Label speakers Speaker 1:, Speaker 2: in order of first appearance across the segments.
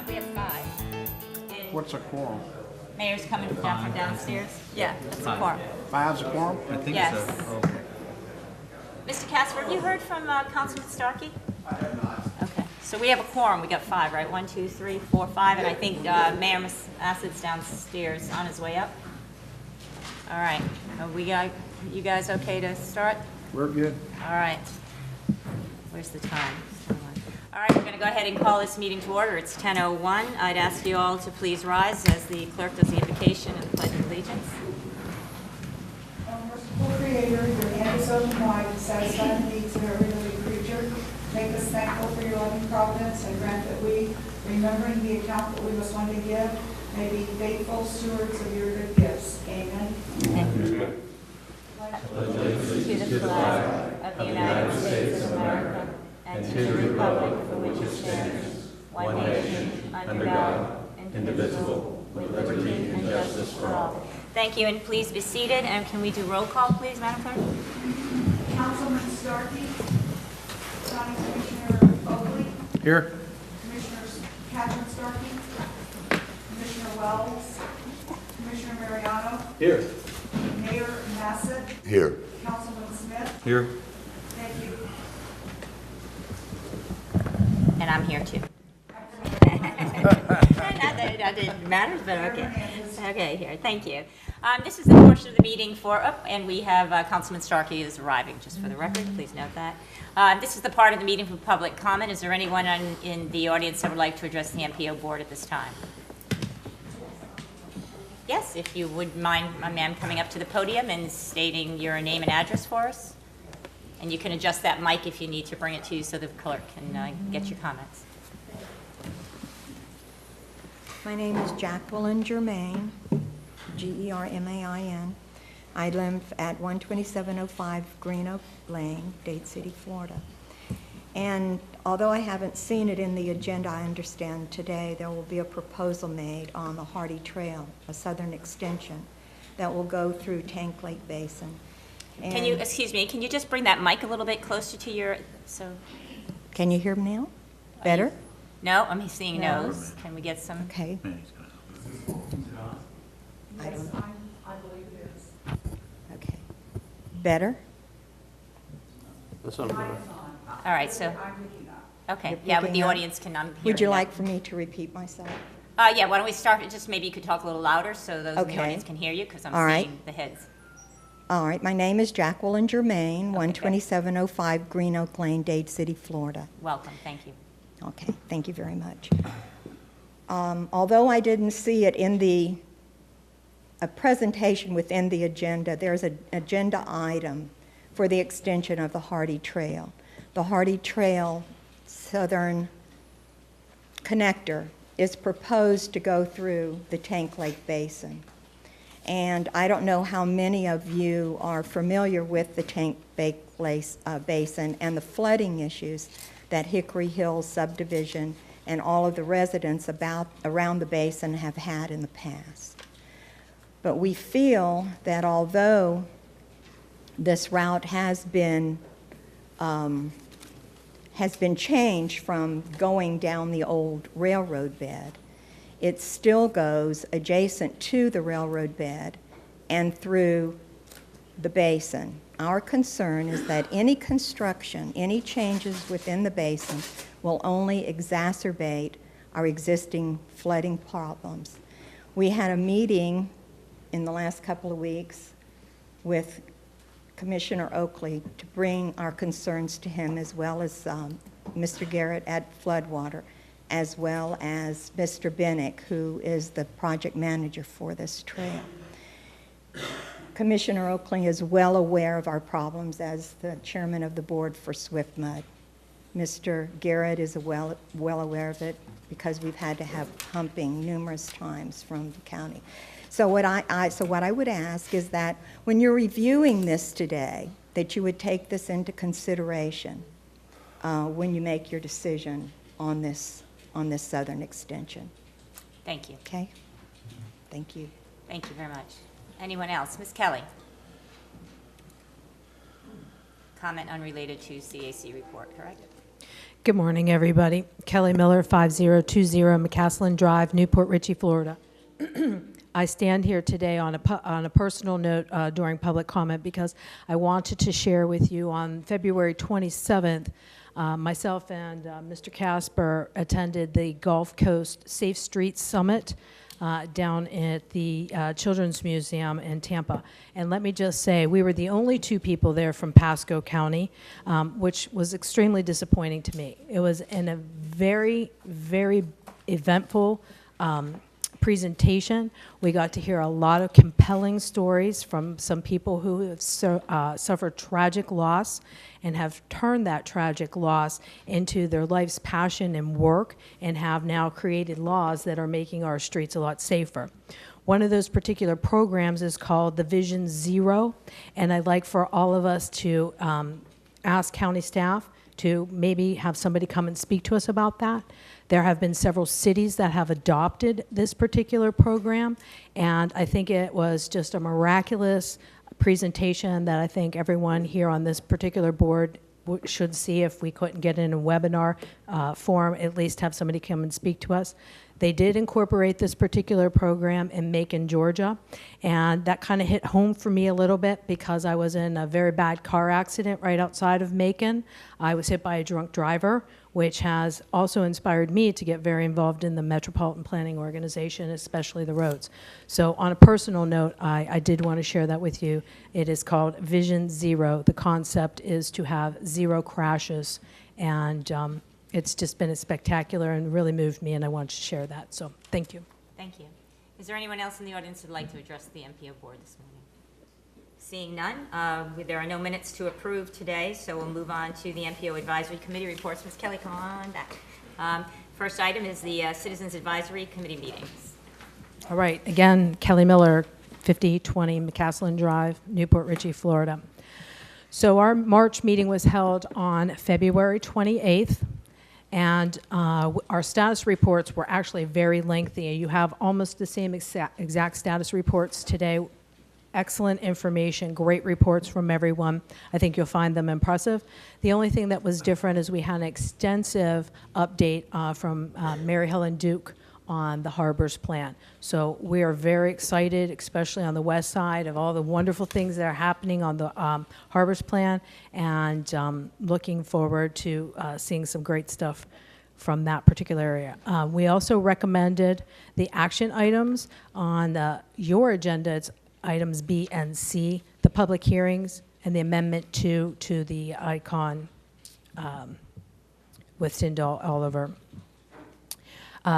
Speaker 1: We have 5. And
Speaker 2: What's a quorum?
Speaker 1: Mayor's coming down from downstairs. Yeah, that's a quorum.
Speaker 2: 5's a quorum?
Speaker 3: I think
Speaker 1: Yes.
Speaker 3: so. Okay.
Speaker 1: Mr. Casper, have you heard from Councilman Starkey? I have not. Okay, so we have a quorum. We got 5, right? 1, 2, 3, 4, 5, and I think Mayor Massad's downstairs on his way up. All right, you guys okay to start?
Speaker 2: We're good.
Speaker 1: All right. Where's the time? All right, we're going to go ahead and call this meeting to order. It's 10:01. I'd ask you all to please rise as the clerk does the invocation and the pledge of allegiance.
Speaker 4: O merciful Creator, your hand is open wide to satisfy the needs of every living creature. Make us thankful for your loving providence and grant that we, remembering the account that we must one day give, may be faithful stewards of your good gifts. Amen.
Speaker 1: Amen. To the flag of the United States of America and to the republic for which it stands, one nation, under God, indivisible, with liberty and justice for all. Thank you, and please be seated. And can we do roll call, please, Madam Clerk?
Speaker 4: Councilman Starkey, County Commissioner Oakley,
Speaker 2: Here?
Speaker 4: Commissioners Catherine Starkey, Commissioner Wells, Commissioner Mariano,
Speaker 3: Here.
Speaker 4: Mayor Massad,
Speaker 5: Here.
Speaker 4: Councilman Smith.
Speaker 3: Here.
Speaker 4: Thank you.
Speaker 1: And I'm here too. That didn't matter, but okay. Okay, here, thank you. This is the portion of the meeting and we have Councilman Starkey is arriving, just for the record, please note that. This is the part of the meeting for public comment. Is there anyone in the audience that would like to address the MPO board at this time? Yes, if you would mind, ma'am, coming up to the podium and stating your name and address for us. And you can adjust that mic if you need to bring it to you so the clerk can get your comments.
Speaker 6: My name is Jacqueline Germain, Germain. I live at 12705 Green Oak Lane, Dade City, Florida. And although I haven't seen it in the agenda, I understand today there will be a proposal made on the Hardy Trail, a southern extension that will go through Tank Lake Basin.
Speaker 1: Can you, excuse me, can you just bring that mic a little bit closer to your, so?
Speaker 6: Can you hear me now? Better?
Speaker 1: No, I'm seeing
Speaker 6: No.
Speaker 1: no's. Can we get some?
Speaker 6: Okay. I don't know.
Speaker 4: I believe it is.
Speaker 6: Okay. Better?
Speaker 3: That's not
Speaker 4: Mine is on.
Speaker 1: All right, so,
Speaker 4: I'm picking up.
Speaker 1: okay,
Speaker 6: You're
Speaker 1: yeah, but
Speaker 6: picking
Speaker 1: the
Speaker 6: up?
Speaker 1: audience can, I'm hearing
Speaker 6: Would you
Speaker 1: that.
Speaker 6: like for me to repeat myself?
Speaker 1: Yeah, why don't we start, just maybe you could talk a little louder so those in the
Speaker 6: Okay.
Speaker 1: audience can hear you, because I'm
Speaker 6: All right.
Speaker 1: seeing the heads.
Speaker 6: All right, my name is Jacqueline Germain, 12705 Green Oak Lane, Dade City, Florida.
Speaker 1: Welcome, thank you.
Speaker 6: Okay, thank you very much. Although I didn't see it in a presentation within the agenda, there's an agenda item for the extension of the Hardy Trail. The Hardy Trail Southern Connector is proposed to go through the Tank Lake Basin. And I don't know how many of you are familiar with the Tank Lake Basin and the flooding issues that Hickory Hills subdivision and all of the residents around the basin have had in the past. But we feel that although this route has been changed from going down the old railroad bed, it still goes adjacent to the railroad bed and through the basin. Our concern is that any construction, any changes within the basin will only exacerbate our existing flooding problems. We had a meeting in the last couple of weeks with Commissioner Oakley to bring our concerns to him, as well as Mr. Garrett at Floodwater, as well as Mr. Bennick, who is the project manager for this trail. Commissioner Oakley is well aware of our problems as the chairman of the board for Swift Mud. Mr. Garrett is well aware of it because we've had to have pumping numerous times from the county. So what I would ask is that when you're reviewing this today, that you would take this into consideration when you make your decision on this southern extension.
Speaker 1: Thank you.
Speaker 6: Okay? Thank you.
Speaker 1: Thank you very much. Anyone else? Ms. Kelly? Comment unrelated to CAC report, correct?
Speaker 2: Good morning, everybody. Kelly Miller, 5020 McCaslin Drive, Newport Richey, Florida. I stand here today on a personal note during public comment because I wanted to share with you on February 27th, myself and Mr. Casper attended the Gulf Coast Safe Streets Summit down at the Children's Museum in Tampa. And let me just say, we were the only two people there from Pasco County, which was extremely disappointing to me. It was in a very, very eventful presentation. We got to hear a lot of compelling stories from some people who have suffered tragic loss and have turned that tragic loss into their life's passion and work, and have now created laws that are making our streets a lot safer. One of those particular programs is called the Vision Zero, and I'd like for all of us to ask county staff to maybe have somebody come and speak to us about that. There have been several cities that have adopted this particular program, and I think it was just a miraculous presentation that I think everyone here on this particular board should see. If we couldn't get in a webinar form, at least have somebody come and speak to us. They did incorporate this particular program in Macon, Georgia, and that kind of hit home for me a little bit because I was in a very bad car accident right outside of Macon. I was hit by a drunk driver, which has also inspired me to get very involved in the Metropolitan Planning Organization, especially the roads. So on a personal note, I did want to share that with you. It is called Vision Zero. The concept is to have zero crashes, and it's just been spectacular and really moved me, and I wanted to share that. So thank you.
Speaker 1: Thank you. Is there anyone else in the audience who'd like to address the MPO board this morning? Seeing none, there are no minutes to approve today, so we'll move on to the MPO Advisory Committee reports. Ms. Kelly, come on back. First item is the Citizens Advisory Committee meetings.
Speaker 2: All right. Again, Kelly Miller, 5020 McCaslin Drive, Newport Richey, Florida. So our March meeting was held on February 28th. And our status reports were actually very lengthy. You have almost the same exact status reports today. Excellent information, great reports from everyone. I think you'll find them impressive. The only thing that was different is we had an extensive update from Mary Helen Duke on the Harbors Plan. So we are very excited, especially on the west side, of all the wonderful things that are happening on the Harbors Plan, and looking forward to seeing some great stuff from that particular area. We also recommended the action items on your agenda. It's items B and C, the public hearings and the amendment to the icon with Tyndall Oliver.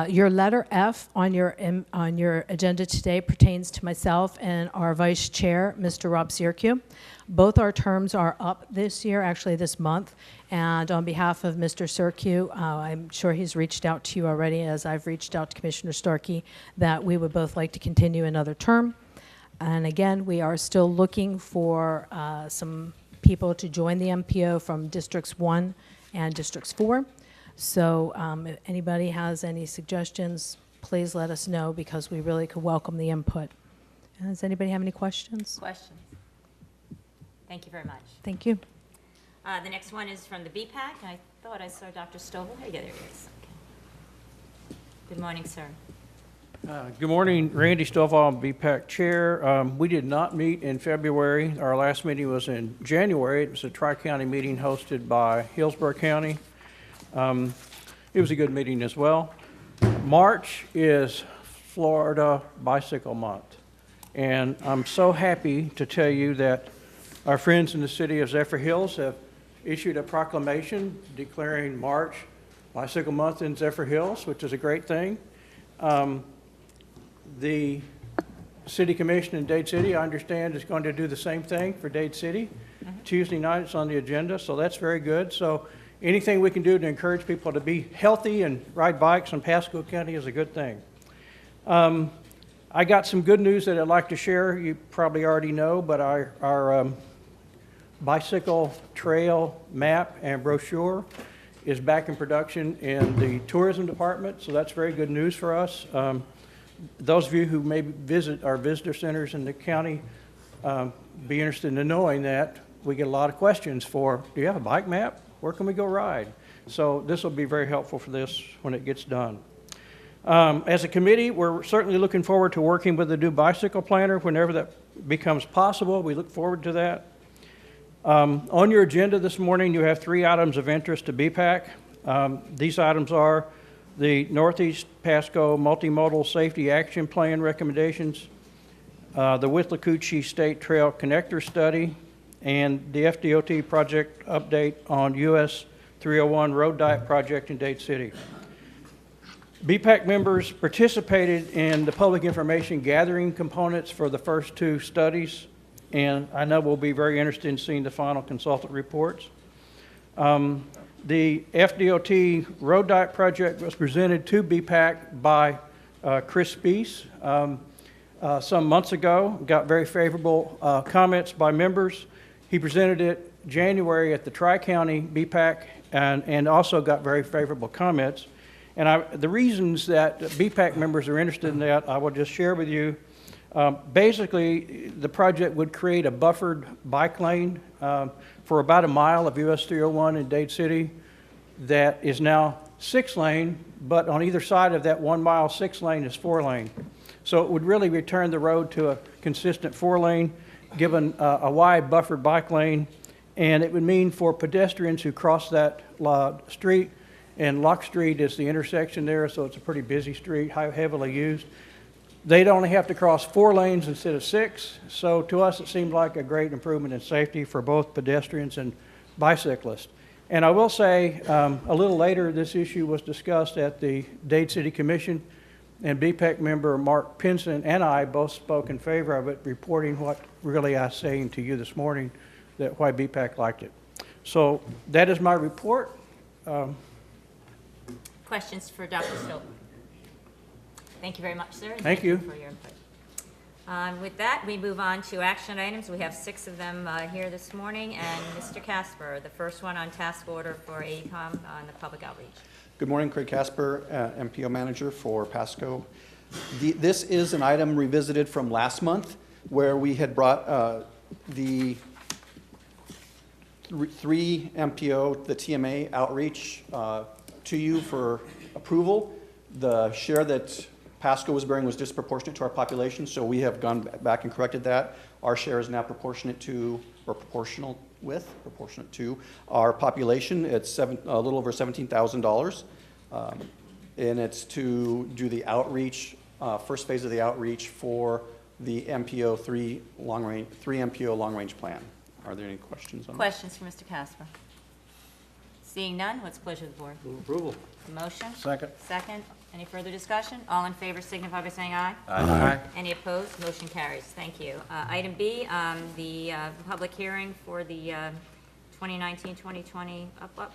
Speaker 2: Your letter F on your agenda today pertains to myself and our vice chair, Mr. Rob Sierkiw. Both our terms are up this year, actually this month, and on behalf of Mr. Sierkiw, I'm sure he's reached out to you already, as I've reached out to Commissioner Starkey, that we would both like to continue another term. And again, we are still looking for some people to join the MPO from Districts 1 and Districts 4. So if anybody has any suggestions, please let us know, because we really could welcome the input. Does anybody have any questions?
Speaker 1: Questions? Thank you very much.
Speaker 2: Thank you.
Speaker 1: The next one is from the BPAC. I thought I saw Dr. Stovall. Yeah, there he is. Okay. Good morning, sir.
Speaker 3: Good morning, Randy Stovall, BPAC Chair. We did not meet in February. Our last meeting was in January. It was a tri-county meeting hosted by Hillsborough County. It was a good meeting as well. March is Florida Bicycle Month, and I'm so happy to tell you that our friends in the city of Zephyr Hills have issued a proclamation declaring March Bicycle Month in Zephyr Hills, which is a great thing. The City Commission in Dade City, I understand, is going to do the same thing for Dade City. Tuesday night it's on the agenda, so that's very good. So anything we can do to encourage people to be healthy and ride bikes in Pasco County is a good thing. I got some good news that I'd like to share. You probably already know, but our bicycle trail map and brochure is back in production in the tourism department, so that's very good news for us. Those of you who maybe visit our visitor centers in the county, be interested in knowing that we get a lot of questions for, do you have a bike map? Where can we go ride? So this will be very helpful for this when it gets done. As a committee, we're certainly looking forward to working with the new bicycle planner whenever that becomes possible. We look forward to that. On your agenda this morning, you have 3 items of interest to BPAC. These items are the Northeast Pasco Multimodal Safety Action Plan recommendations, the Withlacoochee State Trail Connector Study, and the FDOT project update on US 301 Road Diet project in Dade City. BPAC members participated in the public information gathering components for the first 2 studies, and I know we'll be very interested in seeing the final consultant reports. The FDOT Road Diet project was presented to BPAC by Chris Spees some months ago, got very favorable comments by members. He presented it January at the Tri-County BPAC and also got very favorable comments. And the reasons that BPAC members are interested in that, I will just share with you. Basically, the project would create a buffered bike lane for about a mile of US 301 in Dade City that is now 6-lane, but on either side of that 1 mile 6-lane is 4-lane. So it would really return the road to a consistent 4-lane, given a wide buffered bike lane, and it would mean for pedestrians who cross that street, and Lock Street is the intersection there, so it's a pretty busy street, heavily used. They'd only have to cross 4 lanes instead of 6, so to us it seemed like a great improvement in safety for both pedestrians and bicyclists. And I will say, a little later, this issue was discussed at the Dade City Commission, and BPAC member Mark Pinson and I both spoke in favor of it, reporting what really I was saying to you this morning, that why BPAC liked it. So that is my report.
Speaker 1: Questions for Dr. Stoughton? Thank you very much, sir. and
Speaker 3: Thank you.
Speaker 1: for your input. With that, we move on to action items. We have 6 of them here this morning, and Mr. Casper, the first one on task order for AECOM on the public outreach.
Speaker 5: Good morning, Craig Casper, MPO manager for Pasco. This is an item revisited from last month where we had brought the 3 MPO, the TMA outreach to you for approval. The share that Pasco was bearing was disproportionate to our population, so we have gone back and corrected that. Our share is now proportionate to, or proportional to our population. It's a little over $17,000, and it's to do the outreach, first phase of the outreach for the MPO 3 MPO long range plan. Are there any questions on that?
Speaker 1: Questions for Mr. Casper? Seeing none, what's the pleasure of the board?
Speaker 3: Move approval.
Speaker 1: Motion?
Speaker 3: Second.
Speaker 1: Second. Any further discussion? All in favor signify by saying aye.
Speaker 3: Aye.
Speaker 1: Any opposed? Motion carries. Thank you. Item B, the public hearing for the 2019-2020 up.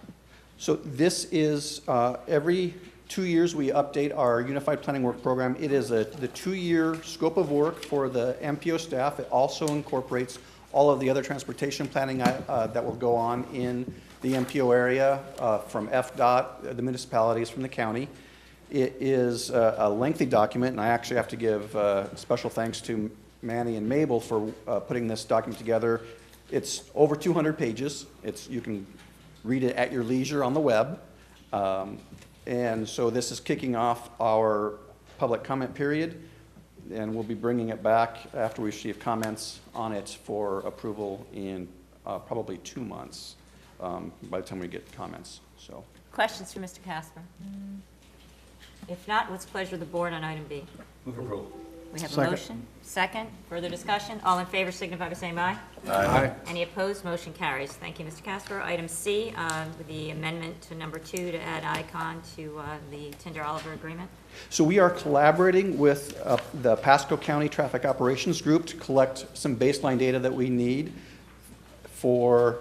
Speaker 5: So this is, every 2 years we update our Unified Planning Work Program. It is the 2-year scope of work for the MPO staff. It also incorporates all of the other transportation planning that will go on in the MPO area from FDOT, the municipalities, from the county. It is a lengthy document, and I actually have to give special thanks to Manny and Mabel for putting this document together. It's over 200 pages. You can read it at your leisure on the web. And so this is kicking off our public comment period, and we'll be bringing it back after we receive comments on it for approval in probably 2 months by the time we get comments. So,
Speaker 1: Questions for Mr. Casper? If not, what's the pleasure of the board on item B?
Speaker 7: Move approval.
Speaker 1: We have a
Speaker 3: Second.
Speaker 1: motion. Second. Further discussion? All in favor signify by saying aye.
Speaker 3: Aye.
Speaker 1: Any opposed? Motion carries. Thank you, Mr. Casper. Item C, the amendment to number 2 to add ICON to the Tinder-Oliver agreement.
Speaker 5: so we are collaborating with the Pasco County Traffic Operations Group to collect some baseline data that we need for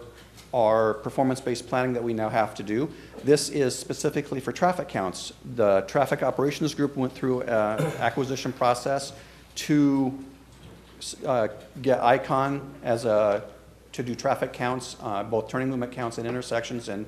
Speaker 5: our performance-based planning that we now have to do. This is specifically for traffic counts. The Traffic Operations Group went through an acquisition process to get ICON to do traffic counts, both turning movement counts and intersections and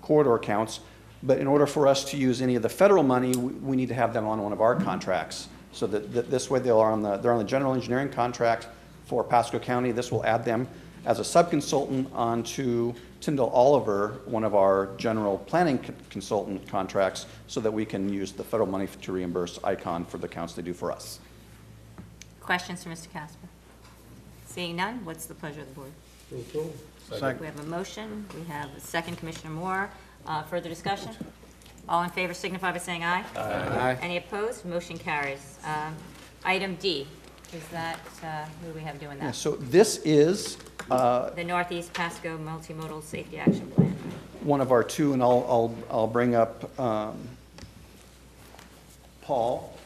Speaker 5: corridor counts. But in order for us to use any of the federal money, we need to have them on one of our contracts. So that this way they're on the general engineering contract for Pasco County. This will add them as a subconsultant onto Tyndall Oliver, one of our general planning consultant contracts, so that we can use the federal money to reimburse ICON for the counts they do for us.
Speaker 1: Questions for Mr. Casper? Seeing none, what's the pleasure of the board?
Speaker 3: Second.
Speaker 1: We have a motion, we have a second, Commissioner Moore. Further discussion? All in favor signify by saying aye.
Speaker 3: Aye.
Speaker 1: Any opposed? Motion carries. Item D, is that, who do we have doing
Speaker 5: Yeah,
Speaker 1: that?
Speaker 5: so this is
Speaker 1: The Northeast Pasco Multimodal Safety Action Plan.
Speaker 5: one of our two, and I'll bring up Paul,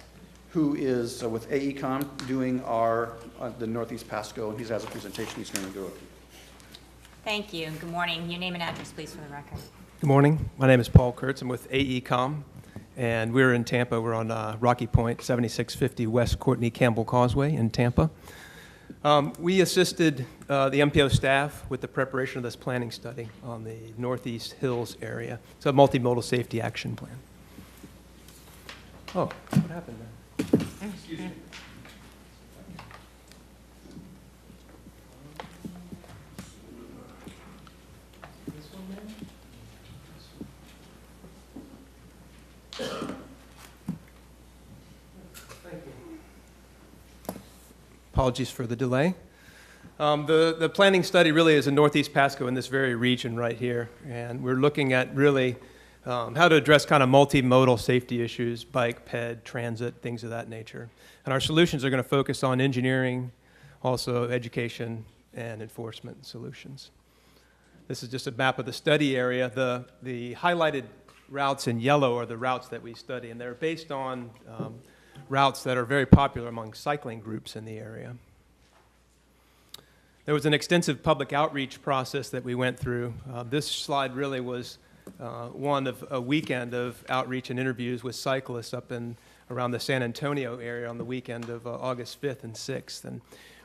Speaker 5: who is with AECom doing our the Northeast Pasco, and he has a presentation he's going to do.
Speaker 1: Thank you, and good morning. Your name and address, please, for the record.
Speaker 7: Good morning. My name is Paul Kurtz. I'm with AECom, and we're in Tampa. We're on Rocky Point, 7650 West Courtney Campbell Causeway in Tampa. We assisted the MPO staff with the preparation of this planning study on the Northeast Hills area. It's a multimodal safety action plan. Oh, what happened there? Excuse me. Apologies for the delay. The planning study really is in Northeast Pasco in this very region right here, and we're looking at really how to address kind of multimodal safety issues, bike, ped, transit, things of that nature. And our solutions are going to focus on engineering, also education, and enforcement solutions. This is just a map of the study area. The highlighted routes in yellow are the routes that we study, and they're based on routes that are very popular among cycling groups in the area. There was an extensive public outreach process that we went through. This slide really was one of a weekend of outreach and interviews with cyclists up in around the San Antonio area on the weekend of August 5th and 6th. And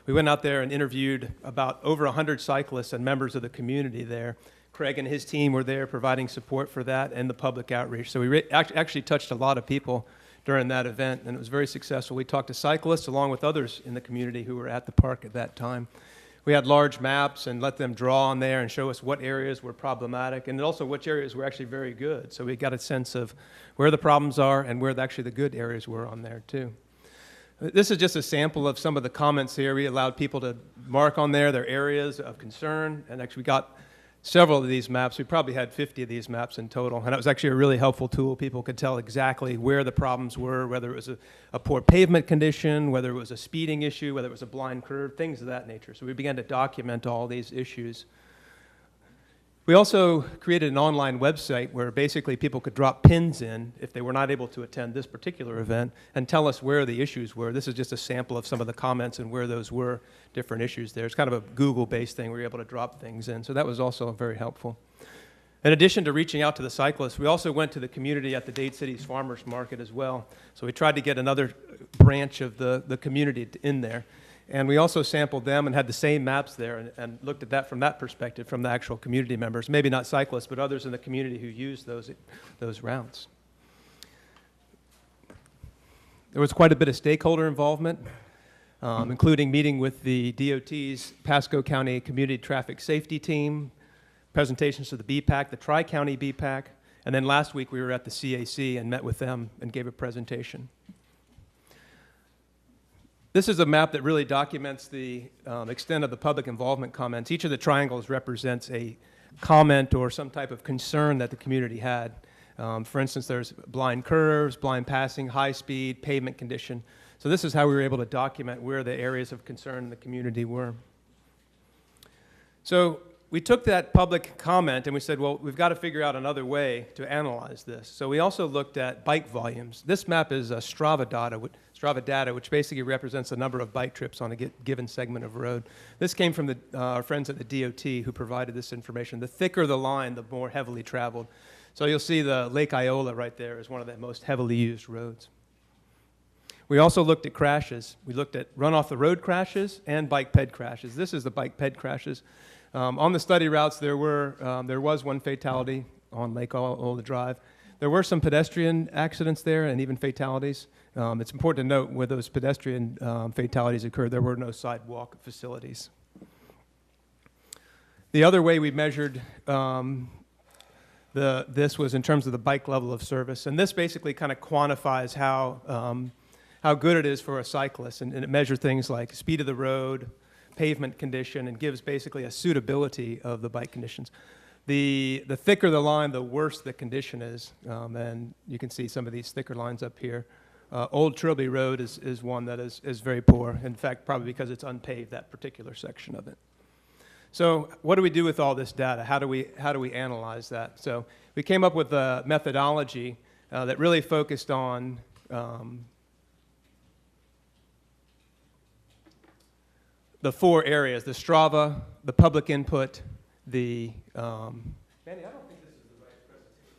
Speaker 7: we went out there and interviewed about over 100 cyclists and members of the community there. Craig and his team were there providing support for that and the public outreach. So we actually touched a lot of people during that event, and it was very successful. We talked to cyclists along with others in the community who were at the park at that time. We had large maps and let them draw on there and show us what areas were problematic and also which areas were actually very good. So we got a sense of where the problems are and where actually the good areas were on there too. This is just a sample of some of the comments here. We allowed people to mark on there their areas of concern, and actually we got several of these maps. We probably had 50 of these maps in total, and it was actually a really helpful tool. People could tell exactly where the problems were, whether it was a poor pavement condition, whether it was a speeding issue, whether it was a blind curve, things of that nature. So we began to document all these issues. We also created an online website where basically people could drop pins in if they were not able to attend this particular event and tell us where the issues were. This is just a sample of some of the comments and where those were, different issues there. It's kind of a Google-based thing where you're able to drop things in, so that was also very helpful. In addition to reaching out to the cyclists, we also went to the community at the Dade City's Farmers Market as well. So we tried to get another branch of the community in there. And we also sampled them and had the same maps there and looked at that from that perspective, from the actual community members, maybe not cyclists, but others in the community who used those routes. There was quite a bit of stakeholder involvement, including meeting with the DOT's Pasco County Community Traffic Safety Team, presentations to the BPAC, the Tri-County BPAC, and then last week we were at the CAC and met with them and gave a presentation. This is a map that really documents the extent of the public involvement comments. Each of the triangles represents a comment or some type of concern that the community had. For instance, there's blind curves, blind passing, high speed, pavement condition. So this is how we were able to document where the areas of concern in the community were. So we took that public comment and we said, well, we've got to figure out another way to analyze this. So we also looked at bike volumes. This map is Strava data, which basically represents the number of bike trips on a given segment of road. This came from our friends at the DOT who provided this information. The thicker the line, the more heavily traveled. So you'll see the Lake Iola right there is one of the most heavily used roads. We also looked at crashes. We looked at run-off-the-road crashes and bike ped crashes. This is the bike ped crashes. On the study routes, there was one fatality on Lake Iola Drive. There were some pedestrian accidents there and even fatalities. It's important to note where those pedestrian fatalities occurred, there were no sidewalk facilities. The other way we measured this was in terms of the bike level of service. And this basically kind of quantifies how good it is for a cyclist. And it measures things like speed of the road, pavement condition, and gives basically a suitability of the bike conditions. The thicker the line, the worse the condition is. And you can see some of these thicker lines up here. Old Trilby Road is one that is very poor. In fact, probably because it's unpaved, that particular section of it. So what do we do with all this data? How do we analyze that? So we came up with a methodology that really focused on the 4 areas: the Strava, the public input, the Manny, I don't think this is the right presentation.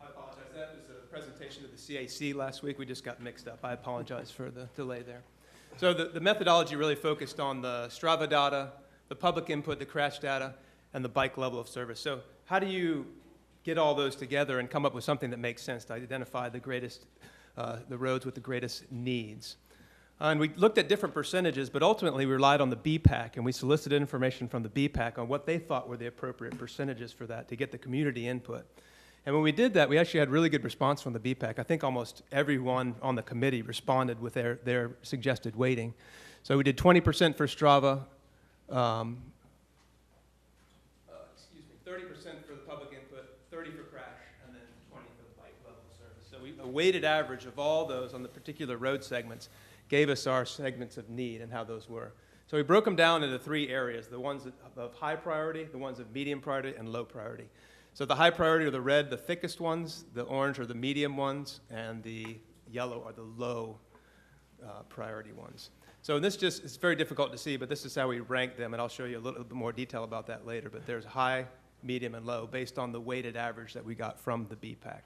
Speaker 7: I apologize. That was a presentation to the CAC last week. We just got mixed up. I apologize for the delay there. So the methodology really focused on the Strava data, the public input, the crash data, and the bike level of service. So how do you get all those together and come up with something that makes sense to identify the roads with the greatest needs? And we looked at different percentages, but ultimately we relied on the BPAC, and we solicited information from the BPAC on what they thought were the appropriate percentages for that to get the community input. And when we did that, we actually had really good response from the BPAC. I think almost everyone on the committee responded with their suggested weighting. So we did 20% for Strava, 30% for the public input, 30 for crash, and then 20 for the bike level service. So a weighted average of all those on the particular road segments gave us our segments of need and how those were. So we broke them down into 3 areas: the ones of high priority, the ones of medium priority, and low priority. So the high priority are the red, the thickest ones, the orange are the medium ones, and the yellow are the low priority ones. So this it's very difficult to see, but this is how we rank them, and I'll show you a little bit more detail about that later. But there's high, medium, and low based on the weighted average that we got from the BPAC.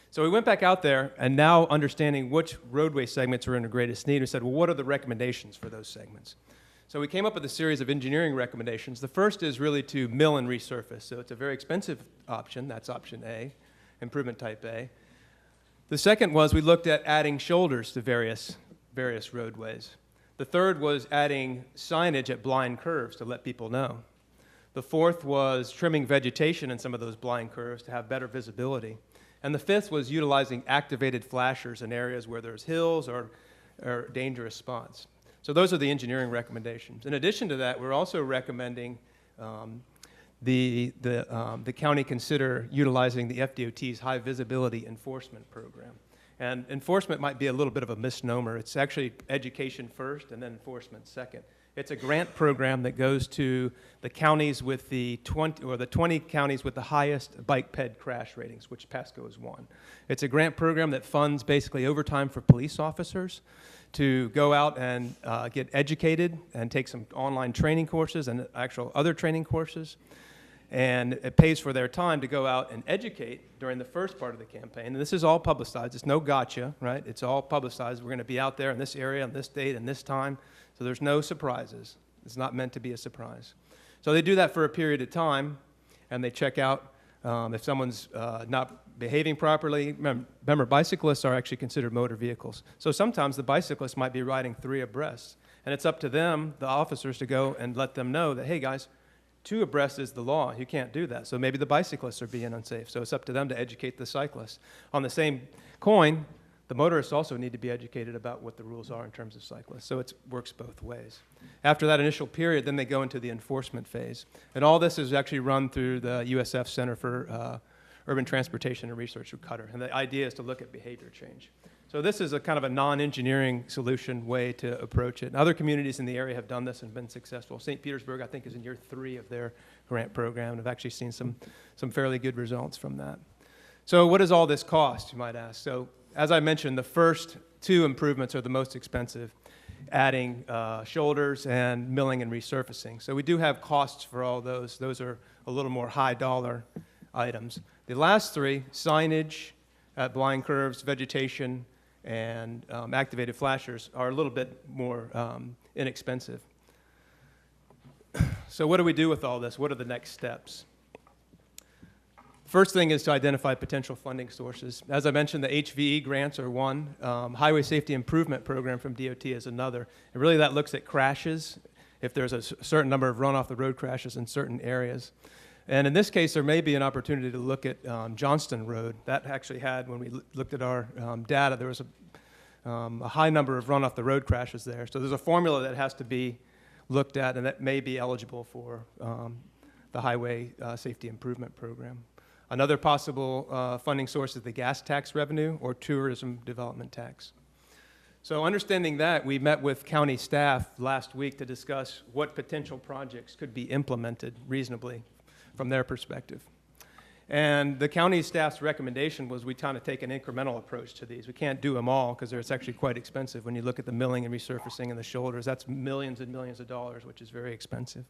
Speaker 7: So we went back out there, and now understanding which roadway segments are in the greatest need, we said, well, what are the recommendations for those segments? So we came up with a series of engineering recommendations. The first is really to mill and resurface. So it's a very expensive option. That's option A, improvement type A. The second was we looked at adding shoulders to various roadways. The third was adding signage at blind curves to let people know. The fourth was trimming vegetation in some of those blind curves to have better visibility. And the fifth was utilizing activated flashers in areas where there's hills or dangerous spots. So those are the engineering recommendations. In addition to that, we're also recommending the county consider utilizing the FDOT's high visibility enforcement program. And enforcement might be a little bit of a misnomer. It's actually education first and then enforcement second. It's a grant program that goes to the counties with the 20 counties with the highest bike ped crash ratings, which Pasco is one. It's a grant program that funds basically overtime for police officers to go out and get educated and take some online training courses and actual other training courses. And it pays for their time to go out and educate during the first part of the campaign. And this is all publicized. It's no gotcha, right? It's all publicized. We're going to be out there in this area on this date and this time. So there's no surprises. It's not meant to be a surprise. So they do that for a period of time, and they check out If someone's not behaving properly, remember, bicyclists are actually considered motor vehicles. So sometimes the bicyclists might be riding 3 abreast. And it's up to them, the officers, to go and let them know that, hey, guys, 2 abreast is the law. You can't do that. So maybe the bicyclists are being unsafe. So it's up to them to educate the cyclists. On the same coin, the motorists also need to be educated about what the rules are in terms of cyclists. So it works both ways. After that initial period, then they go into the enforcement phase. And all this is actually run through the USF Center for Urban Transportation and Research, or Cutter. And the idea is to look at behavior change. So this is a kind of a non-engineering solution way to approach it. And other communities in the area have done this and been successful. St. Petersburg, I think, is in year 3 of their grant program, and have actually seen some fairly good results from that. So what does all this cost, you might ask? So as I mentioned, the first 2 improvements are the most expensive, adding shoulders and milling and resurfacing. So we do have costs for all those. Those are a little more high-dollar items. The last 3, signage, blind curves, vegetation, and activated flashers, are a little bit more inexpensive. So what do we do with all this? What are the next steps? First thing is to identify potential funding sources. As I mentioned, the HVE grants are one. Highway Safety Improvement Program from DOT is another. And really that looks at crashes, if there's a certain number of run-off-the-road crashes in certain areas. And in this case, there may be an opportunity to look at Johnston Road. That actually had, when we looked at our data, there was a high number of run-off-the-road crashes there. So there's a formula that has to be looked at, and that may be eligible for the Highway Safety Improvement Program. Another possible funding source is the gas tax revenue or tourism development tax. So understanding that, we met with county staff last week to discuss what potential projects could be implemented reasonably from their perspective. And the county staff's recommendation was we kind of take an incremental approach to these. We can't do them all because it's actually quite expensive. When you look at the milling and resurfacing and the shoulders, that's millions and millions of dollars, which is very expensive.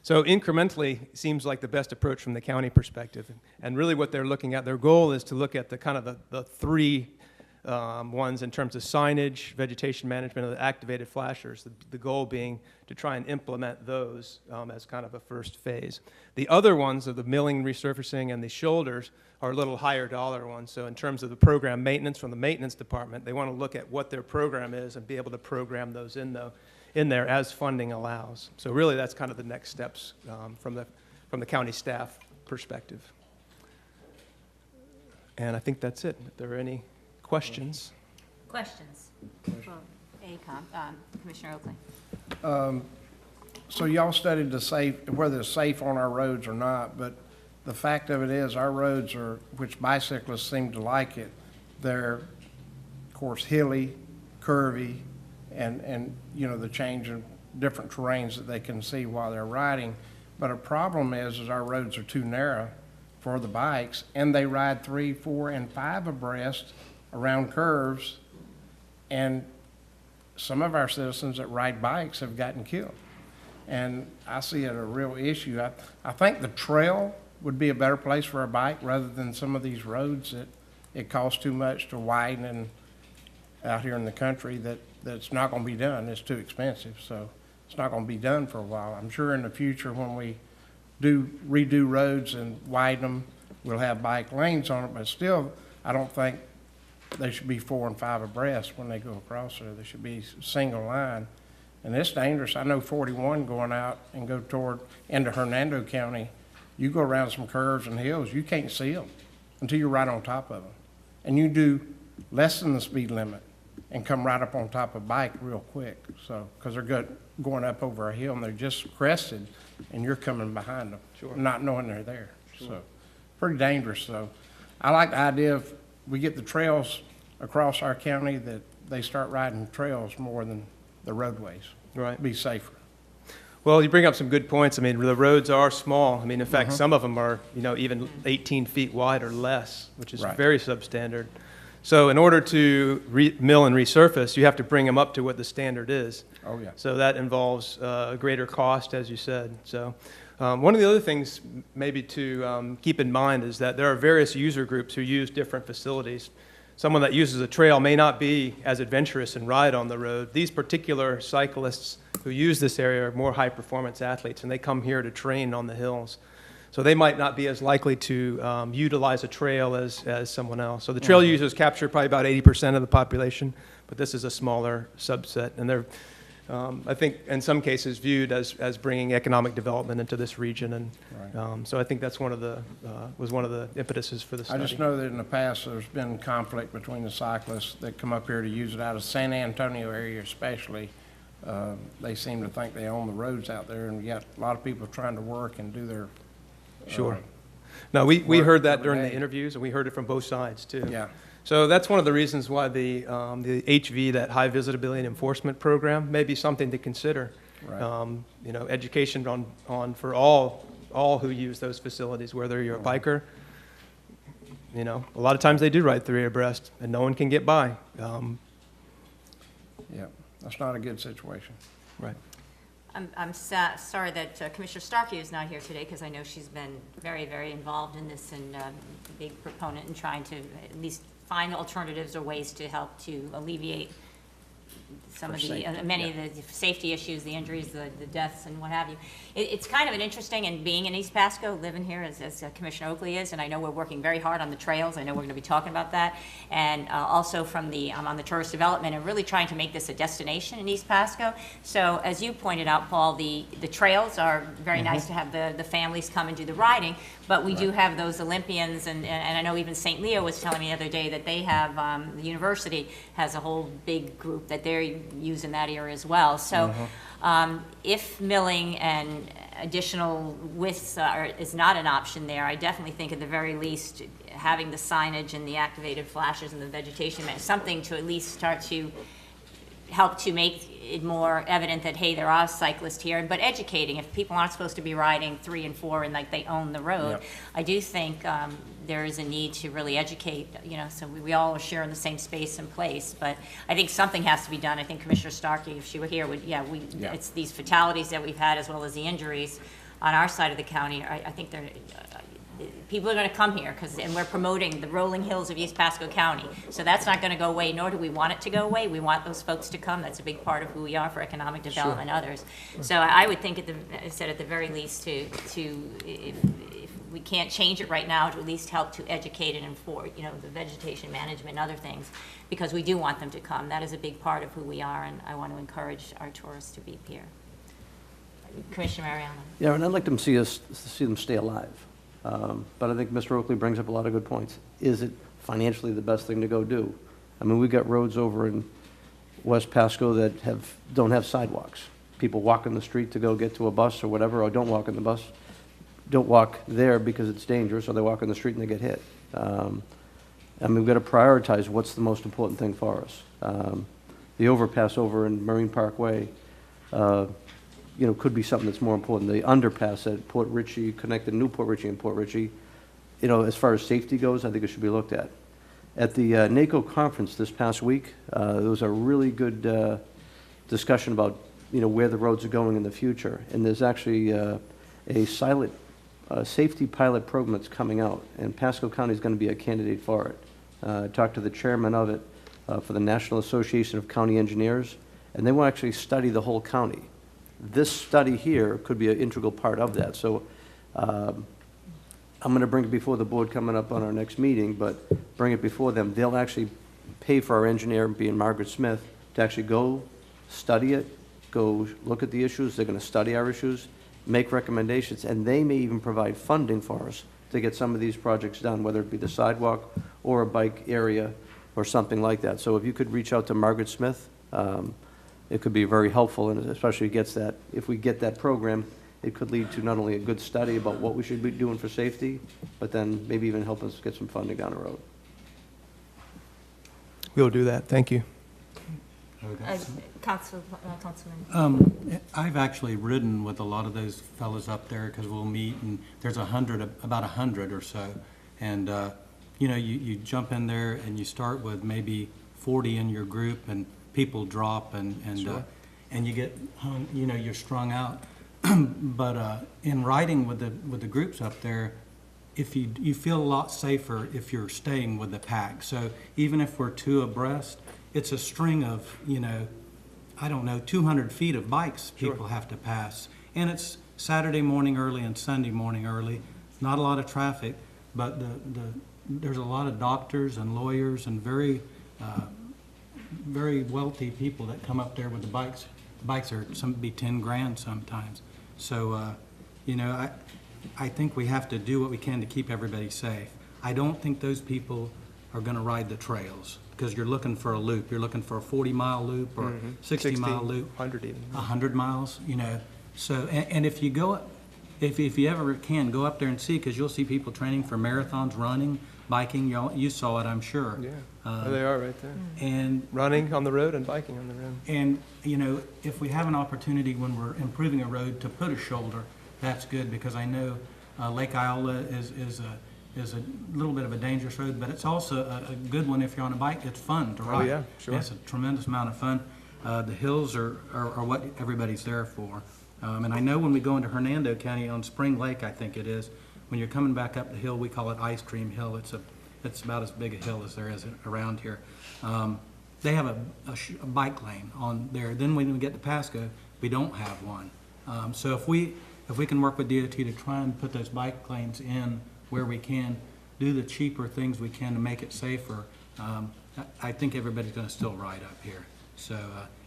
Speaker 7: So incrementally seems like the best approach from the county perspective. And really what they're looking at, their goal is to look at the kind of the 3 ones in terms of signage, vegetation management, and the activated flashers, the goal being to try and implement those as kind of a first phase. The other ones of the milling, resurfacing, and the shoulders are a little higher dollar ones. So in terms of the program maintenance from the maintenance department, they want to look at what their program is and be able to program those in there as funding allows. So really that's kind of the next steps from the county staff perspective. And I think that's it. If there are any questions?
Speaker 1: Questions? Well, Commissioner Oakley.
Speaker 8: So y'all studied whether it's safe on our roads or not, but the fact of it is our roads are, which bicyclists seem to like it, they're, of course, hilly, curvy, and you know, the change in different terrains that they can see while they're riding. But a problem is our roads are too narrow for the bikes, and they ride 3, 4, and 5 abreast around curves, and some of our citizens that ride bikes have gotten killed. And I see it a real issue. I think the trail would be a better place for a bike rather than some of these roads that it costs too much to widen and out here in the country that's not going to be done. It's too expensive, so it's not going to be done for a while. I'm sure in the future when we do redo roads and widen them, we'll have bike lanes on it, but still, I don't think they should be 4 and 5 abreast when they go across there. They should be single line. And it's dangerous. I know 41 going out and go toward into Hernando County, you go around some curves and hills, you can't see them until you're right on top of them. And you do less than the speed limit and come right up on top of a bike real quick. So, because they're going up over a hill and they're just crested and you're coming behind them,
Speaker 7: Sure.
Speaker 8: not knowing they're there. Sure. So, pretty dangerous. So, I like the idea of we get the trails across our county that they start riding trails more than the roadways.
Speaker 7: Right.
Speaker 8: Be safer.
Speaker 7: Well, you bring up some good points. I mean, the roads are small. I mean, in fact, some of them are, you know, even 18 feet wide or less, which is
Speaker 8: Right.
Speaker 7: very substandard. So in order to mill and resurface, you have to bring them up to what the standard is.
Speaker 8: Oh, yeah.
Speaker 7: So that involves a greater cost, as you said. So one of the other things maybe to keep in mind is that there are various user groups who use different facilities. Someone that uses a trail may not be as adventurous and ride on the road. These particular cyclists who use this area are more high-performance athletes, and they come here to train on the hills. So they might not be as likely to utilize a trail as someone else. So the trail users capture probably about 80% of the population, but this is a smaller subset. And they're, I think, in some cases viewed as bringing economic development into this region. And so I think that's one of the, was one of the impetuses for the study.
Speaker 8: I just know that in the past, there's been conflict between the cyclists that come up here to use it out of San Antonio area especially. They seem to think they own the roads out there, and we got a lot of people trying to work and do their
Speaker 7: Sure. No, we
Speaker 8: work
Speaker 7: heard that
Speaker 8: every
Speaker 7: during the
Speaker 8: day.
Speaker 7: interviews, and we heard it from both sides, too.
Speaker 8: Yeah.
Speaker 7: So that's one of the reasons why the HV, that High Visibility Enforcement Program, may be something to consider.
Speaker 8: Right.
Speaker 7: You know, education on for all who use those facilities, whether you're a biker. You know, a lot of times they do ride 3 abreast, and no one can get by.
Speaker 8: Yeah, that's not a good situation.
Speaker 7: Right.
Speaker 1: I'm sorry that Commissioner Starkey is not here today, because I know she's been very, very involved in this and a big proponent in trying to at least find alternatives or ways to help to alleviate some of the, many of the safety issues, the injuries, the deaths, and what have you. It's kind of an interesting, and being in East Pasco, living here as Commissioner Oakley is, and I know we're working very hard on the trails. I know we're going to be talking about that, and also from the on the tourist development, and really trying to make this a destination in East Pasco. So as you pointed out, Paul, the trails are very nice to have the families come and do the riding, but we do have those Olympians, and I know even St. Leo was telling me the other day that they have, the university has a whole big group that they're using that area as well. So if milling and additional widths is not an option there, I definitely think at the very least having the signage and the activated flashes and the vegetation, something to at least start to help to make it more evident that, hey, there are cyclists here, but educating. If people aren't supposed to be riding 3 and 4 and like they own the road,
Speaker 8: Yep.
Speaker 1: I do think there is a need to really educate, you know, so we all are sharing the same space and place, but I think something has to be done. I think Commissioner Starkey, if she were here, would, it's these fatalities that we've had as well as the injuries on our side of the county. I think they're, people are going to come here and we're promoting the rolling hills of East Pasco County. So that's not going to go away, nor do we want it to go away. We want those folks to come. That's a big part of who we are for economic development and others. So I would think at the very least if we can't change it right now, to at least help to educate and inform, you know, the vegetation management and other things, because we do want them to come. That is a big part of who we are, and I want to encourage our tourists to be here. Commissioner Mariano.
Speaker 9: Yeah, and I'd like to see them stay alive. But I think Mr. Oakley brings up a lot of good points. Is it financially the best thing to go do? I mean, we've got roads over in West Pasco that don't have sidewalks. People walk in the street to go get to a bus or whatever, or don't walk in the bus. Don't walk there because it's dangerous, or they walk in the street and they get hit. I mean, we've got to prioritize what's the most important thing for us. The overpass over in Marine Parkway, you know, could be something that's more important. The underpass at Port Richey, connected Newport Richey and Port Richey, you know, as far as safety goes, I think it should be looked at. At the NACO conference this past week, there was a really good discussion about, you know, where the roads are going in the future. And there's actually a safety pilot program that's coming out, and Pasco County is going to be a candidate for it. I talked to the chairman of it for the National Association of County Engineers, and they will actually study the whole county. This study here could be an integral part of that. So I'm going to bring it before the board coming up on our next meeting, but bring it before them. They'll actually pay for our engineer, being Margaret Smith, to actually go study it, go look at the issues. They're going to study our issues, make recommendations, and they may even provide funding for us to get some of these projects done, whether it be the sidewalk or a bike area or something like that. So if you could reach out to Margaret Smith, it could be very helpful, and especially if we get that program, it could lead to not only a good study about what we should be doing for safety, but then maybe even help us get some funding down the road.
Speaker 7: We'll do that. Thank you.
Speaker 1: Councilman.
Speaker 10: I've actually ridden with a lot of those fellas up there, because we'll meet, and there's about 100 or so. And, you know, you jump in there and you start with maybe 40 in your group, and people drop, and you get hung, you know, you're strung out. But in riding with the groups up there, if you feel a lot safer if you're staying with the pack. So even if we're 2 abreast, it's a string of, you know, I don't know, 200 feet of bikes people have to pass. And it's Saturday morning early and Sunday morning early. not a lot of traffic, but there's a lot of doctors and lawyers and very wealthy people that come up there with the bikes. The bikes are be 10 grand sometimes. So, you know, I think we have to do what we can to keep everybody safe. I don't think those people are going to ride the trails because you're looking for a loop. You're looking for a 40-mile loop or 60-mile loop.
Speaker 7: 100 even.
Speaker 10: 100 miles, you know. So, and if you go, if you ever can, go up there and see, because you'll see people training for marathons, running, biking. You saw it, I'm sure.
Speaker 7: Yeah, there they are right there.
Speaker 10: And
Speaker 7: Running on the road and biking on the road.
Speaker 10: and, you know, if we have an opportunity when we're improving a road to put a shoulder, that's good, because I know Lake Iola is a little bit of a dangerous road, but it's also a good one if you're on a bike. It's fun to ride.
Speaker 7: yeah, sure.
Speaker 10: It's a tremendous amount of fun. The hills are what everybody's there for. And I know when we go into Hernando County on Spring Lake, I think it is, when you're coming back up the hill, we call it Ice Cream Hill. It's about as big a hill as there is around here. They have a bike lane on there. Then when we get to Pasco, we don't have one. So if we can work with DOT to try and put those bike lanes in where we can, do the cheaper things we can to make it safer, I think everybody's going to still ride up here. So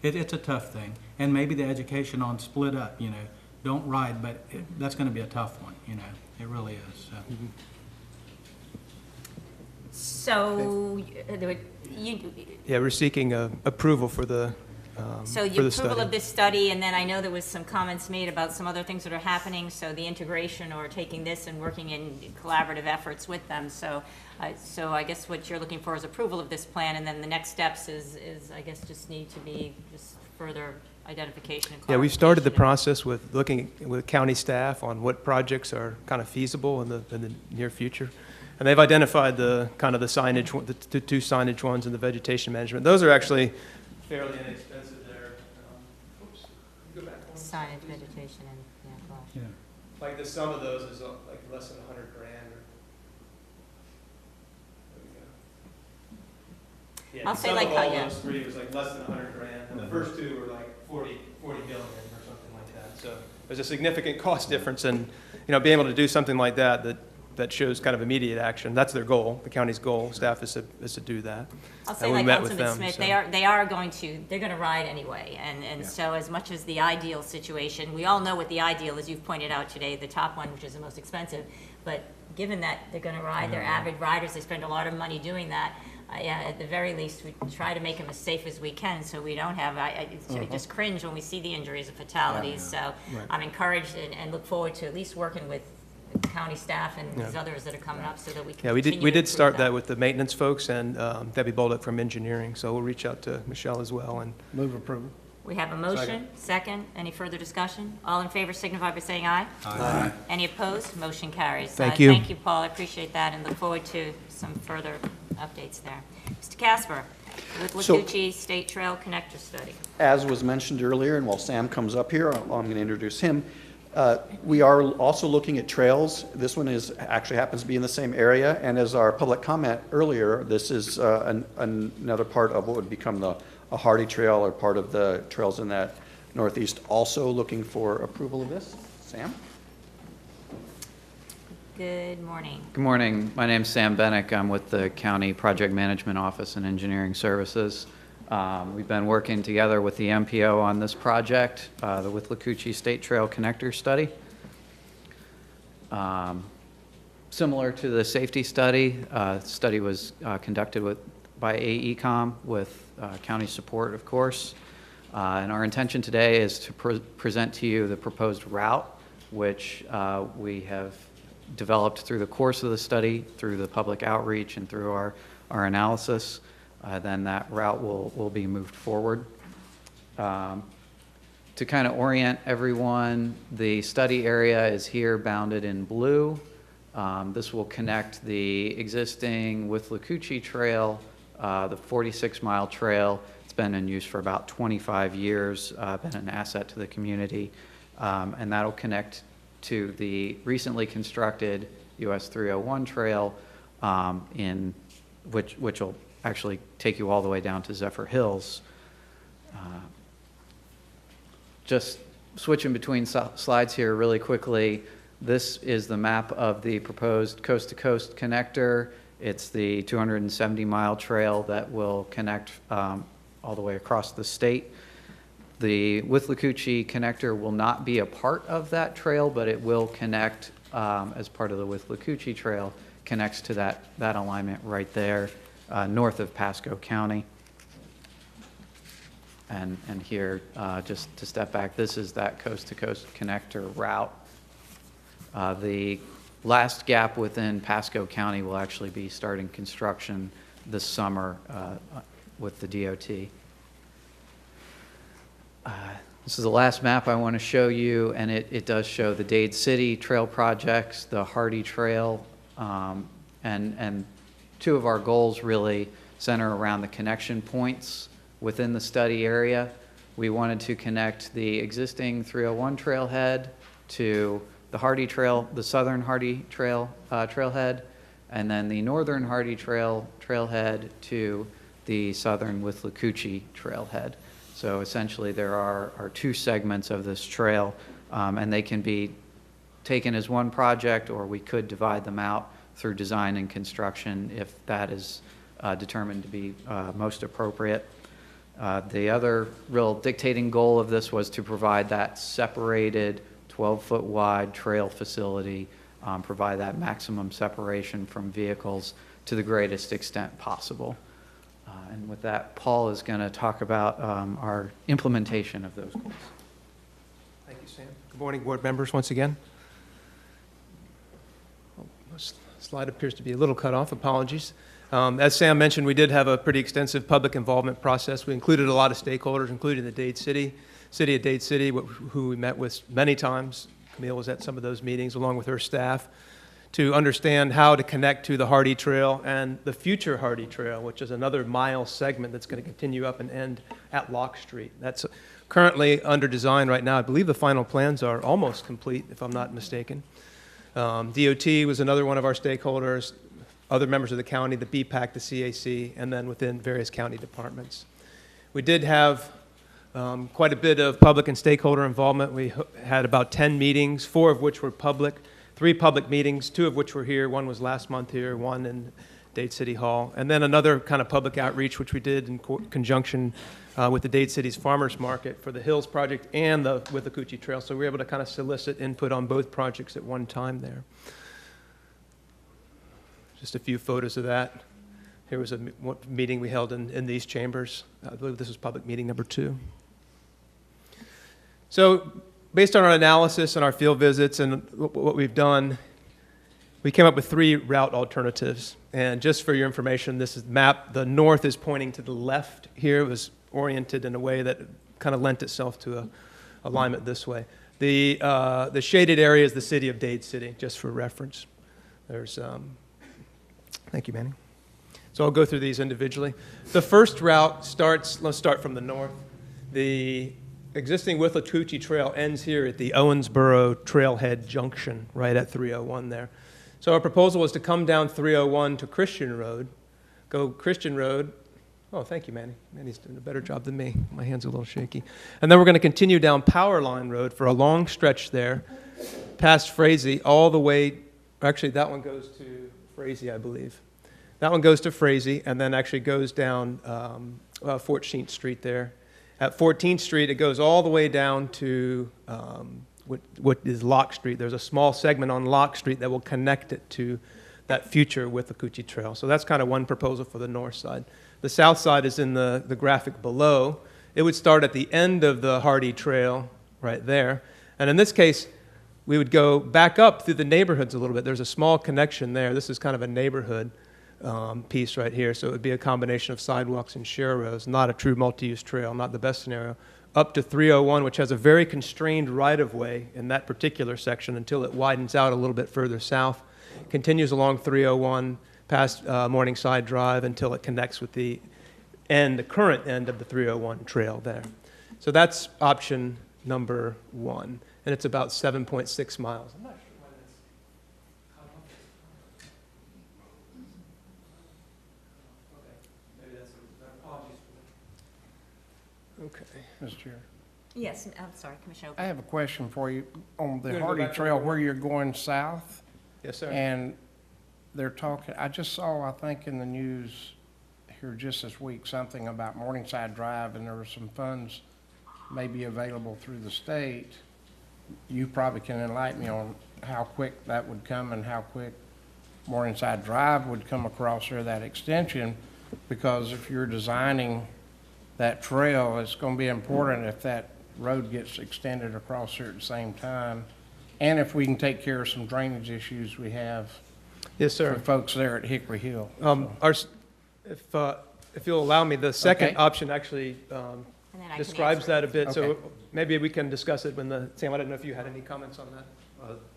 Speaker 10: it's a tough thing. And maybe the education on split up, you know, don't ride, but that's going to be a tough one, you know. It really is. So.
Speaker 7: Yeah, we're seeking approval for the
Speaker 1: So
Speaker 7: for
Speaker 1: the
Speaker 7: the
Speaker 1: approval
Speaker 7: study.
Speaker 1: of this study, and then I know there was some comments made about some other things that are happening, so the integration or taking this and working in collaborative efforts with them. So I guess what you're looking for is approval of this plan, and then the next steps is I guess just need to be just further identification and clarification.
Speaker 7: Yeah, we started the process with looking with county staff on what projects are kind of feasible in the near future. And they've identified the kind of the signage, the two signage ones and the vegetation management. Those are actually fairly inexpensive there. Oops, go back one.
Speaker 1: Signage, vegetation, and, yeah, gosh.
Speaker 10: Yeah.
Speaker 7: Like the sum of those is like less than 100 grand. There we go. Yeah,
Speaker 1: I'll
Speaker 7: the
Speaker 1: say
Speaker 7: sum
Speaker 1: like
Speaker 7: of
Speaker 1: how,
Speaker 7: all
Speaker 1: yeah.
Speaker 7: those three was like less than 100 grand, and the first two were like 40 million or something like that. So there's a significant cost difference, and being able to do something like that shows kind of immediate action. That's their goal. The county's goal. Staff is to do that.
Speaker 1: I'll say
Speaker 7: And we
Speaker 1: like
Speaker 7: met with
Speaker 1: Councilman
Speaker 7: them,
Speaker 1: Smith,
Speaker 7: so.
Speaker 1: they're going to ride anyway. And so as much as the ideal situation, we all know what the ideal is, you've pointed out today, the top one, which is the most expensive. But given that they're going to ride, they're avid riders, they spend a lot of money doing that. Yeah, at the very least, we try to make them as safe as we can so we don't have, I just cringe when we see the injuries and fatalities. So I'm encouraged and look forward to at least working with county staff and these others that are coming up so that we can
Speaker 7: Yeah, we
Speaker 1: continue
Speaker 7: did
Speaker 1: to
Speaker 7: start
Speaker 1: improve
Speaker 7: that with the maintenance folks and Debbie Bolduc from engineering. So we'll reach out to Michelle as well. And
Speaker 8: Move approval.
Speaker 1: We have a motion, second. Any further discussion? All in favor signify by saying aye. Aye. Any opposed? Motion carries.
Speaker 7: Thank you.
Speaker 1: Thank you, Paul. I appreciate that and look forward to some further updates there. Mr. Casper, with
Speaker 5: So-
Speaker 1: Lacucci State Trail Connector Study.
Speaker 5: As was mentioned earlier, and while Sam comes up here, I'm going to introduce him. We are also looking at trails. This one actually happens to be in the same area, and as our public comment earlier, this is another part of what would become a Hardy Trail or part of the trails in that northeast. Also looking for approval of this. Sam?
Speaker 1: Good morning.
Speaker 11: Good morning. My name's Sam Bennick. I'm with the County Project Management Office and Engineering Services. We've been working together with the MPO on this project, the with Lacucci State Trail Connector Study. Similar to the safety study, study was conducted by AECOM with county support, of course. And our intention today is to present to you the proposed route, which we have developed through the course of the study, through the public outreach, and through our analysis. Then that route will be moved forward. To kind of orient everyone, the study area is here bounded in blue. This will connect the existing with Lacucci Trail, the 46-mile trail. It's been in use for about 25 years, been an asset to the community, and that'll connect to the recently constructed US 301 trail, which will actually take you all the way down to Zephyr Hills. Just switching between slides here really quickly, This is the map of the proposed coast-to-coast connector. It's the 270-mile trail that will connect all the way across the state. The Withlacoochee connector will not be a part of that trail, but it will connect as part of the Withlacoochee Trail, connects to that alignment right there, north of Pasco County. And here, just to step back, this is that coast-to-coast connector route. The last gap within Pasco County will actually be starting construction this summer with the DOT. This is the last map I want to show you, and it does show the Dade City Trail projects, the Hardy Trail, and two of our goals really center around the connection points within the study area. We wanted to connect the existing 301 trailhead to the Hardy Trail, the southern Hardy Trail trailhead, and then the northern Hardy Trail trailhead to the southern Withlacoochee trailhead. So essentially there are two segments of this trail, and they can be taken as one project, or we could divide them out through design and construction if that is determined to be most appropriate. The other real dictating goal of this was to provide that separated 12-foot wide trail facility, provide that maximum separation from vehicles to the greatest extent possible. And with that, Paul is going to talk about our implementation of those goals.
Speaker 7: Thank you, Sam. Good morning, board members, once again. Oh, this slide appears to be a little cut off. Apologies. As Sam mentioned, we did have a pretty extensive public involvement process. We included a lot of stakeholders, including the City of Dade City, who we met with many times. Camille was at some of those meetings along with her staff, to understand how to connect to the Hardy Trail and the future Hardy Trail, which is another mile segment that's going to continue up and end at Lock Street. That's currently under design right now. I believe the final plans are almost complete, if I'm not mistaken. DOT was another one of our stakeholders, other members of the county, the BPAC, the CAC, and then within various county departments. We did have quite a bit of public and stakeholder involvement. We had about 10 meetings, 4 of which were public, 3 public meetings, 2 of which were here. One was last month here, one in Dade City Hall. And then another kind of public outreach, which we did in conjunction with the Dade City's Farmers Market for the Hills Project and the Withlacoochee Trail. So we were able to kind of solicit input on both projects at one time there. Just a few photos of that. Here was a meeting we held in these chambers. I believe this was public meeting number 2. So based on our analysis and our field visits and what we've done, we came up with 3 route alternatives. And just for your information, this is map. The north is pointing to the left here. It was oriented in a way that kind of lent itself to a alignment this way. The shaded area is the city of Dade City, just for reference. There's, thank you, Manny. So I'll go through these individually. The first route starts, let's start from the north. The existing Withlacoochee Trail ends here at the Owensboro Trailhead Junction, right at 301 there. So our proposal was to come down 301 to Christian Road, go Christian Road. Oh, thank you, Manny. Manny's doing a better job than me. My hand's a little shaky. And then we're going to continue down Power Line Road for a long stretch there, past Frazee, all the way, actually that one goes to Frazee, I believe. That one goes to Frazee and then actually goes down 14th Street there. At 14th Street, it goes all the way down to what is Lock Street. There's a small segment on Lock Street that will connect it to that future Withlacoochee Trail. So that's kind of one proposal for the north side. The south side is in the graphic below. It would start at the end of the Hardy Trail right there. And in this case, we would go back up through the neighborhoods a little bit. There's a small connection there. This is kind of a neighborhood piece right here. So it would be a combination of sidewalks and share roads, not a true multi-use trail, not the best scenario, up to 301, which has a very constrained right-of-way in that particular section until it widens out a little bit further south, continues along 301 past Morningside Drive until it connects with the current end of the 301 trail there. So that's option number 1, and it's about 7.6 miles. I'm not sure why that's cut off. Okay, maybe that's apologies for that. Okay.
Speaker 8: Mr. Chair.
Speaker 1: Yes, I'm sorry, Commissioner
Speaker 8: I
Speaker 1: Opie.
Speaker 8: have a question for you. On the
Speaker 7: You're gonna go
Speaker 8: Hardy
Speaker 7: back to
Speaker 8: Trail
Speaker 7: number
Speaker 8: where you're going south,
Speaker 7: Yes, sir.
Speaker 8: and they're talking, I just saw, I think in the news here just this week, something about Morningside Drive, and there were some funds maybe available through the state. You probably can enlighten me on how quick that would come and how quick Morningside Drive would come across there, that extension, because if you're designing that trail, it's gonna be important if that road gets extended across there at the same time, and if we can take care of some drainage issues we have
Speaker 7: Yes,
Speaker 8: for
Speaker 7: sir.
Speaker 8: folks there at Hickory Hill.
Speaker 7: If you'll allow me, the second
Speaker 8: Okay.
Speaker 7: option actually
Speaker 1: And then I can
Speaker 7: describes
Speaker 1: answer
Speaker 7: that a bit, so
Speaker 8: Okay.
Speaker 7: maybe we can discuss it when Sam, I didn't know if you had any comments on that.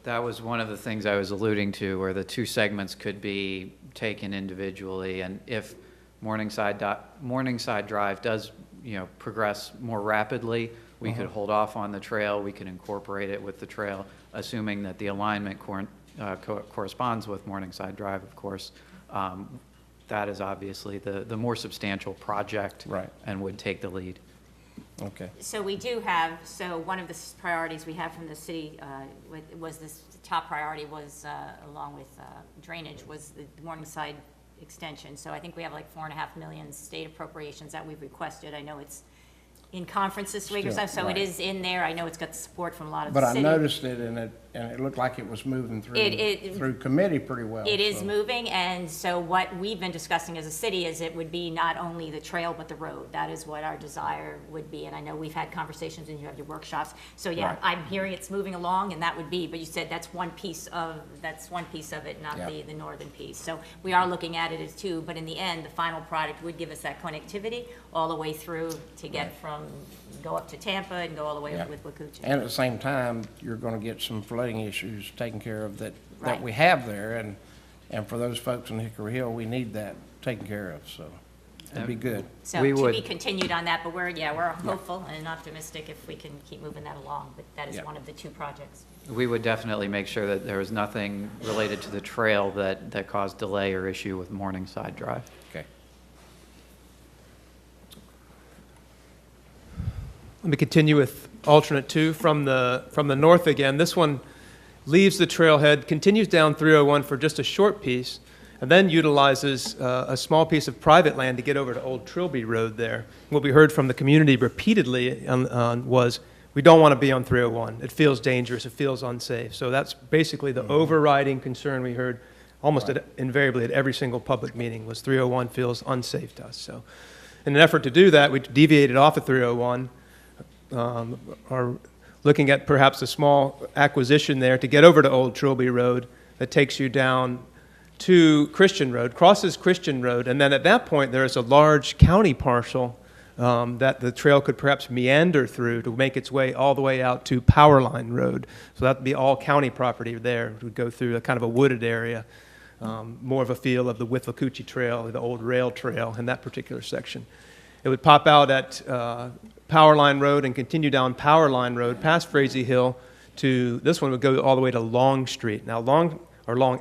Speaker 11: That was one of the things I was alluding to, where the two segments could be taken individually, and if Morningside Drive does, progress more rapidly, we could hold off on the trail, we could incorporate it with the trail, assuming that the alignment corresponds with Morningside Drive, of course. That is obviously the more substantial project.
Speaker 8: Right.
Speaker 11: And would take the lead.
Speaker 8: Okay.
Speaker 1: So we do have, so one of the priorities we have from the city was this, top priority was, along with drainage, was the Morningside extension. So I think we have like $4.5 million state appropriations that we've requested. I know it's in conference this week or so,
Speaker 8: Still,
Speaker 1: so it
Speaker 8: right.
Speaker 1: is in there. I know it's got support from a lot of
Speaker 8: But
Speaker 1: the
Speaker 8: I
Speaker 1: city.
Speaker 8: noticed it, and it looked like it was moving through committee pretty well.
Speaker 1: It is
Speaker 8: so-
Speaker 1: moving, and so what we've been discussing as a city is it would be not only the trail, but the road. That is what our desire would be, and I know we've had conversations and you have your workshops. So yeah,
Speaker 8: Right.
Speaker 1: I'm hearing it's moving along, and that would be, but you said that's one piece of it, not
Speaker 8: Yeah.
Speaker 1: the northern piece. So we are looking at it as two, but in the end, the final product would give us that connectivity all the way through to get go up to Tampa and go all the way
Speaker 8: Yeah.
Speaker 1: up with Wakucha.
Speaker 8: And at the same time, you're gonna get some flooding issues taken care of that
Speaker 1: Right.
Speaker 8: we have there, and for those folks in Hickory Hill, we need that taken care of, so it'd be good.
Speaker 1: So
Speaker 11: We
Speaker 1: to
Speaker 11: would-
Speaker 1: be continued on that, but we're hopeful and optimistic if we can keep moving that along, but that is
Speaker 8: Yeah.
Speaker 1: one of the two projects.
Speaker 11: We would definitely make sure that there was nothing related to the trail that caused delay or issue with Morningside Drive.
Speaker 8: Okay.
Speaker 7: Let me continue with alternate two from the north again. This one leaves the trailhead, continues down 301 for just a short piece, and then utilizes a small piece of private land to get over to Old Trilby Road there. What we heard from the community repeatedly was, we don't want to be on 301. It feels dangerous. It feels unsafe. So that's basically the overriding concern we heard almost invariably at every single public meeting was 301 feels unsafe to us. So in an effort to do that, we deviated off of 301, are looking at perhaps a small acquisition there to get over to Old Trilby Road that takes you down to Christian Road, crosses Christian Road, and then at that point there is a large county parcel that the trail could perhaps meander through to make its way all the way out to Powerline Road. So that would be all county property there. It would go through a kind of a wooded area, more of a feel of the Withlacoochee Trail, the old rail trail in that particular section. It would pop out at Powerline Road and continue down Powerline Road past Frazee Hill to, this one would go all the way to Long Street. Now Long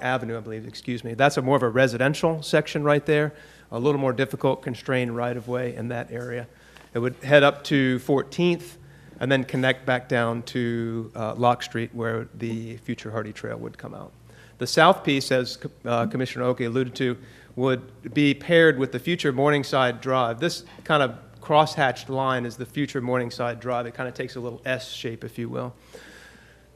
Speaker 7: Avenue, I believe, excuse me. That's more of a residential section right there, a little more difficult, constrained right-of-way in that area. It would head up to 14th and then connect back down to Lock Street where the future Hardy Trail would come out. The south piece, as Commissioner Oakey alluded to, would be paired with the future Morningside Drive. This kind of crosshatched line is the future Morningside Drive. It kind of takes a little S shape, if you will.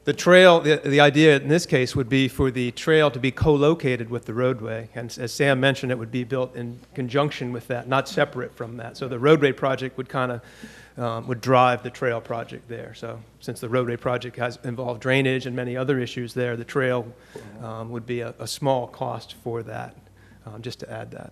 Speaker 7: The trail, the idea in this case would be for the trail to be co-located with the roadway. And as Sam mentioned, it would be built in conjunction with that, not separate from that. So the roadway project would kind of would drive the trail project there. So since the roadway project has involved drainage and many other issues there, the trail would be a small cost for that, just to add that.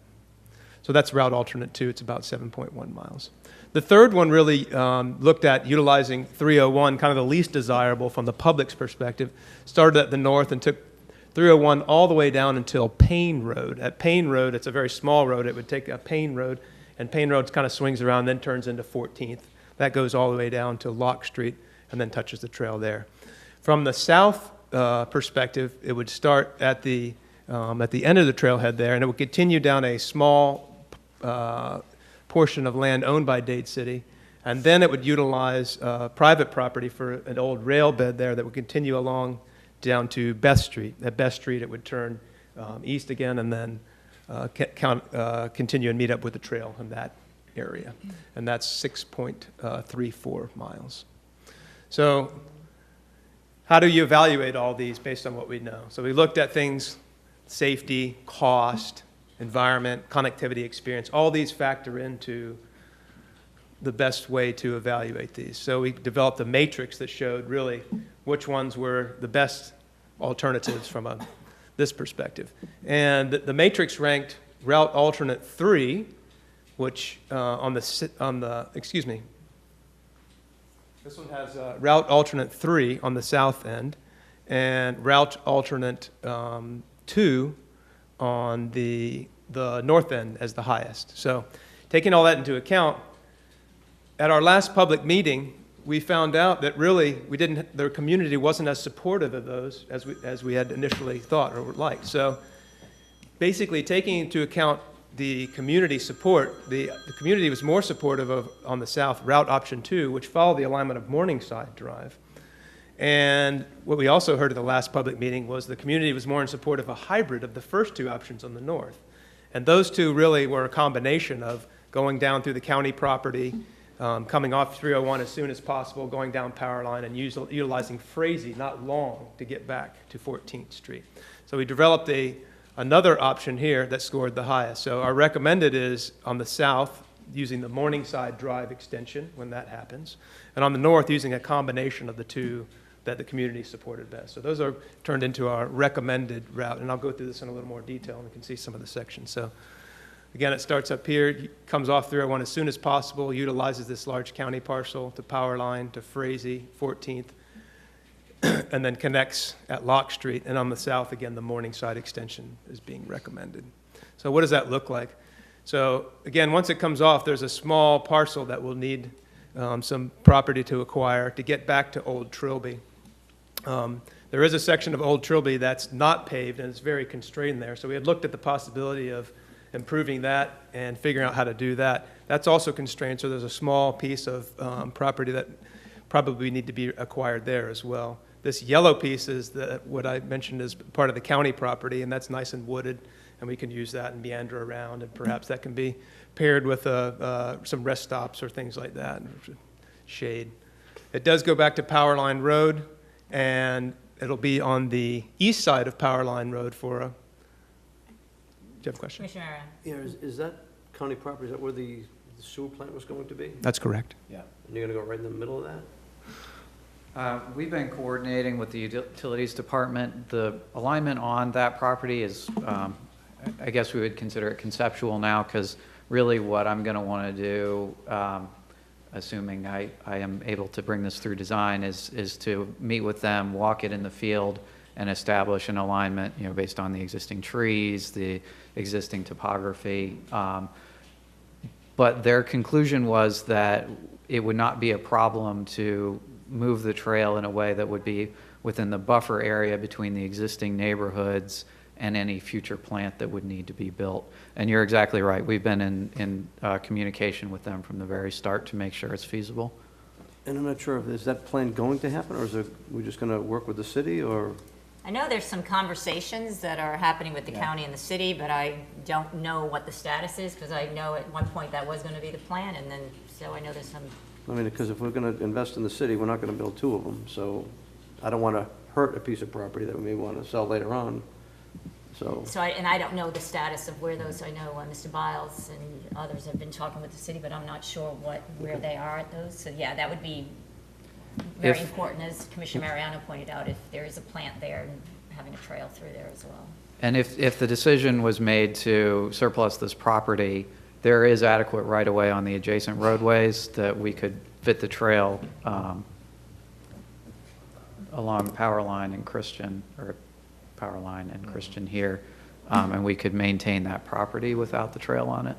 Speaker 7: So that's route alternate 2. It's about 7.1 miles. The third one really looked at utilizing 301, kind of the least desirable from the public's perspective. Started at the north and took 301 all the way down until Payne Road. At Payne Road, it's a very small road. It would take a Payne Road, and Payne Road kind of swings around, then turns into 14th. That goes all the way down to Lock Street and then touches the trail there. From the south perspective, it would start at the end of the trailhead there, and it would continue down a small portion of land owned by Dade City And then it would utilize private property for an old rail bed there that would continue along down to Beth Street. At Beth Street, it would turn east again and then continue and meet up with the trail in that area. And that's 6.34 miles. So how do you evaluate all these based on what we know? So we looked at things, safety, cost, environment, connectivity experience. All these factor into the best way to evaluate these. So we developed a matrix that showed really which ones were the best alternatives from this perspective. And the matrix ranked route alternate 3, which this one has route alternate 3 on the south end and route alternate 2 on the north end as the highest. So taking all that into account, at our last public meeting, we found out that really the community wasn't as supportive of those as we had initially thought or liked. So basically taking into account the community support, the community was more supportive of, on the south, route option 2, which followed the alignment of Morningside Drive. And what we also heard at the last public meeting was the community was more in support of a hybrid of the first 2 options on the north. And those 2 really were a combination of going down through the county property, coming off 301 as soon as possible, going down power line and utilizing Frazee, not Long, to get back to 14th Street. So we developed another option here that scored the highest. So our recommended is on the south, using the Morningside Drive extension when that happens, and on the north, using a combination of the 2 that the community supported best. So those are turned into our recommended route, and I'll go through this in a little more detail, and you can see some of the sections. So again, it starts up here, comes off 301 as soon as possible, utilizes this large county parcel to power line to Frazee, 14th, and then connects at Lock Street. And on the south, again, the Morningside extension is being recommended. So what does that look like? So again, once it comes off, there's a small parcel that will need some property to acquire to get back to Old Trilby. There is a section of Old Trilby that's not paved, and it's very constrained there. So we had looked at the possibility of improving that and figuring out how to do that. That's also constrained, so there's a small piece of property that probably need to be acquired there as well. This yellow piece is what I mentioned is part of the county property, and that's nice and wooded, and we can use that and meander around, and perhaps that can be paired with some rest stops or things like that, shade. It does go back to Power Line Road, and it'll be on the east side of Power Line Road for a do you have a question?
Speaker 1: Commissioner Aaron.
Speaker 9: Yeah, is that county property, is that where the sewer plant was going to be?
Speaker 7: That's correct.
Speaker 9: Yeah. And you're going to go right in the middle of that?
Speaker 11: We've been coordinating with the Utilities Department. The alignment on that property is, I guess we would consider it conceptual now, because really what I'm going to want to do, assuming I am able to bring this through design, is to meet with them, walk it in the field, and establish an alignment, based on the existing trees, the existing topography. But their conclusion was that it would not be a problem to move the trail in a way that would be within the buffer area between the existing neighborhoods and any future plant that would need to be built. And you're exactly right. We've been in communication with them from the very start to make sure it's feasible.
Speaker 9: And I'm not sure, is that plan going to happen, or we just going to work with the city, or?
Speaker 1: I know there's some conversations that are happening with the county and the city, but I don't know what the status is, because I know at one point that was going to be the plan, and then, so I know there's some.
Speaker 9: I mean, because if we're going to invest in the city, we're not going to build 2 of them, so I don't want to hurt a piece of property that we may want to sell later on, so.
Speaker 1: And I don't know the status of where those, I know Mr. Biles and others have been talking with the city, but I'm not sure where they are at those, so yeah, that would be very important, as Commissioner Mariano pointed out, if there is a plant there and having a trail through there as well.
Speaker 11: And if the decision was made to surplus this property, there is adequate right-of-way on the adjacent roadways that we could fit the trail along Power Line and Christian, or Power Line and Christian here, and we could maintain that property without the trail on it.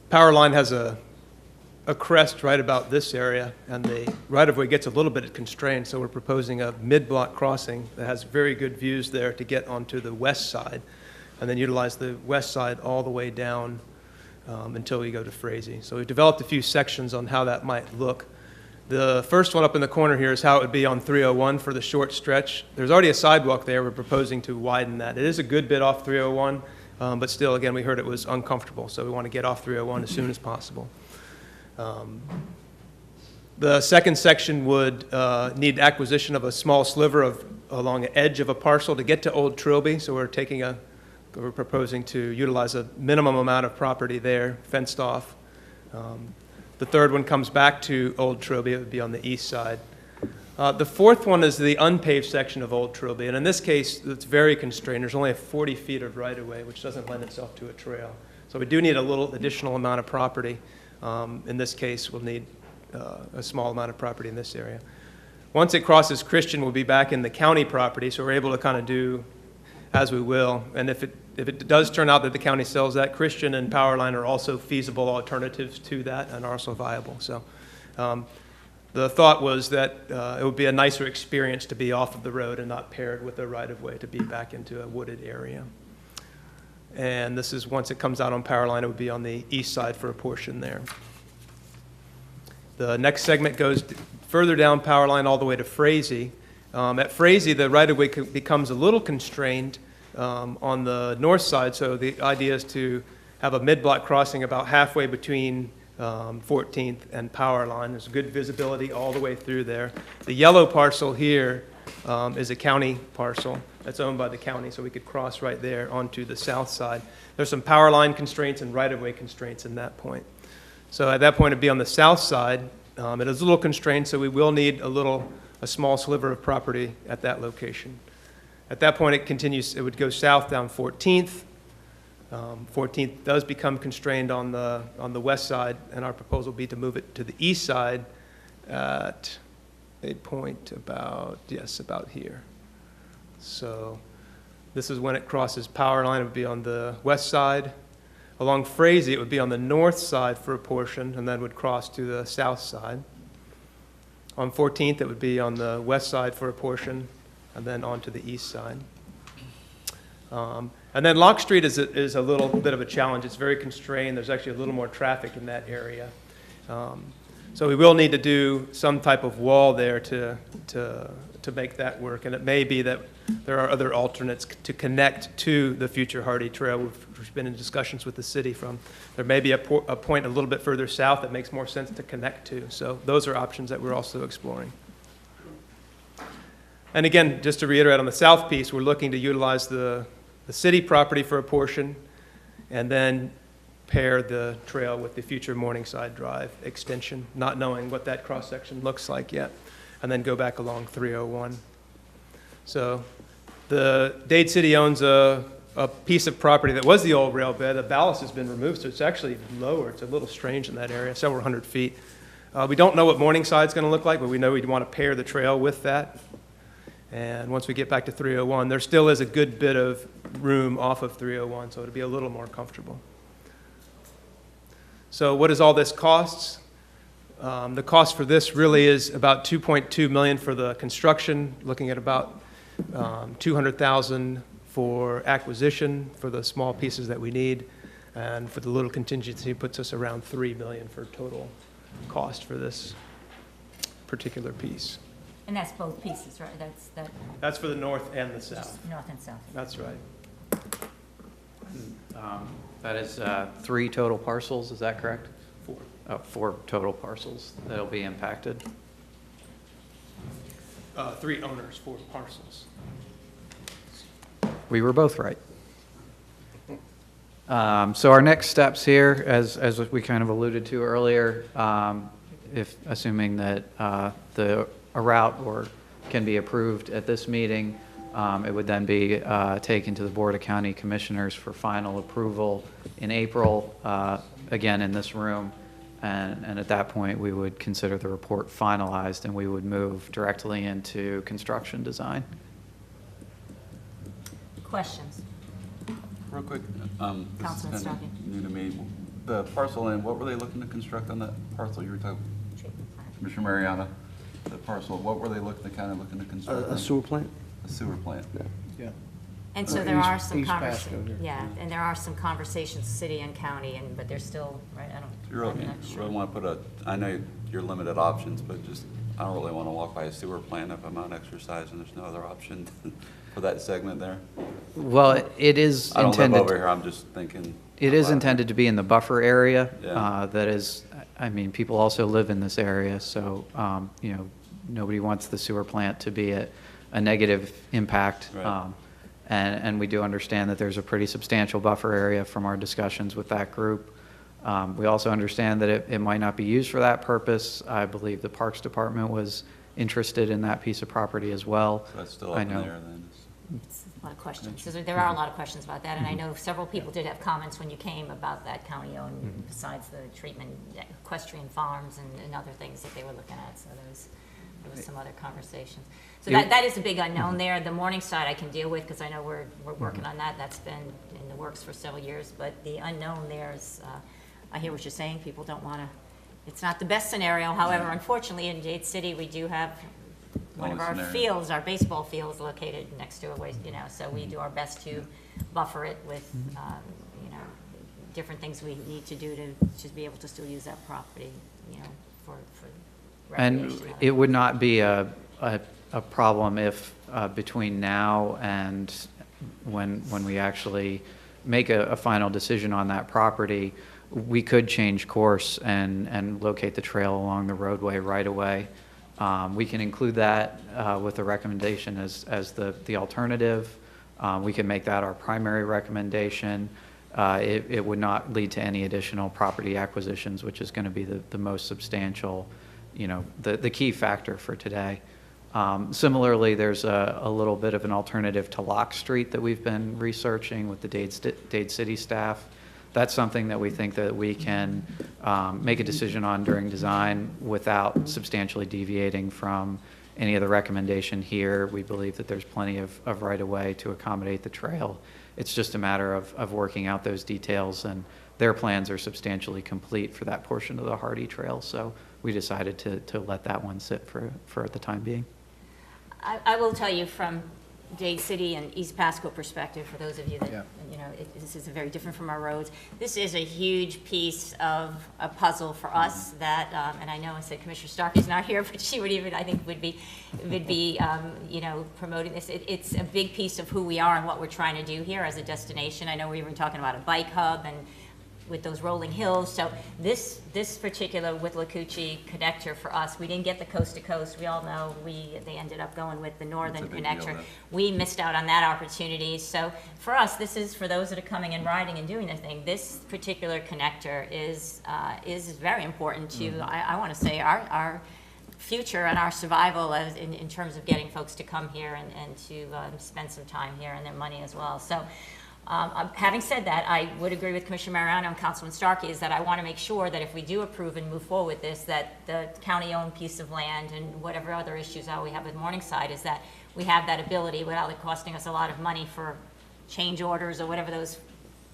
Speaker 7: Power Line has a a crest right about this area, and the right-of-way gets a little bit constrained, so we're proposing a mid-block crossing that has very good views there to get onto the west side, and then utilize the west side all the way down until we go to Frazee. So we've developed a few sections on how that might look. The first one up in the corner here is how it would be on 301 for the short stretch. There's already a sidewalk there. We're proposing to widen that. It is a good bit off 301, but still, again, we heard it was uncomfortable, so we want to get off 301 as soon as possible. The second section would need acquisition of a small sliver along the edge of a parcel to get to Old Trilby, so we're proposing to utilize a minimum amount of property there, fenced off. The third one comes back to Old Trilby. It would be on the east side. The fourth one is the unpaved section of Old Trilby, and in this case, it's very constrained. There's only 40 feet of right-of-way, which doesn't lend itself to a trail. So we do need a little additional amount of property. In this case, we'll need a small amount of property in this area. Once it crosses Christian, we'll be back in the county property, so we're able to kind of do as we will. And if it does turn out that the county sells that, Christian and Powerline are also feasible alternatives to that and are also viable. So the thought was that it would be a nicer experience to be off of the road and not paired with a right-of-way, to be back into a wooded area. And this is, once it comes out on Powerline, it would be on the east side for a portion there. The next segment goes further down Powerline all the way to Frazee. At Frazee, the right-of-way becomes a little constrained on the north side, so the idea is to have a mid-block crossing about halfway between 14th and Powerline. There's good visibility all the way through there. The yellow parcel here is a county parcel that's owned by the county, so we could cross right there onto the south side. There's some power line constraints and right-of-way constraints in that point. So at that point, it'd be on the south side. It is a little constrained, so we will need a small sliver of property at that location. At that point, it would go south down 14th. 14th does become constrained on the west side, and our proposal would be to move it to the east side at a point about here. So this is when it crosses Powerline. It would be on the west side. Along Frazee, it would be on the north side for a portion, and then would cross to the south side. On 14th, it would be on the west side for a portion, and then on to the east side. And then Lock Street is a little bit of a challenge. It's very constrained. There's actually a little more traffic in that area. So we will need to do some type of wall there to make that work. And it may be that there are other alternates to connect to the future Hardy Trail. We've been in discussions with the city there may be a point a little bit further south that makes more sense to connect to. So those are options that we're also exploring. And again, just to reiterate, on the south piece, we're looking to utilize the city property for a portion, and then pair the trail with the future Morningside Drive extension, not knowing what that cross-section looks like yet, and then go back along 301. So the Dade City owns a piece of property that was the old rail bed. The ballast has been removed, so it's actually lower. It's a little strange in that area, several hundred feet. We don't know what Morningside's going to look like, but we know we'd want to pair the trail with that. And once we get back to 301, there still is a good bit of room off of 301, so it'll be a little more comfortable. So what does all this cost? The cost for this really is about $2.2 million for the construction, looking at about $200,000 for acquisition for the small pieces that we need, and for the little contingency puts us around $3 million for total cost for this particular piece.
Speaker 1: And that's both pieces, right?
Speaker 7: That's for the north and the south.
Speaker 1: North and south.
Speaker 7: That's right.
Speaker 11: That is 3 total parcels, is that correct?
Speaker 7: 4.
Speaker 11: 4 total parcels that'll be impacted.
Speaker 7: 3 owners, 4 parcels.
Speaker 11: We were both right. So our next steps here, as we kind of alluded to earlier, if assuming that a route can be approved at this meeting, it would then be taken to the Board of County Commissioners for final approval in April, again in this room, and at that point we would consider the report finalized and we would move directly into construction design.
Speaker 1: Questions?
Speaker 12: Real quick,
Speaker 1: Councilman
Speaker 12: this is kind
Speaker 1: Starkey.
Speaker 12: of new to me. the parcel land, what were they looking to construct on that parcel? You were talking, Commissioner Mariana, the parcel, what were they looking to construct?
Speaker 9: A sewer plant?
Speaker 12: A sewer plant.
Speaker 3: Yeah.
Speaker 1: And so
Speaker 8: Or
Speaker 1: there are
Speaker 8: East-
Speaker 1: some
Speaker 8: East Pasco
Speaker 1: conversations,
Speaker 8: here.
Speaker 1: yeah, and there are some conversations, city and county, but they're still, right, I'm
Speaker 12: You
Speaker 1: not
Speaker 12: really
Speaker 1: sure.
Speaker 12: want to put I know you're limited options, but just, I don't really want to walk by a sewer plant if I'm out exercising. There's no other option for that segment there.
Speaker 11: Well, it is
Speaker 12: I don't live
Speaker 11: intended.
Speaker 12: over here, I'm just thinking.
Speaker 11: It
Speaker 12: out
Speaker 11: is
Speaker 12: loud.
Speaker 11: intended to be in the buffer area.
Speaker 12: Yeah.
Speaker 11: That is, I mean, people also live in this area, so, nobody wants the sewer plant to be a negative impact.
Speaker 12: Right.
Speaker 11: And we do understand that there's a pretty substantial buffer area from our discussions with that group. We also understand that it might not be used for that purpose. I believe the Parks Department was interested in that piece of property as well.
Speaker 12: So that's still
Speaker 11: I
Speaker 12: up in
Speaker 11: know.
Speaker 12: there then.
Speaker 1: It's a lot of questions. There are a lot of questions about that, and I know several people did have comments when you came about that county-owned, besides the treatment, equestrian farms and other things that they were looking at, so there was some other conversations. So that is a big unknown there. The Morningside I can deal with, because I know we're working on that. That's been in the works for several years, but the unknown there is, I hear what you're saying, people don't want to, it's not the best scenario. However, unfortunately, in Dade City, we do have one of
Speaker 12: Only
Speaker 1: our
Speaker 12: scenario.
Speaker 1: fields, our baseball field is located next to a waste, so we do our best to buffer it with, different things we need to do to be able to still use that property, for
Speaker 11: And
Speaker 1: recreation.
Speaker 11: it would not be a problem if, between now and when we actually make a final decision on that property, we could change course and locate the trail along the roadway right away. We can include that with a recommendation as the alternative. We can make that our primary recommendation. It would not lead to any additional property acquisitions, which is going to be the most substantial, the key factor for today. Similarly, there's a little bit of an alternative to Lock Street that we've been researching with the Dade City staff. That's something that we think that we can make a decision on during design without substantially deviating from any of the recommendation here. We believe that there's plenty of right-of-way to accommodate the trail. It's just a matter of working out those details, and their plans are substantially complete for that portion of the Hardy Trail, so we decided to let that one sit for the time being.
Speaker 1: I will tell you from Dade City and East Pasco perspective, for those of you that,
Speaker 8: Yeah.
Speaker 1: this is very different from our roads. This is a huge piece of a puzzle for us that, and I know I said Commissioner Starkey's not here, but she would even, I think, would be promoting this. It's a big piece of who we are and what we're trying to do here as a destination. I know we were talking about a bike hub and with those rolling hills. So this particular Withlacoochee connector for us, we didn't get the coast to coast. We all know they ended up going with the northern
Speaker 12: That's a big
Speaker 1: connector.
Speaker 12: deal, though.
Speaker 1: We missed out on that opportunity. So for us, this is for those that are coming and riding and doing their thing. This particular connector is very important to, I want to say, our future and our survival in terms of getting folks to come here and to spend some time here and their money as well. So having said that, I would agree with Commissioner Mariano and Councilman Starkey is that I want to make sure that if we do approve and move forward with this, that the county-owned piece of land and whatever other issues we have with Morningside is that we have that ability without it costing us a lot of money for change orders or whatever those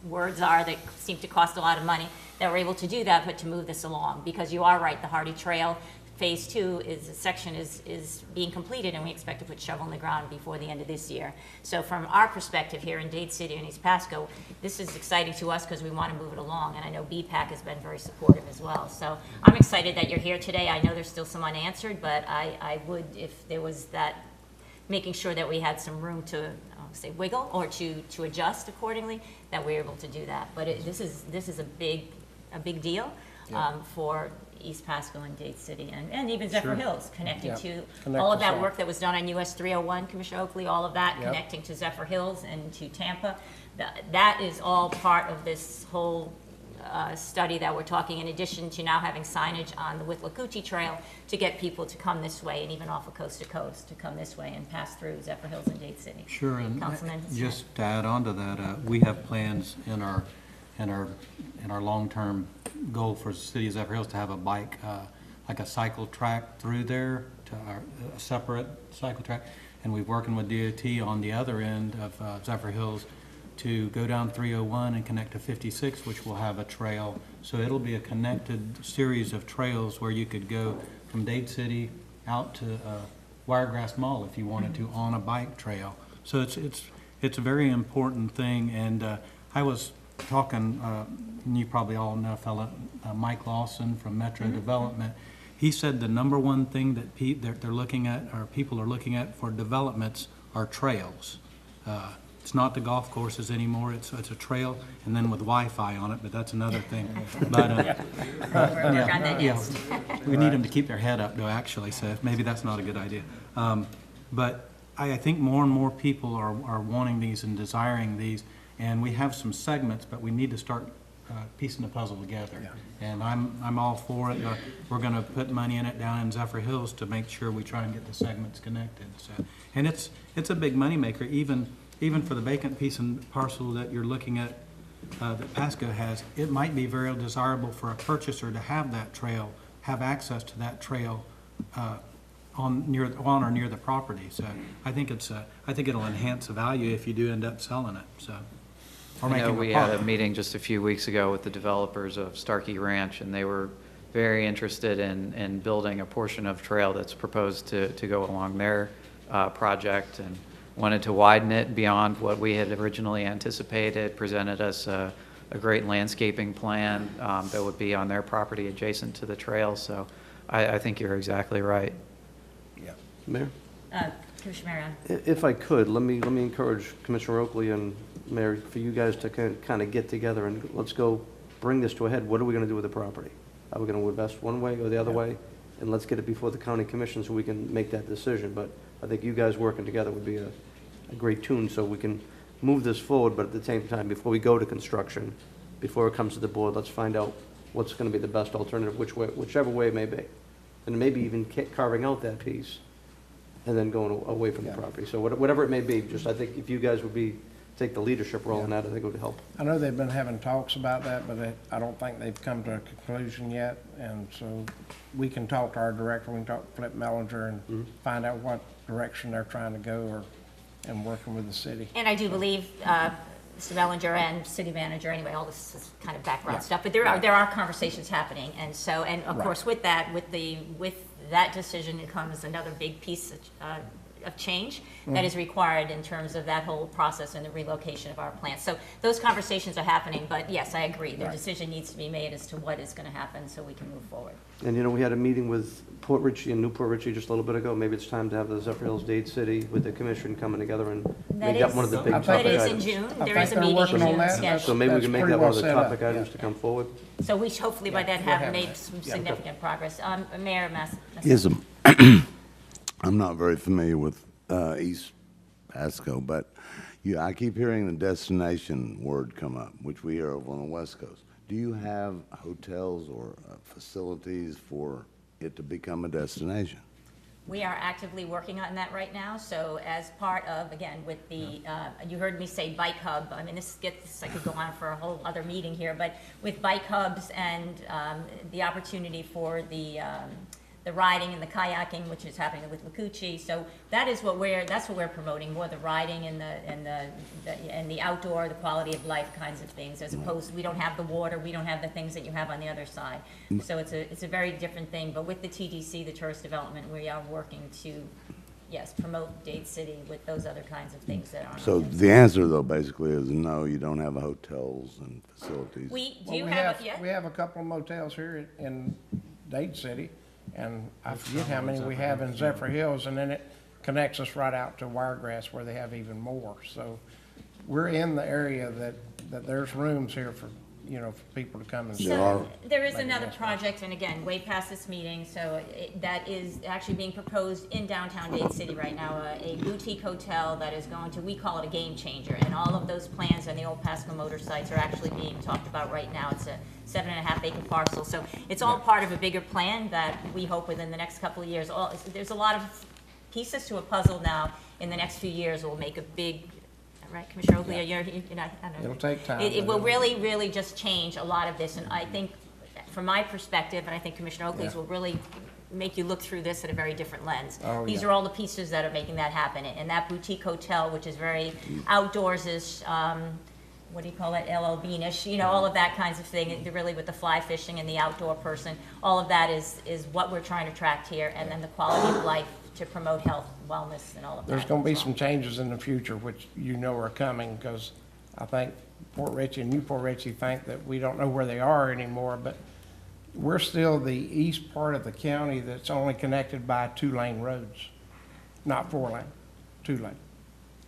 Speaker 1: words are that seem to cost a lot of money, that we're able to do that, but to move this along. Because you are right, the Hardy Trail Phase 2 section is being completed, and we expect to put shovel in the ground before the end of this year. So from our perspective here in Dade City and East Pasco, this is exciting to us because we want to move it along, and I know BPAC has been very supportive as well. So I'm excited that you're here today. I know there's still some unanswered, but I would, if there was that, making sure that we had some room to say wiggle or to adjust accordingly, that we're able to do that. But this is a big deal for East Pasco and Dade City, and even Zephyr Hills, connected to
Speaker 8: Connect
Speaker 1: all of
Speaker 8: us
Speaker 1: that
Speaker 8: all.
Speaker 1: work that was done on US 301, Commissioner Oakley, all of that,
Speaker 8: Yep.
Speaker 1: connecting to Zephyr Hills and to Tampa. That is all part of this whole study that we're talking, in addition to now having signage on the Withlacoochee Trail to get people to come this way, and even off of coast to coast, to come this way and pass through Zephyr Hills and Dade City.
Speaker 10: Sure, and
Speaker 1: Councilman?
Speaker 10: just to add on to that, we have plans in our long-term goal for the city of Zephyr Hills to have a bike, like a cycle track through there, a separate cycle track. And we're working with DOT on the other end of Zephyr Hills to go down 301 and connect to 56, which will have a trail. So it'll be a connected series of trails where you could go from Dade City out to Wiregrass Mall if you wanted to on a bike trail. So it's a very important thing. And I was talking, and you probably all know a fella, Mike Lawson from Metro Development. He said the number one thing that they're looking at, or people are looking at for developments, are trails. It's not the golf courses anymore. It's a trail, and then with Wi-Fi on it. But that's another thing. But we need them to keep their head up, though. Actually, so maybe that's not a good idea. But I think more and more people are wanting these and desiring these, and we have some segments, but we need to start piecing the puzzle together. Yeah. And I'm all for it. We're going to put money in it down in Zephyr Hills to make sure we try and get the segments connected. So, and it's a big moneymaker, even for the vacant piece and parcel that you're looking at that Pasco has. It might be very desirable for a purchaser to have that trail, have access to that trail on or near the property. So I think it'll enhance the value if you do end up selling it. So.
Speaker 11: I know we had a meeting just a few weeks ago with the developers of Starkey Ranch, and they were very interested in building a portion of trail that's proposed to go along their project, and wanted to widen it beyond what we had originally anticipated, presented us a great landscaping plan that would be on their property adjacent to the trail. So I think you're exactly right.
Speaker 8: Yeah.
Speaker 9: Mayor?
Speaker 1: Commissioner Marion.
Speaker 9: If I could, let me encourage Commissioner Oakley and Mayor, for you guys to kind of get together and let's go bring this to a head. What are we going to do with the property? Are we going to invest one way or the other way? And let's get it before the county commission so we can make that decision. But I think you guys working together would be a great tune so we can move this forward, but at the same time, before we go to construction, before it comes to the board, let's find out what's going to be the best alternative, whichever way it may be. And maybe even carving out that piece and then going away from the property. So whatever it may be, just I think if you guys would take the leadership role in that, I think it would help.
Speaker 8: I know they've been having talks about that, but I don't think they've come to a conclusion yet. And so we can talk to our director, we can talk to Flip Mellinger and find out what direction they're trying to go and working with the city.
Speaker 1: And I do believe Mr. Mellinger and city manager, anyway, all this is kind of background stuff, but there are conversations happening. And so, and of course with that, with that decision, it comes another big piece of change that is required in terms of that whole process and the relocation of our plants. So those conversations are happening, but yes, I agree. The decision needs to be made as to what is going to happen so we can move forward.
Speaker 9: And we had a meeting with Port Richey and Newport Richey just a little bit ago. Maybe it's time to have the Zephyr Hills Dade City with the commission coming together and make that one of the big topic items.
Speaker 1: That is in June. There is a meeting in June scheduled.
Speaker 9: So maybe we can make that one of the topic items to come forward.
Speaker 1: So we hopefully by then have made some significant progress. Mayor Mass.
Speaker 13: Yes, I'm not very familiar with East Pasco, but I keep hearing the destination word come up, which we hear over on the West Coast. Do you have hotels or facilities for it to become a destination?
Speaker 1: We are actively working on that right now. So as part of, again, with the, you heard me say bike hub. I mean, I could go on for a whole other meeting here, but with bike hubs and the opportunity for the riding and the kayaking, which is happening with Lacucci. So that's what we're promoting, more the riding and the outdoor, the quality of life kinds of things, as opposed to, we don't have the water, we don't have the things that you have on the other side. So it's a very different thing. But with the TDC, the tourist development, we are working to, yes, promote Dade City with those other kinds of things that aren't.
Speaker 13: So the answer, though, basically is no, you don't have hotels and facilities.
Speaker 1: We
Speaker 8: have a couple of motels here in Dade City. And I forget how many we have in Zephyr Hills, and then it connects us right out to Wiregrass where they have even more. So we're in the area that there's rooms here for people to come and stay.
Speaker 1: So there is another project, and again, way past this meeting, so that is actually being proposed in downtown Dade City right now, a boutique hotel that is going to, we call it a game changer, and all of those plans and the old Pasco motor sites are actually being talked about right now. It's a 7.5 acre parcel, so it's all part of a bigger plan that we hope within the next couple of years. There's a lot of pieces to a puzzle now. In the next few years, we'll make a big. Right, Commissioner Oakley, I don't know.
Speaker 8: It'll take time.
Speaker 1: It will really, really just change a lot of this, and I think, from my perspective, and I think Commissioner Oakley's will really make you look through this at a very different lens.
Speaker 8: Oh,
Speaker 1: These
Speaker 8: yeah.
Speaker 1: are all the pieces that are making that happen. And that boutique hotel, which is very outdoors-ish, what do you call it, LL Beanish, you know, all of that kinds of thing, really with the fly fishing and the outdoor person, all of that is what we're trying to attract here, and then the quality of life to promote health, wellness, and all of that.
Speaker 8: There's going to be
Speaker 1: as well.
Speaker 8: some changes in the future, which you know are coming, because I think Port Richey and New Port Richey think that we don't know where they are anymore, but we're still the east part of the county that's only connected by 2-lane roads, not 4-lane, 2-lane.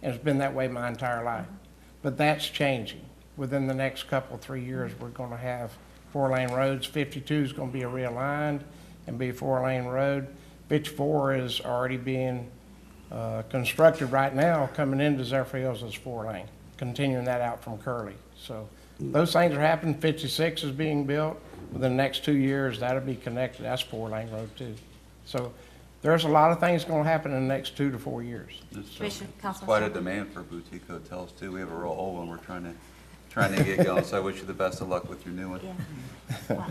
Speaker 8: And it's been that way my entire life. But that's changing. Within the next couple, 3 years, we're going to have 4-lane roads. 52 is going to be realigned and be a 4-lane road. 54 is already being constructed right now, coming into Zephyr Hills as 4-lane, continuing that out from Curly. So those things are happening. 56 is being built. Within the next 2 years, that'll be connected. That's 4-lane road too. So there's a lot of things going to happen in the next 2 to 4 years.
Speaker 1: Commissioner,
Speaker 12: There's
Speaker 1: Councilman
Speaker 12: quite a
Speaker 1: Sharp.
Speaker 12: demand for boutique hotels too. We have a real old one we're trying to get going, so I wish you the best of luck with your new one.
Speaker 1: Yeah. Well,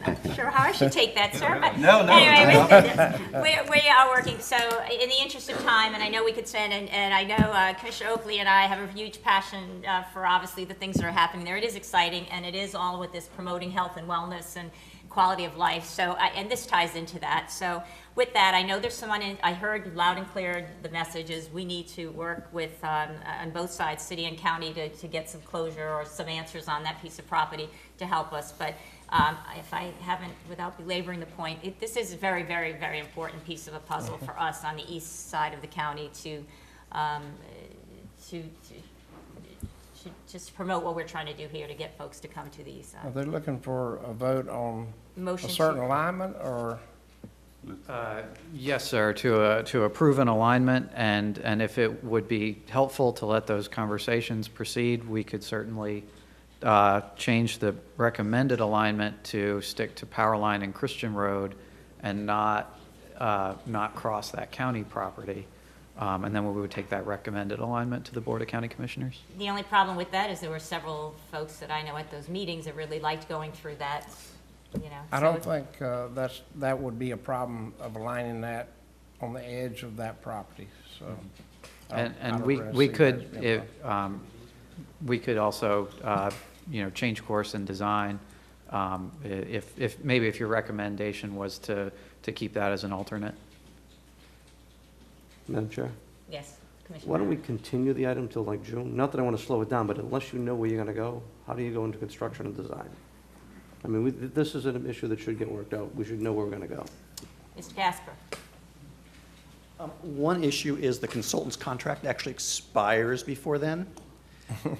Speaker 1: I'm not sure how I should take that, sir, but
Speaker 12: No.
Speaker 1: anyway, we are working. So in the interest of time, and I know we could spend, and I know Commissioner Oakley and I have a huge passion for obviously the things that are happening there. It is exciting, and it is all with this promoting health and wellness and quality of life. So, and this ties into that. So with that, I know there's someone I heard loud and clear the message is we need to work with, on both sides, city and county, to get some closure or some answers on that piece of property to help us. But if I haven't, without belaboring the point, this is a very, very, very important piece of a puzzle for us on the east side of the county to just promote what we're trying to do here to get folks to come to the east
Speaker 8: Are
Speaker 1: side.
Speaker 8: they looking for a vote on a
Speaker 1: Motion
Speaker 8: certain
Speaker 1: to,
Speaker 8: alignment, or?
Speaker 11: Yes, sir, to approve an alignment, and if it would be helpful to let those conversations proceed, we could certainly change the recommended alignment to stick to Power Line and Christian Road and not cross that county property. And then we would take that recommended alignment to the Board of County Commissioners.
Speaker 1: the only problem with that is there were several folks that I know at those meetings that really liked going through that, you know.
Speaker 8: I
Speaker 1: so
Speaker 8: don't
Speaker 1: it-
Speaker 8: think that would be a problem of aligning that on the edge of that property, so. I
Speaker 11: And
Speaker 8: don't
Speaker 11: we
Speaker 8: really see that
Speaker 11: could,
Speaker 8: as being a problem.
Speaker 11: we could also, change course and design, maybe if your recommendation was to keep that as an alternate.
Speaker 9: Madam Chair,
Speaker 1: Yes, Commissioner.
Speaker 9: why don't we continue the item till like June? Not that I want to slow it down, but unless you know where you're going to go, how do you go into construction and design? I mean, this is an issue that should get worked out. We should know where we're going to go.
Speaker 1: Mr. Casper.
Speaker 5: One issue is the consultant's contract actually expires before then.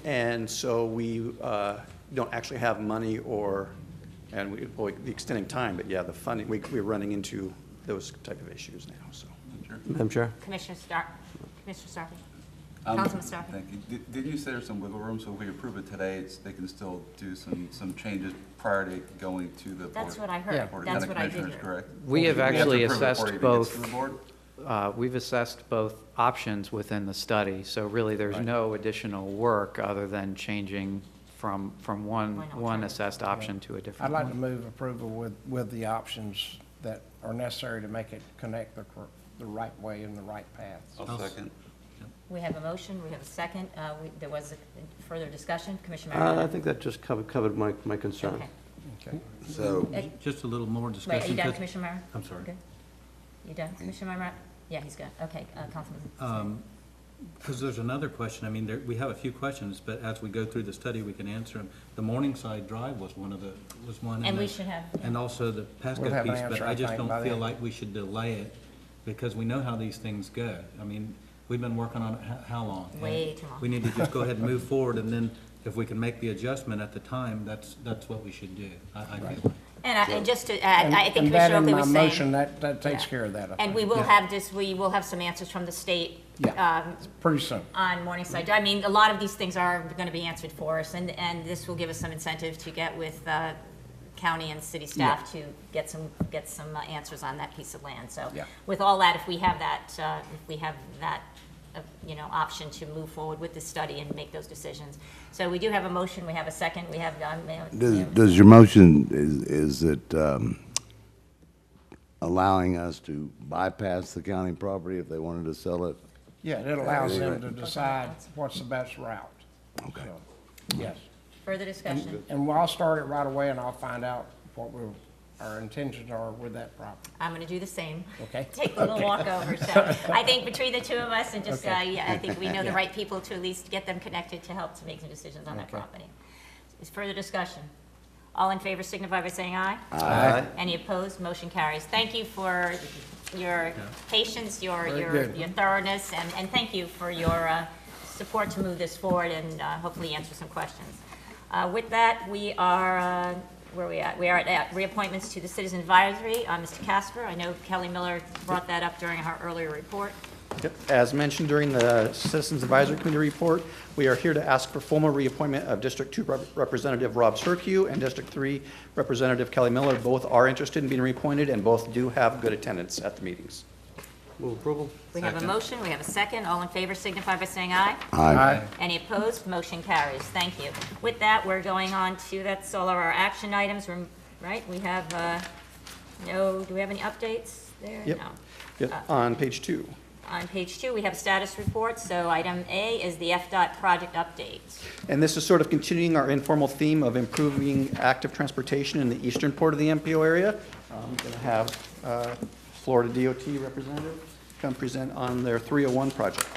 Speaker 5: And so we don't actually have money and we'll be extending time, but yeah, the funding, we're running into those type of issues now, so.
Speaker 9: Madam Chair?
Speaker 1: Commissioner Starkey. Councilman Starkey.
Speaker 12: Thank you. Did you say there's some wiggle room, so if we approve it today, they can still do some changes prior to going to the board?
Speaker 1: That's what I heard.
Speaker 8: Yeah.
Speaker 12: Board of
Speaker 1: That's
Speaker 12: County
Speaker 1: what I did
Speaker 12: Commissioners,
Speaker 1: hear.
Speaker 12: correct?
Speaker 11: We have
Speaker 12: to
Speaker 11: actually
Speaker 12: approve it before
Speaker 11: assessed
Speaker 12: it even gets to the
Speaker 11: both.
Speaker 12: board?
Speaker 11: We've assessed both options within the study, so really there's no additional work other than changing from one assessed option to a
Speaker 8: I'd
Speaker 11: different
Speaker 8: like to
Speaker 11: one.
Speaker 8: move approval with the options that are necessary to make it connect the right way and the right path.
Speaker 12: I'll second.
Speaker 1: We have a motion, we have a second. There was a further discussion. Commissioner
Speaker 9: I
Speaker 1: Merritt.
Speaker 9: think that just covered my concern.
Speaker 1: Okay.
Speaker 8: Okay.
Speaker 13: So,
Speaker 10: Just a little more
Speaker 1: Wait, are
Speaker 10: discussion.
Speaker 1: you done,
Speaker 10: 'cause-
Speaker 1: Commissioner Merritt?
Speaker 10: I'm sorry.
Speaker 1: Good. You done, Commissioner Merritt? Yeah, he's good. Okay, Councilman.
Speaker 10: Because there's another question, I mean, we have a few questions, but as we go through the study, we can answer them. The Morningside Drive was one.
Speaker 1: And we should have.
Speaker 10: And also the Pasco
Speaker 8: We'll have an
Speaker 10: piece, but
Speaker 8: answer,
Speaker 10: I
Speaker 8: I
Speaker 10: just
Speaker 8: think,
Speaker 10: don't
Speaker 8: by
Speaker 10: feel
Speaker 8: then.
Speaker 10: like we should delay it, because we know how these things go. I mean, we've been working on it how long?
Speaker 1: Way
Speaker 10: And
Speaker 1: too long.
Speaker 10: We need to just go ahead and move forward, and then if we can make the adjustment at the time, that's what we should do, I feel like.
Speaker 1: And just to add, I think
Speaker 8: And that
Speaker 1: Commissioner
Speaker 8: in
Speaker 1: Oakley
Speaker 8: my
Speaker 1: was
Speaker 8: motion,
Speaker 1: saying.
Speaker 8: that takes
Speaker 1: Yeah.
Speaker 8: care of that, I
Speaker 1: And
Speaker 8: think.
Speaker 1: we will have some answers from the state.
Speaker 8: Yeah. Pretty soon.
Speaker 1: On Morningside. I mean, a lot of these things are going to be answered for us, and this will give us some incentive to get with county and city staff to get some answers on that piece of land. So
Speaker 8: Yeah.
Speaker 1: with all that, if we have that option to move forward with this study and make those decisions. So we do have a motion, we have a second, we have.
Speaker 13: does your motion, is it allowing us to bypass the county property if they wanted to sell it?
Speaker 8: Yeah, it allows them to decide what's the best route.
Speaker 13: Okay.
Speaker 8: So, yes.
Speaker 1: Further discussion?
Speaker 8: And I'll start it right away, and I'll find out what our intentions are with that property.
Speaker 1: I'm going to do the same.
Speaker 8: Okay.
Speaker 1: Take a little walk over. So I think between the two of us and just,
Speaker 8: Okay.
Speaker 1: yeah, I think we know the
Speaker 8: Yeah.
Speaker 1: right people to at least get them connected to help to make some decisions on that
Speaker 8: Okay.
Speaker 1: property. Is further discussion? All in favor signify by saying aye.
Speaker 9: Aye.
Speaker 1: Any opposed? Motion carries. Thank you for your patience, your
Speaker 8: good.
Speaker 1: thoroughness, and thank you for your support to move this forward and hopefully answer some questions. With that, we are, where are we at? We are at reappointments to the Citizen Advisory. Mr. Casper, I know Kelly Miller brought that up during her earlier report.
Speaker 5: Yep. As mentioned during the Citizens Advisory Committee report, we are here to ask for formal reappointment of District 2 Representative Rob Serkiu and District 3 Representative Kelly Miller. Both are interested in being reappointed and both do have good attendance at the meetings.
Speaker 9: Move approval.
Speaker 1: We have a motion, we have a second. All in favor signify by saying aye.
Speaker 13: Aye.
Speaker 1: Any opposed? Motion carries. Thank you. With that, we're going on to, that's all of our action items, right? We have, do we have any updates there?
Speaker 5: Yep.
Speaker 1: No.
Speaker 5: Yep. On page 2.
Speaker 1: On page 2, we have a status report. So item A is the FDOT project updates.
Speaker 5: And this is sort of continuing our informal theme of improving active transportation in the eastern port of the MPO area. I'm going to have Florida DOT representative come present on their 301 project.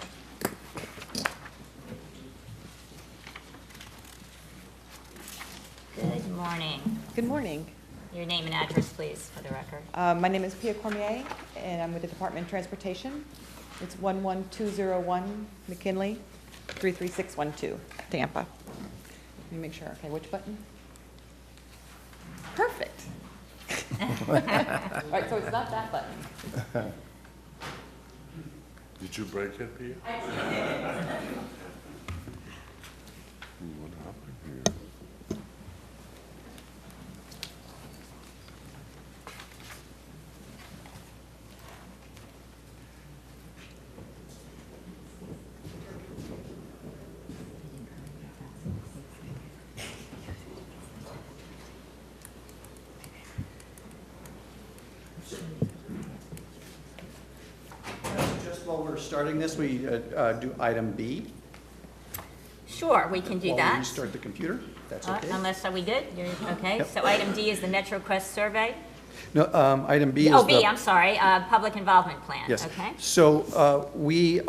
Speaker 1: Good morning.
Speaker 14: Good morning.
Speaker 1: Your name and address, please, for the record.
Speaker 14: My name is Pia Cormier, and I'm with the Department of Transportation. It's 11201 McKinley, 33612, Tampa. Let me make sure. Okay, which button? Perfect. All right, so it's not that button.
Speaker 13: Did you break it, Pia?
Speaker 14: I did.
Speaker 13: What happened here?
Speaker 5: Just while we're starting this, we do item B.
Speaker 1: Sure, we can do
Speaker 5: While we
Speaker 1: that.
Speaker 5: restart the computer, that's okay.
Speaker 1: Unless, are we good? Okay,
Speaker 5: Yep.
Speaker 1: so item D is the MetroQuest survey.
Speaker 5: No, item B is
Speaker 1: Oh,
Speaker 5: the...
Speaker 1: B, I'm sorry, public involvement plan.
Speaker 5: Yes.
Speaker 1: Okay.
Speaker 5: So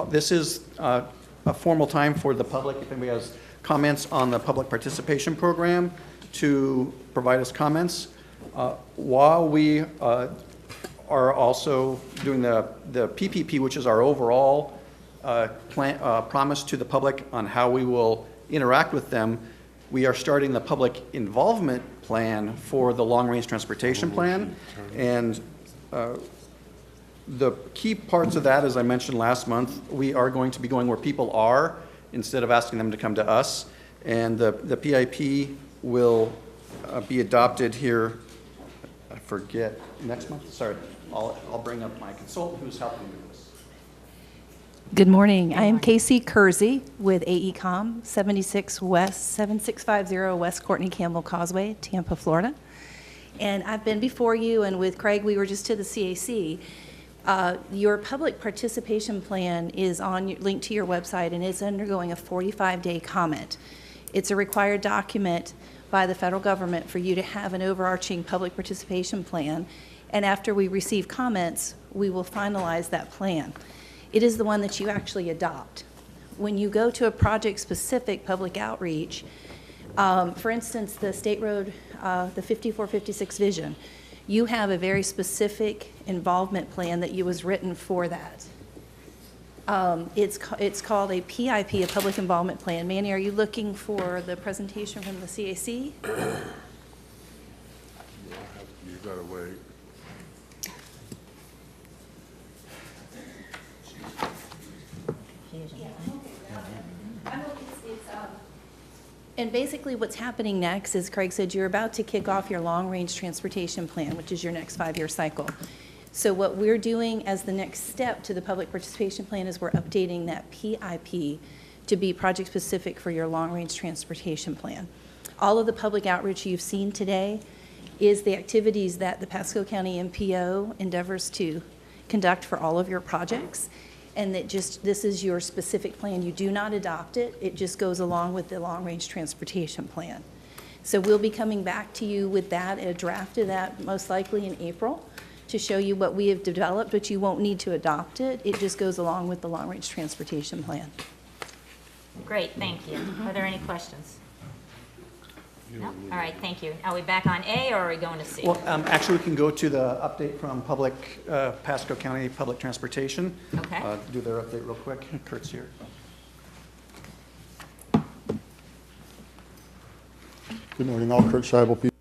Speaker 5: this is a formal time for the public, if anybody has comments on the public participation program, to provide us comments. While we are also doing the PPP, which is our overall promise to the public on how we will interact with them, we are starting the public involvement plan for the long-range transportation plan. And the key parts of that, as I mentioned last month, we are going to be going where people are instead of asking them to come to us. And the PIP will be adopted here, I forget, next month? Sorry, I'll bring up my consultant who's helping me with this.
Speaker 15: Good morning. I am Casey Kersey with AECom, 7650 West Courtney Campbell Causeway, Tampa, Florida. And I've been before you, and with Craig, we were just to the CAC. Your public participation plan is linked to your website, and it's undergoing a 45-day comment. It's a required document by the federal government for you to have an overarching public participation plan. And after we receive comments, we will finalize that plan. It is the one that you actually adopt. When you go to a project-specific public outreach, for instance, the State Road, the 5456 Vision, you have a very specific involvement plan that was written for that. It's called a PIP, a Public Involvement Plan. Manny, are you looking for the presentation from the CAC?
Speaker 13: You gotta wait.
Speaker 15: And basically what's happening next is, Craig said, you're about to kick off your long-range transportation plan, which is your next 5-year cycle. So what we're doing as the next step to the public participation plan is we're updating that PIP to be project-specific for your long-range transportation plan. All of the public outreach you've seen today is the activities that the Pasco County MPO endeavors to conduct for all of your projects, and that this is your specific plan. You do not adopt it. It just goes along with the long-range transportation plan. So we'll be coming back to you with that, a draft of that, most likely in April, to show you what we have developed, but you won't need to adopt it. It just goes along with the long-range transportation plan.
Speaker 1: Great, thank you. Are there any questions? No? All right, thank you. Are we back on A, or are we going to C?
Speaker 5: Well, actually, we can go to the update from Pasco County Public Transportation.
Speaker 1: Okay.
Speaker 5: Do their update real quick. Kurt's here.
Speaker 16: Good morning, all. Kurt Scheibel.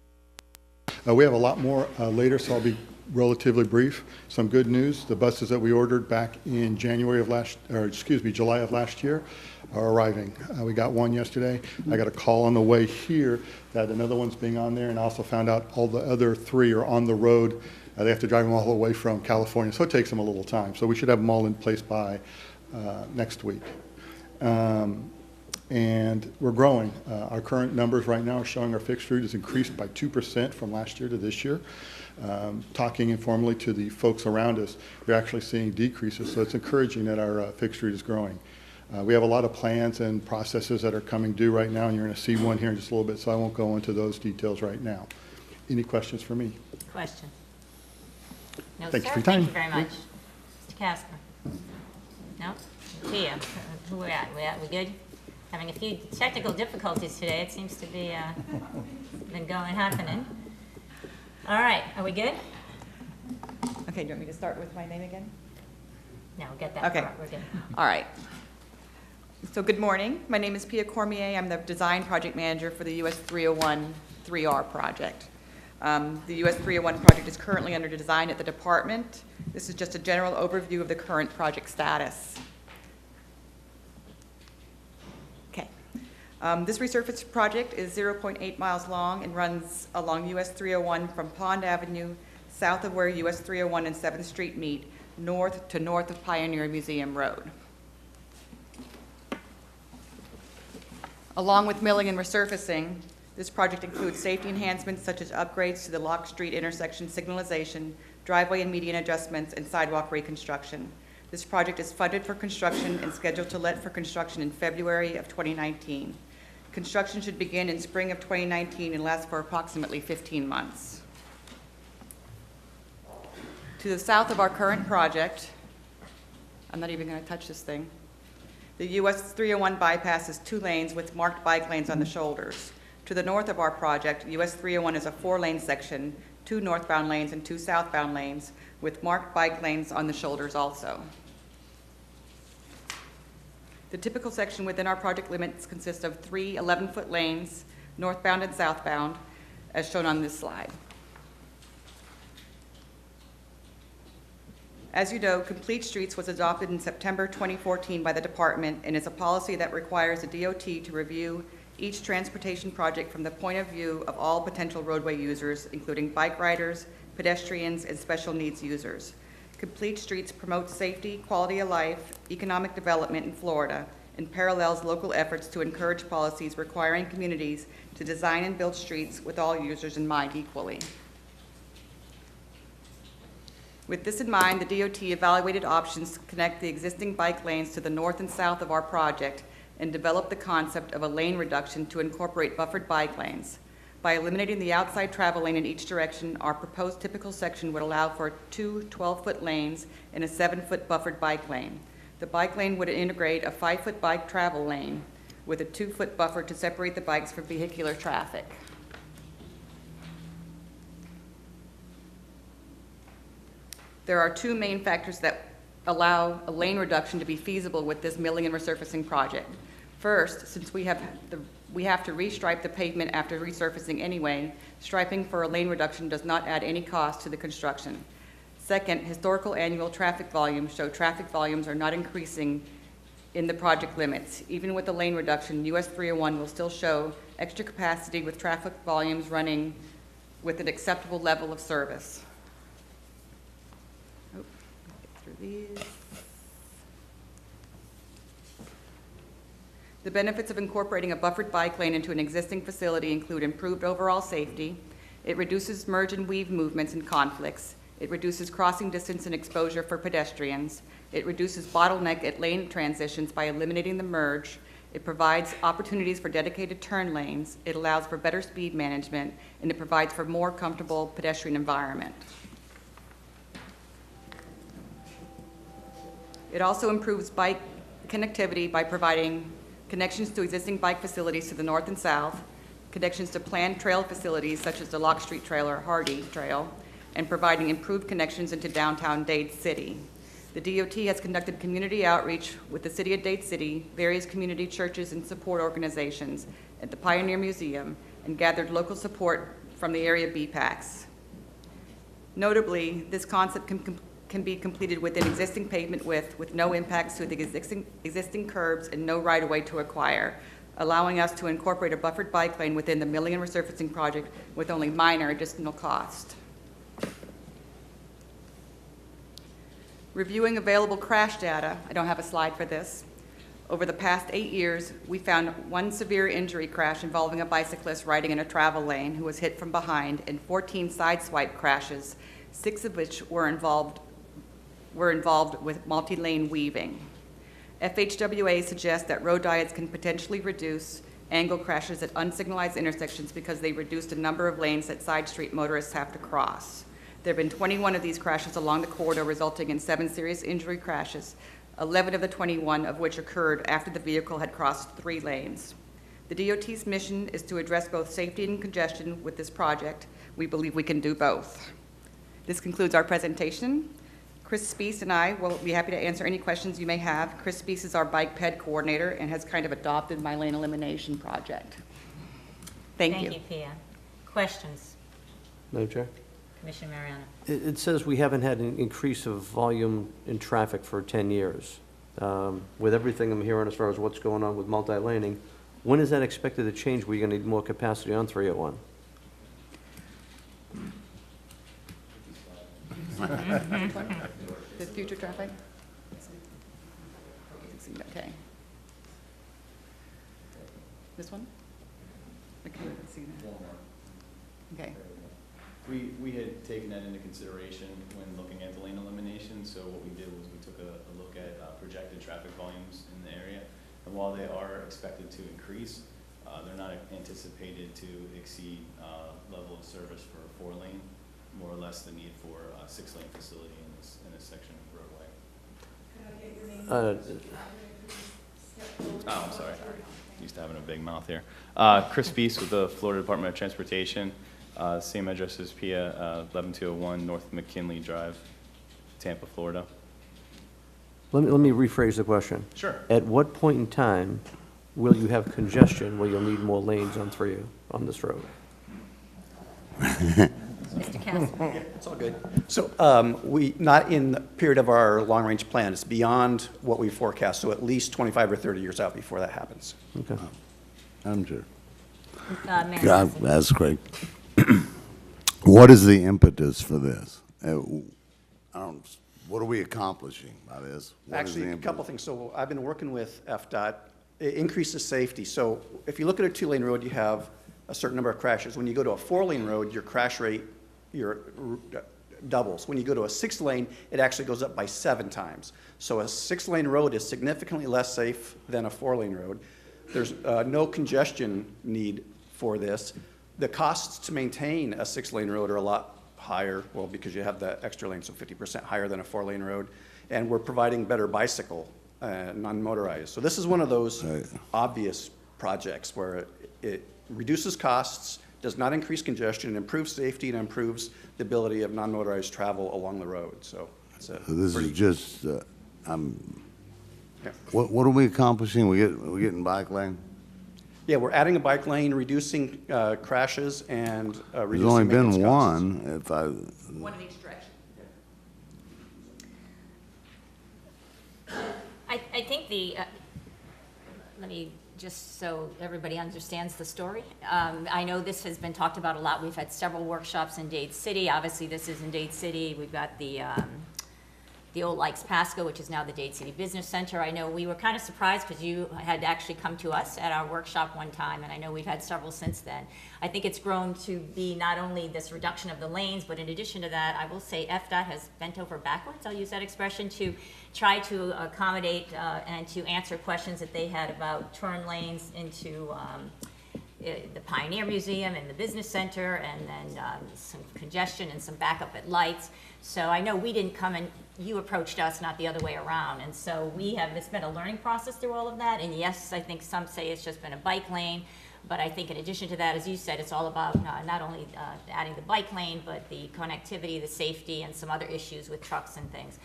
Speaker 16: We have a lot more later, so I'll be relatively brief. Some good news: the buses that we ordered back in July of last year are arriving. We got one yesterday. I got a call on the way here that another one's being on there, and I also found out all the other 3 are on the road. They have to drive them all the way from California, so it takes them a little time. So we should have them all in place by next week. And we're growing. Our current numbers right now are showing our fixed route has increased by 2% from last year to this year. Talking informally to the folks around us, they're actually seeing decreases, so it's encouraging that our fixed route is growing. We have a lot of plans and processes that are coming due right now, and you're going to see one here in just a little bit, so I won't go into those details right now. Any questions for me?
Speaker 1: Question? No,
Speaker 16: Thank you
Speaker 1: sir.
Speaker 16: for your time.
Speaker 1: Thank you very much. Mr. Casper? No? Tia, who we at? We good? Having a few technical difficulties today. It seems to be been happening. All right, are we good?
Speaker 14: Okay, do you want me to start with my name again?
Speaker 1: No, we'll get that
Speaker 14: Okay.
Speaker 1: part. We're good.
Speaker 14: All right. So good morning. My name is Pia Cormier. I'm the Design Project Manager for the US 301 3R project. The US 301 project is currently under design at the department. This is just a general overview of the current project status. Okay. This resurface project is 0.8 miles long and runs along US 301 from Pond Avenue, south of where US 301 and 7th Street meet, north of Pioneer Museum Road. Along with milling and resurfacing, this project includes safety enhancements such as upgrades to the Lock Street intersection signalization, driveway and median adjustments, and sidewalk reconstruction. This project is funded for construction and scheduled to let for construction in February of 2019. Construction should begin in spring of 2019 and last for approximately 15 months. To the south of our current project, I'm not even going to touch this thing, the US 301 bypass is 2 lanes with marked bike lanes on the shoulders. To the north of our project, US 301 is a 4-lane section, 2 northbound lanes and 2 southbound lanes with marked bike lanes on the shoulders also. The typical section within our project limits consists of 3 11-foot lanes, northbound and southbound, as shown on this slide. As you know, Complete Streets was adopted in September 2014 by the department and is a policy that requires the DOT to review each transportation project from the point of view of all potential roadway users, including bike riders, pedestrians, and special needs users. Complete Streets promotes safety, quality of life, economic development in Florida, and parallels local efforts to encourage policies requiring communities to design and build streets with all users in mind equally. With this in mind, the DOT evaluated options to connect the existing bike lanes to the north and south of our project and developed the concept of a lane reduction to incorporate buffered bike lanes. By eliminating the outside travel lane in each direction, our proposed typical section would allow for 2 12-foot lanes and a 7-foot buffered bike lane. The bike lane would integrate a 5-foot bike travel lane with a 2-foot buffer to separate the bikes from vehicular traffic. There are 2 main factors that allow a lane reduction to be feasible with this milling and resurfacing project. First, since we have to restripe the pavement after resurfacing anyway, striping for a lane reduction does not add any cost to the construction. Second, historical annual traffic volumes show traffic volumes are not increasing in the project limits. Even with the lane reduction, US 301 will still show extra capacity with traffic volumes running with an acceptable level of service. These. The benefits of incorporating a buffered bike lane into an existing facility include improved overall safety, It reduces merge and weave movements and conflicts. It reduces crossing distance and exposure for pedestrians. It reduces bottleneck at lane transitions by eliminating the merge. It provides opportunities for dedicated turn lanes. It allows for better speed management, and it provides for more comfortable pedestrian environment. It also improves bike connectivity by providing connections to existing bike facilities to the north and south, connections to planned trail facilities such as the Lock Street Trail or Hardy Trail, and providing improved connections into downtown Dade City. The DOT has conducted community outreach with the City of Dade City, various community churches and support organizations at the Pioneer Museum, and gathered local support from the area BPACs. Notably, this concept can be completed within existing pavement width with no impacts to the existing curbs and no right-of-way to acquire, allowing us to incorporate a buffered bike lane within the milling and resurfacing project with only minor additional cost. Reviewing available crash data, I don't have a slide for this. Over the past 8 years, we found one severe injury crash involving a bicyclist riding in a travel lane who was hit from behind, and 14 sideswipe crashes, 6 of which were involved with multi-lane weaving. FHWA suggests that road diets can potentially reduce angle crashes at unsignalized intersections because they reduce the number of lanes that side street motorists have to cross. There have been 21 of these crashes along the corridor, resulting in 7 serious injury crashes, 11 of the 21 of which occurred after the vehicle had crossed 3 lanes. The DOT's mission is to address both safety and congestion with this project. We believe we can do both. This concludes our presentation. Chris Spees and I will be happy to answer any questions you may have. Chris Spees is our bike ped coordinator and has kind of adopted my lane elimination project. Thank you.
Speaker 1: Thank you, Pia. Questions?
Speaker 9: Madam Chair?
Speaker 1: Commissioner Mariano.
Speaker 9: It says we haven't had an increase of volume in traffic for 10 years. With everything I'm hearing as far as what's going on with multi-laning, when is that expected to change? We're going to need more capacity on 301?
Speaker 14: The future traffic? Okay. This one? I can't see that. Okay.
Speaker 17: We had taken that into consideration when looking at the lane elimination, so what we did was we took a look at projected traffic volumes in the area, and while they are expected to increase, they're not anticipated to exceed level of service for a 4-lane, more or less the need for a 6-lane facility in this section of roadway. Oh, I'm sorry. Used to having a big mouth here. Chris Spees with the Florida Department of Transportation. Same address as Pia, 11201 North McKinley Drive, Tampa, Florida.
Speaker 9: Let me rephrase the question.
Speaker 17: Sure.
Speaker 9: At what point in time will you have congestion where you'll need more lanes on this road?
Speaker 1: Mr. Castle.
Speaker 5: It's all good. So not in the period of our long-range plan. It's beyond what we forecast, so at least 25 or 30 years out before that happens.
Speaker 9: Okay.
Speaker 13: Madam Chair.
Speaker 1: Mayor
Speaker 13: God, that's great. What is the impetus for this? What are we accomplishing by this? What is the
Speaker 5: Actually, a
Speaker 13: impetus?
Speaker 5: couple things. So I've been working with FDOT. It increases safety. So if you look at a 2-lane road, you have a certain number of crashes. When you go to a 4-lane road, your crash rate doubles. When you go to a 6-lane, it actually goes up by 7 times. So a 6-lane road is significantly less safe than a 4-lane road. There's no congestion need for this. The costs to maintain a 6-lane road are a lot higher, well, because you have the extra lane, so 50% higher than a 4-lane road. And we're providing better bicycle, non-motorized. So this is one of those obvious projects where it reduces costs, does not increase congestion, improves safety, and improves the ability of non-motorized travel along the road. So it's a
Speaker 13: This is just,
Speaker 5: yeah.
Speaker 13: what are we accomplishing? We're getting bike lane?
Speaker 5: Yeah, we're adding a bike lane, reducing crashes, and reducing
Speaker 13: There's only been
Speaker 5: maintenance costs.
Speaker 13: one.
Speaker 14: One in each direction.
Speaker 1: I think let me, just so everybody understands the story. I know this has been talked about a lot. We've had several workshops in Dade City. Obviously, this is in Dade City. We've got the the old Likes Pasco, which is now the Dade City Business Center. I know we were kind of surprised because you had actually come to us at our workshop one time, and I know we've had several since then. I think it's grown to be not only this reduction of the lanes, but in addition to that, I will say FDOT has bent over backwards, I'll use that expression, to try to accommodate and to answer questions that they had about turn lanes into the Pioneer Museum and the Business Center, and then some congestion and some backup at lights. So I know we didn't come and you approached us, not the other way around. And so it's been a learning process through all of that. And yes, I think some say it's just been a bike lane. But I think in addition to that, as you said, it's all about not only adding the bike lane, but the connectivity, the safety, and some other issues with trucks and things.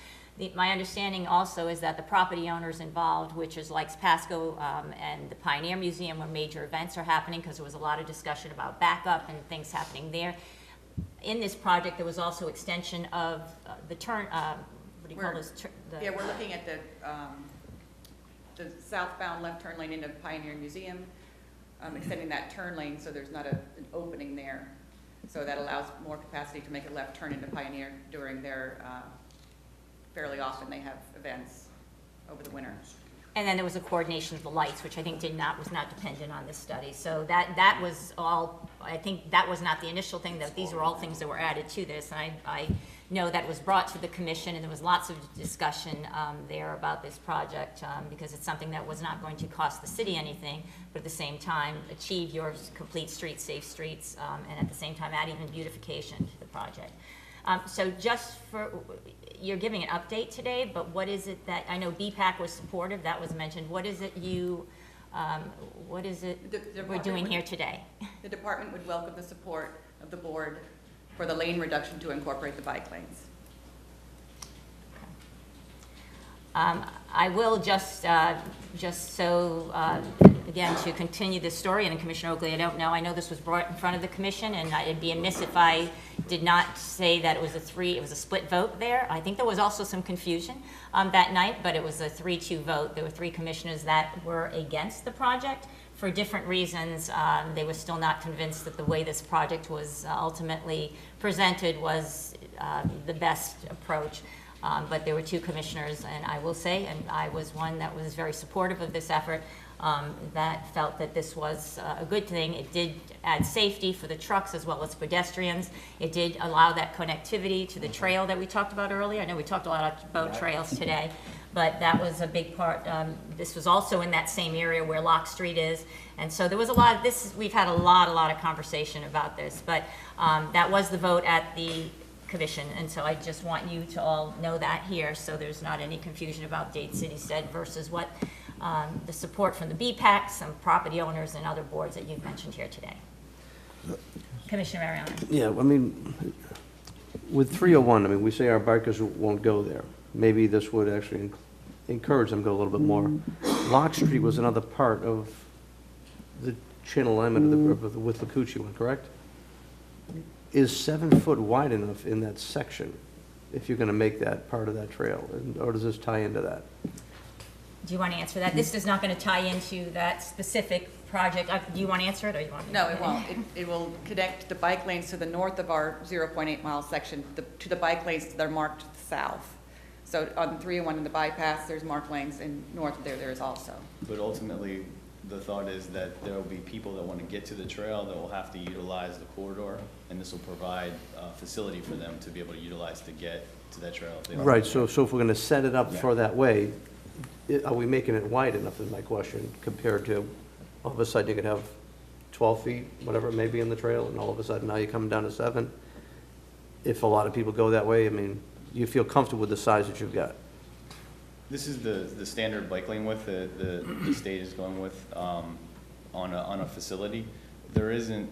Speaker 1: My understanding also is that the property owners involved, which is Likes Pasco and the Pioneer Museum, where major events are happening, because there was a lot of discussion about backup and things happening there. In this project, there was also extension of the turn, what do you call this?
Speaker 14: Yeah, we're looking at the southbound left turn lane into Pioneer Museum, extending that turn lane so there's not an opening there. So that allows more capacity to make a left turn into Pioneer during their, fairly often they have events over the winter.
Speaker 1: And then there was a coordination of the lights, which I think was not dependent on this study. So that was all, I think that was not the initial thing, that these were all things that were added to this. And I know that was brought to the commission, and there was lots of discussion there about this project because it's something that was not going to cost the city anything, but at the same time achieve your complete streets, safe streets, and at the same time add even beautification to the project. So just for, you're giving an update today, but what is it that, I know BPAC was supportive, that was mentioned. What is it we're doing here today?
Speaker 14: The department would welcome the support of the board for the lane reduction to incorporate the bike lanes.
Speaker 1: I will just so, again, to continue this story, and Commissioner Oakley, I know this was brought in front of the commission, and it'd be amiss if I did not say that it was a split vote there. I think there was also some confusion that night, but it was a 3-2 vote. There were 3 commissioners that were against the project for different reasons. They were still not convinced that the way this project was ultimately presented was the best approach. But there were 2 commissioners, and I will say, and I was one that was very supportive of this effort, that felt that this was a good thing. It did add safety for the trucks as well as pedestrians. It did allow that connectivity to the trail that we talked about earlier. I know we talked a lot about trails today, but that was a big part. This was also in that same area where Lock Street is, and so there was a lot of this. We've had a lot of conversation about this, but that was the vote at the commission, and so I just want you to all know that here, so there's not any confusion about Dade City said versus what the support from the BPAC, some property owners, and other boards that you've mentioned here today. Commissioner Mariano.
Speaker 9: Yeah, I mean, with 301, I mean, we say our bikers won't go there. Maybe this would actually encourage them to go a little bit more. Lock Street was another part of the chain alignment of the Withlacoochee one, correct? Is 7 foot wide enough in that section if you're going to make that part of that trail, or does this tie into that?
Speaker 1: Do you want to answer that? This is not going to tie into that specific project. Do you want to answer it, or you want me to?
Speaker 14: No, it won't. It will connect the bike lanes to the north of our 0.8 mile section to the bike lanes that are marked south. So on 301 in the bypass, there's marked lanes, and north of there is also.
Speaker 17: But ultimately, the thought is that there will be people that want to get to the trail that will have to utilize the corridor, and this will provide a facility for them to be able to utilize to get to that trail. If they don't
Speaker 9: Right,
Speaker 17: have
Speaker 9: so if we're going to set it up
Speaker 17: Yeah.
Speaker 9: for that way, are we making it wide enough is my question, compared to all of a sudden you could have 12 feet, whatever it may be in the trail, and all of a sudden now you're coming down to 7? If a lot of people go that way, I mean, you feel comfortable with the size that you've got?
Speaker 17: This is the standard bike lane width that the state is going with on a facility. There isn't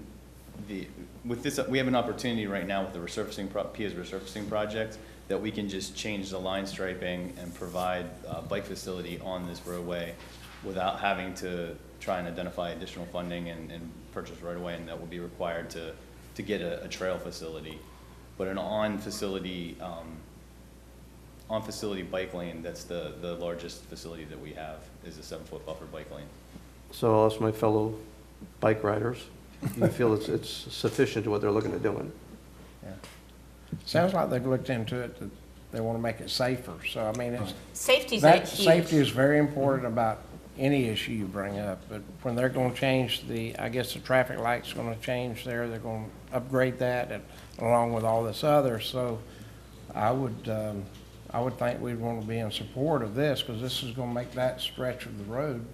Speaker 17: with this, we have an opportunity right now with the resurfacing, PIA's resurfacing project, that we can just change the line striping and provide a bike facility on this roadway without having to try and identify additional funding and purchase right away, and that will be required to get a trail facility. But an on-facility bike lane, that's the largest facility that we have, is a 7 foot buffer bike lane.
Speaker 9: So I'll ask my fellow bike riders, you feel it's sufficient to what they're looking at doing?
Speaker 17: Yeah.
Speaker 8: Sounds like they've looked into it, they want to make it safer. So, I mean, it's,
Speaker 1: Safety's
Speaker 8: that
Speaker 1: huge.
Speaker 8: safety is very important about any issue you bring up. But when they're going to change I guess the traffic light's going to change there, they're going to upgrade that and along with all this other. So I would think we'd want to be in support of this because this is going to make that stretch of the road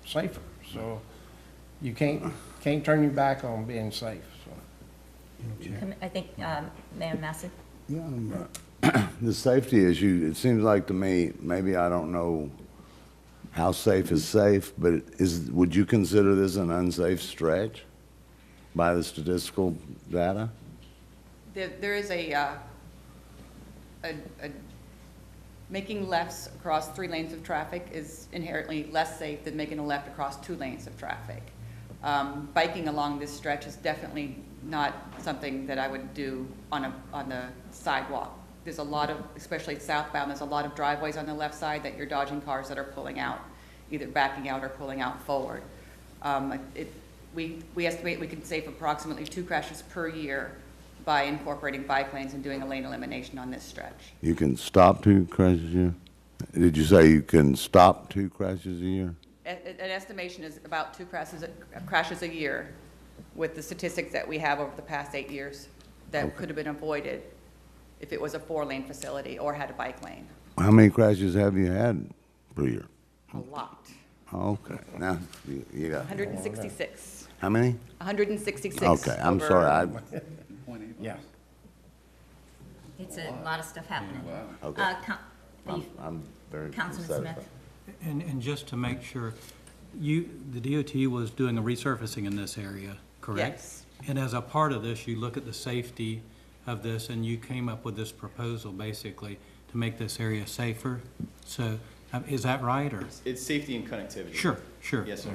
Speaker 8: safer. So you can't turn your back on being safe, so.
Speaker 1: I think, Mayor Massey?
Speaker 13: Yeah, the safety issue, it seems like to me, maybe I don't know how safe is safe, but would you consider this an unsafe stretch by the statistical data?
Speaker 14: There is making lefts across 3 lanes of traffic is inherently less safe than making a left across 2 lanes of traffic. Biking along this stretch is definitely not something that I would do on the sidewalk. There's a lot of, especially southbound, there's a lot of driveways on the left side that you're dodging cars that are pulling out, either backing out or pulling out forward. We estimate we can save approximately 2 crashes per year by incorporating bike lanes and doing a lane elimination on this stretch.
Speaker 13: You can stop 2 crashes a year? Did you say you can stop 2 crashes a year?
Speaker 14: An estimation is about 2 crashes a year with the statistics that we have over the past 8 years that could have been avoided if it was a 4-lane facility or had a bike lane.
Speaker 13: How many crashes have you had per year?
Speaker 14: A lot.
Speaker 13: Okay, now, you got.
Speaker 14: 166.
Speaker 13: How many?
Speaker 14: 166.
Speaker 13: Okay, I'm sorry,
Speaker 8: Yeah.
Speaker 1: It's a lot of stuff happening.
Speaker 13: Okay. I'm very
Speaker 1: Councilman
Speaker 13: satisfied.
Speaker 1: Smith?
Speaker 10: And just to make sure, the DOT was doing the resurfacing in this area, correct?
Speaker 14: Yes.
Speaker 10: And as a part of this, you look at the safety of this, and you came up with this proposal, basically, to make this area safer. So, is that right, or?
Speaker 17: It's safety and connectivity.
Speaker 10: Sure, sure.
Speaker 17: Yes, sir.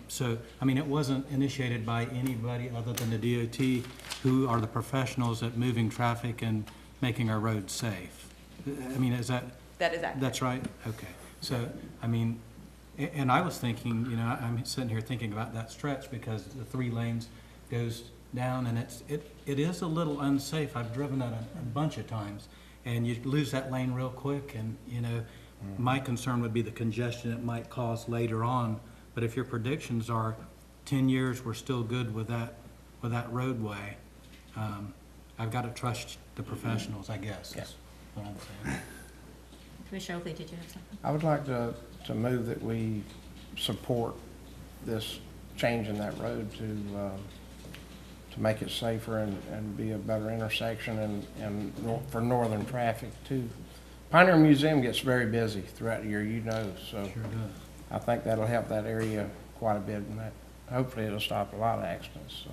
Speaker 10: So, I mean, it wasn't initiated by anybody other than the DOT, who are the professionals at moving traffic and making our roads safe. I mean, is that?
Speaker 14: That is accurate.
Speaker 10: That's right? Okay. So, I mean, and I was thinking, you know, I'm sitting here thinking about that stretch because the 3 lanes goes down, and it is a little unsafe. I've driven it a bunch of times, and you lose that lane real quick, and, you know, my concern would be the congestion it might cause later on. But if your predictions are 10 years, we're still good with that roadway, I've got to trust the professionals, I guess. That's what I'm saying.
Speaker 1: Commissioner Oakley, did you have something?
Speaker 8: I would like to move that we support this change in that road to make it safer and be a better intersection and for northern traffic too. Pioneer Museum gets very busy throughout the year, you know, so
Speaker 10: Sure does.
Speaker 8: I think that'll help that area quite a bit, and that, hopefully it'll stop a lot of accidents, so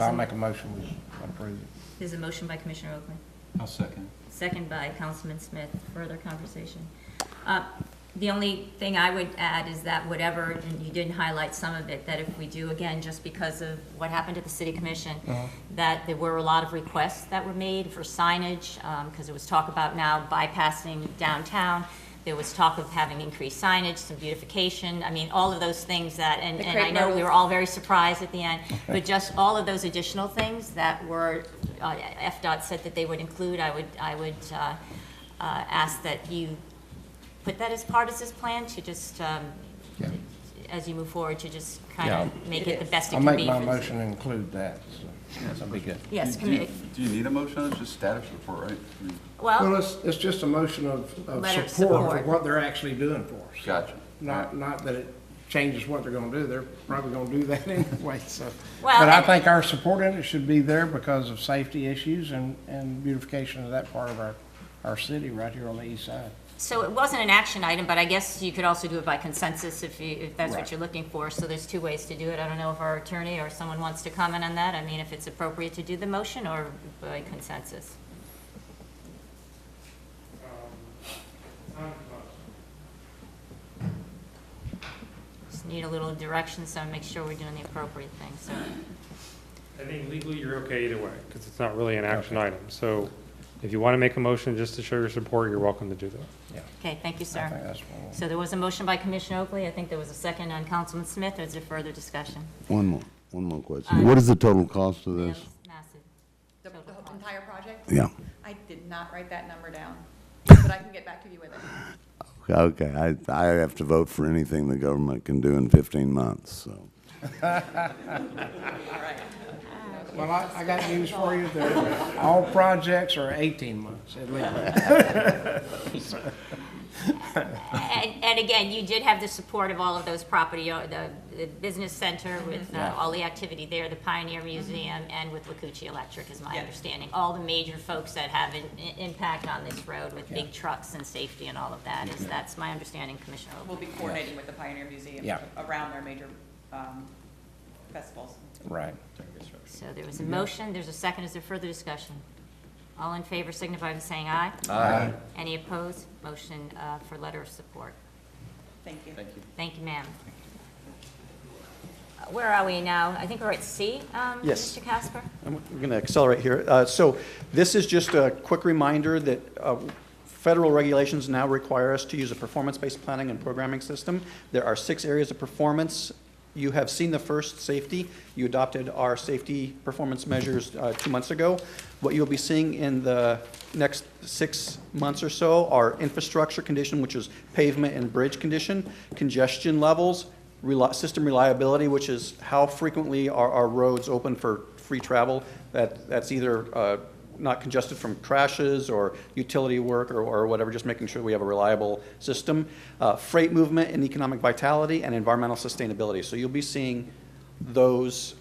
Speaker 8: I'll make a motion we approve it.
Speaker 1: There's a motion by Commissioner Oakley.
Speaker 10: I'll second.
Speaker 1: Second by Councilman Smith. Further conversation. The only thing I would add is that whatever, and you didn't highlight some of it, that if we do, again, just because of what happened at the City Commission, that there were a lot of requests that were made for signage, because there was talk about now bypassing downtown. There was talk of having increased signage, some beautification. I mean, all of those things that, and I know we were all very surprised at the end, but just all of those additional things that were, FDOT said that they would include, I would ask that you put that as part of this plan to just, as you move forward, to just kind of make it the best it
Speaker 8: I'll
Speaker 1: can be.
Speaker 8: make my motion and include that, so that'll be good.
Speaker 1: Yes,
Speaker 12: Do you need a motion? It's just status report, right? I mean,
Speaker 8: Well, it's just a motion of
Speaker 1: Letter of
Speaker 8: support for
Speaker 1: support.
Speaker 8: what they're actually doing for us.
Speaker 12: Gotcha.
Speaker 8: Not that it changes what they're gonna do, they're probably gonna do that anyway, so.
Speaker 1: Well,
Speaker 8: But I
Speaker 1: and-
Speaker 8: think our support in it should be there because of safety issues and beautification of that part of our city right here on the east side.
Speaker 1: So it wasn't an action item, but I guess you could also do it by consensus if that's what
Speaker 8: Right.
Speaker 1: you're looking for. So there's 2 ways to do it. I don't know if our attorney or someone wants to comment on that. I mean, if it's appropriate to do the motion or by consensus. Just need a little direction, so make sure we're doing the appropriate thing, so.
Speaker 18: I think legally you're okay either way, because it's not really an action item. So if you want to make a motion just to show your support, you're welcome to do that.
Speaker 8: Yeah.
Speaker 1: Okay, thank you,
Speaker 8: I
Speaker 1: sir.
Speaker 8: think that's one.
Speaker 1: So there was a motion by Commissioner Oakley. I think there was a second on Councilman Smith. Is there further discussion?
Speaker 13: One more question. What is the total cost of this?
Speaker 1: Massive.
Speaker 14: The entire project?
Speaker 13: Yeah.
Speaker 14: I did not write that number down, but I can get back to you with it.
Speaker 13: Okay, I have to vote for anything the government can do in 15 months, so.
Speaker 14: All right.
Speaker 8: Well, I got news for you, that all projects are 18 months at least.
Speaker 1: And again, you did have the support of all of those property, the business center with all the activity there, the Pioneer Museum, and with Lacucci Electric, is my understanding. All the major folks that have an impact on this road with big trucks and safety and all of that, that's my understanding, Commissioner.
Speaker 14: We'll be coordinating with the Pioneer Museum around their major festivals.
Speaker 8: Right.
Speaker 1: So there was a motion, there's a second. Is there further discussion? All in favor signify by saying aye.
Speaker 12: Aye.
Speaker 1: Any opposed? Motion for letter of support.
Speaker 14: Thank you.
Speaker 12: Thank you.
Speaker 1: Thank you, ma'am. Where are we now? I think we're at C,
Speaker 5: Yes.
Speaker 1: Mr. Casper?
Speaker 5: I'm going to accelerate here. So this is just a quick reminder that federal regulations now require us to use a performance-based planning and programming system. There are 6 areas of performance. You have seen the first, safety. You adopted our safety performance measures 2 months ago. What you'll be seeing in the next 6 months or so are infrastructure condition, which is pavement and bridge condition, congestion levels, system reliability, which is how frequently are our roads open for free travel. That's either not congested from crashes or utility work or whatever, just making sure we have a reliable system. Freight movement and economic vitality, and environmental sustainability. So you'll be seeing those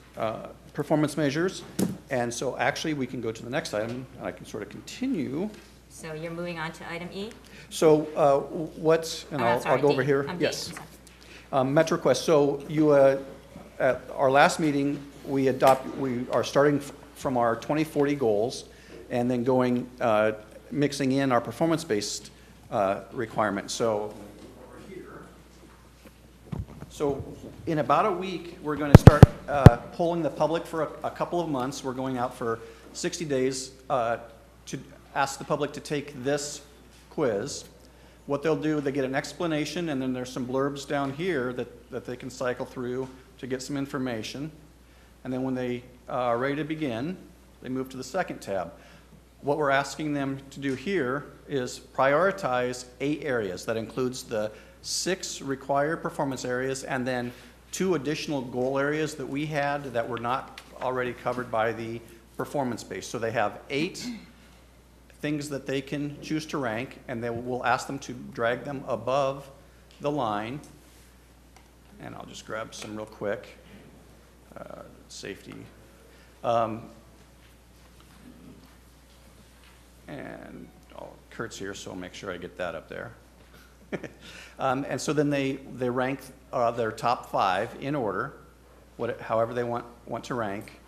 Speaker 5: performance measures. And so actually we can go to the next item, and I can sort of continue.
Speaker 1: So you're moving on to item E?
Speaker 5: So I'll go over here. Yes. MetroQuest. So you, at our last meeting, we are starting from our 2040 goals and then going, mixing in our performance-based requirements. So in about a week, we're going to start polling the public for a couple of months. We're going out for 60 days to ask the public to take this quiz. What they'll do, they get an explanation, and then there's some blurbs down here that they can cycle through to get some information. And then when they are ready to begin, they move to the second tab. What we're asking them to do here is prioritize 8 areas. That includes the 6 required performance areas and then 2 additional goal areas that we had that were not already covered by the performance base. So they have 8 things that they can choose to rank, and then we'll ask them to drag them above the line. And I'll just grab some real quick. Safety. And Kurt's here, so I'll make sure I get that up there. And so then they rank their top 5 in order, however they want to rank.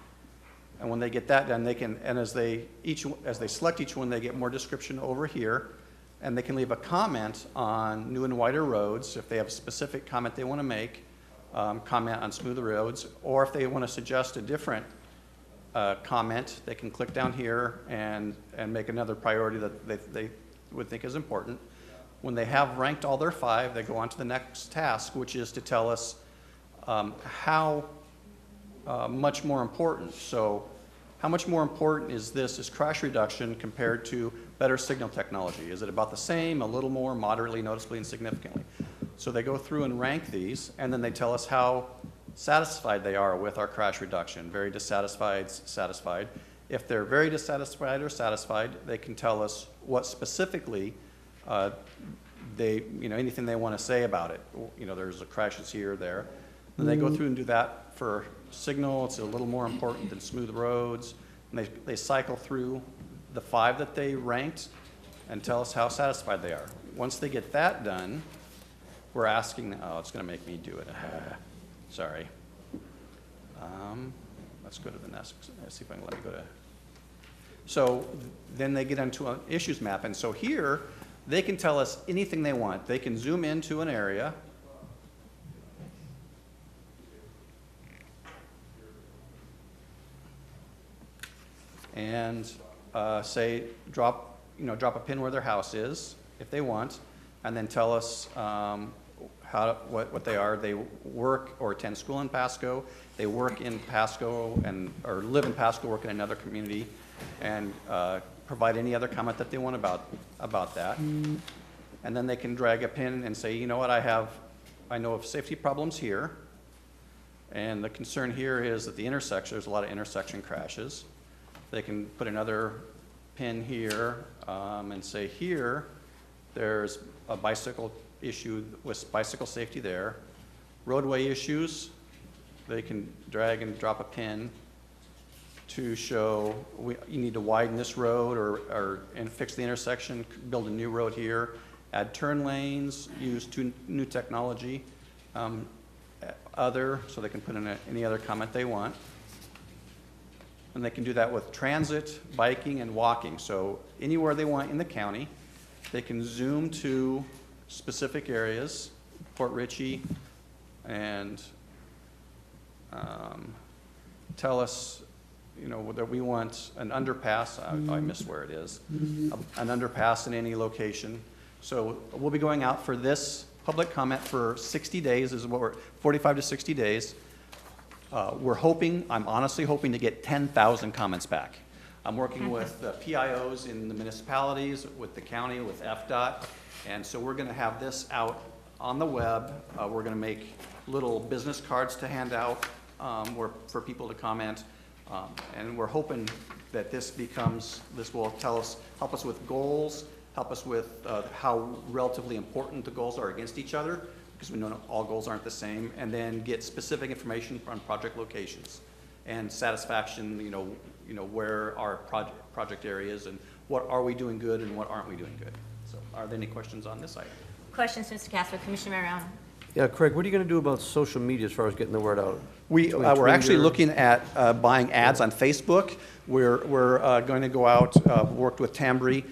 Speaker 5: And when they get that done, they can, and as they select each one, they get more description over here, and they can leave a comment on new and wider roads if they have a specific comment they want to make, comment on smoother roads, or if they want to suggest a different comment, they can click down here and make another priority that they would think is important. When they have ranked all their 5, they go on to the next task, which is to tell us how much more important. So how much more important is crash reduction compared to better signal technology? Is it about the same, a little more, moderately, noticeably, and significantly? So they go through and rank these, and then they tell us how satisfied they are with our crash reduction. Very dissatisfied, satisfied. If they're very dissatisfied or satisfied, they can tell us what specifically anything they want to say about it. There's a crashes here or there. Then they go through and do that for signal. It's a little more important than smooth roads. And they cycle through the 5 that they ranked and tell us how satisfied they are. Once they get that done, we're asking, it's going to make me do it. Sorry. Let's go to the next. Let's see if I can let me go to. So then they get into an issues map. And so here, they can tell us anything they want. They can zoom into an area. And say, drop a pin where their house is, if they want, and then tell us what they are. They work or attend school in Pasco. They work in Pasco or live in Pasco, work in another community, and provide any other comment that they want about that. And then they can drag a pin and say, you know what, I know of safety problems here. And the concern here is that the intersection, there's a lot of intersection crashes. They can put another pin here and say here, there's a bicycle issue with bicycle safety there. Roadway issues, they can drag and drop a pin to show you need to widen this road and fix the intersection, build a new road here, add turn lanes, use new technology, so they can put in any other comment they want. And they can do that with transit, biking, and walking. So anywhere they want in the county, they can zoom to specific areas, Port Ritchie, and tell us, that we want an underpass. I miss where it is. An underpass in any location. So we'll be going out for this public comment for 60 days, is what 45 to 60 days. I'm honestly hoping to get 10,000 comments back. I'm working with the PIOs in the municipalities, with the county, with FDOT, and so we're gonna have this out on the web. We're gonna make little business cards to hand out for people to comment, and we're hoping that this will help us with goals, help us with how relatively important the goals are against each other, because we know all goals aren't the same, and then get specific information on project locations and satisfaction, where our project area is and what are we doing good and what aren't we doing good. So are there any questions on this item?
Speaker 1: Questions, Mr. Castro? Commissioner Mariano?
Speaker 9: Yeah, Craig, what are you going to do about social media as far as getting the word out?
Speaker 5: We're actually looking at buying ads on Facebook. We're going to go out, worked with Tambry,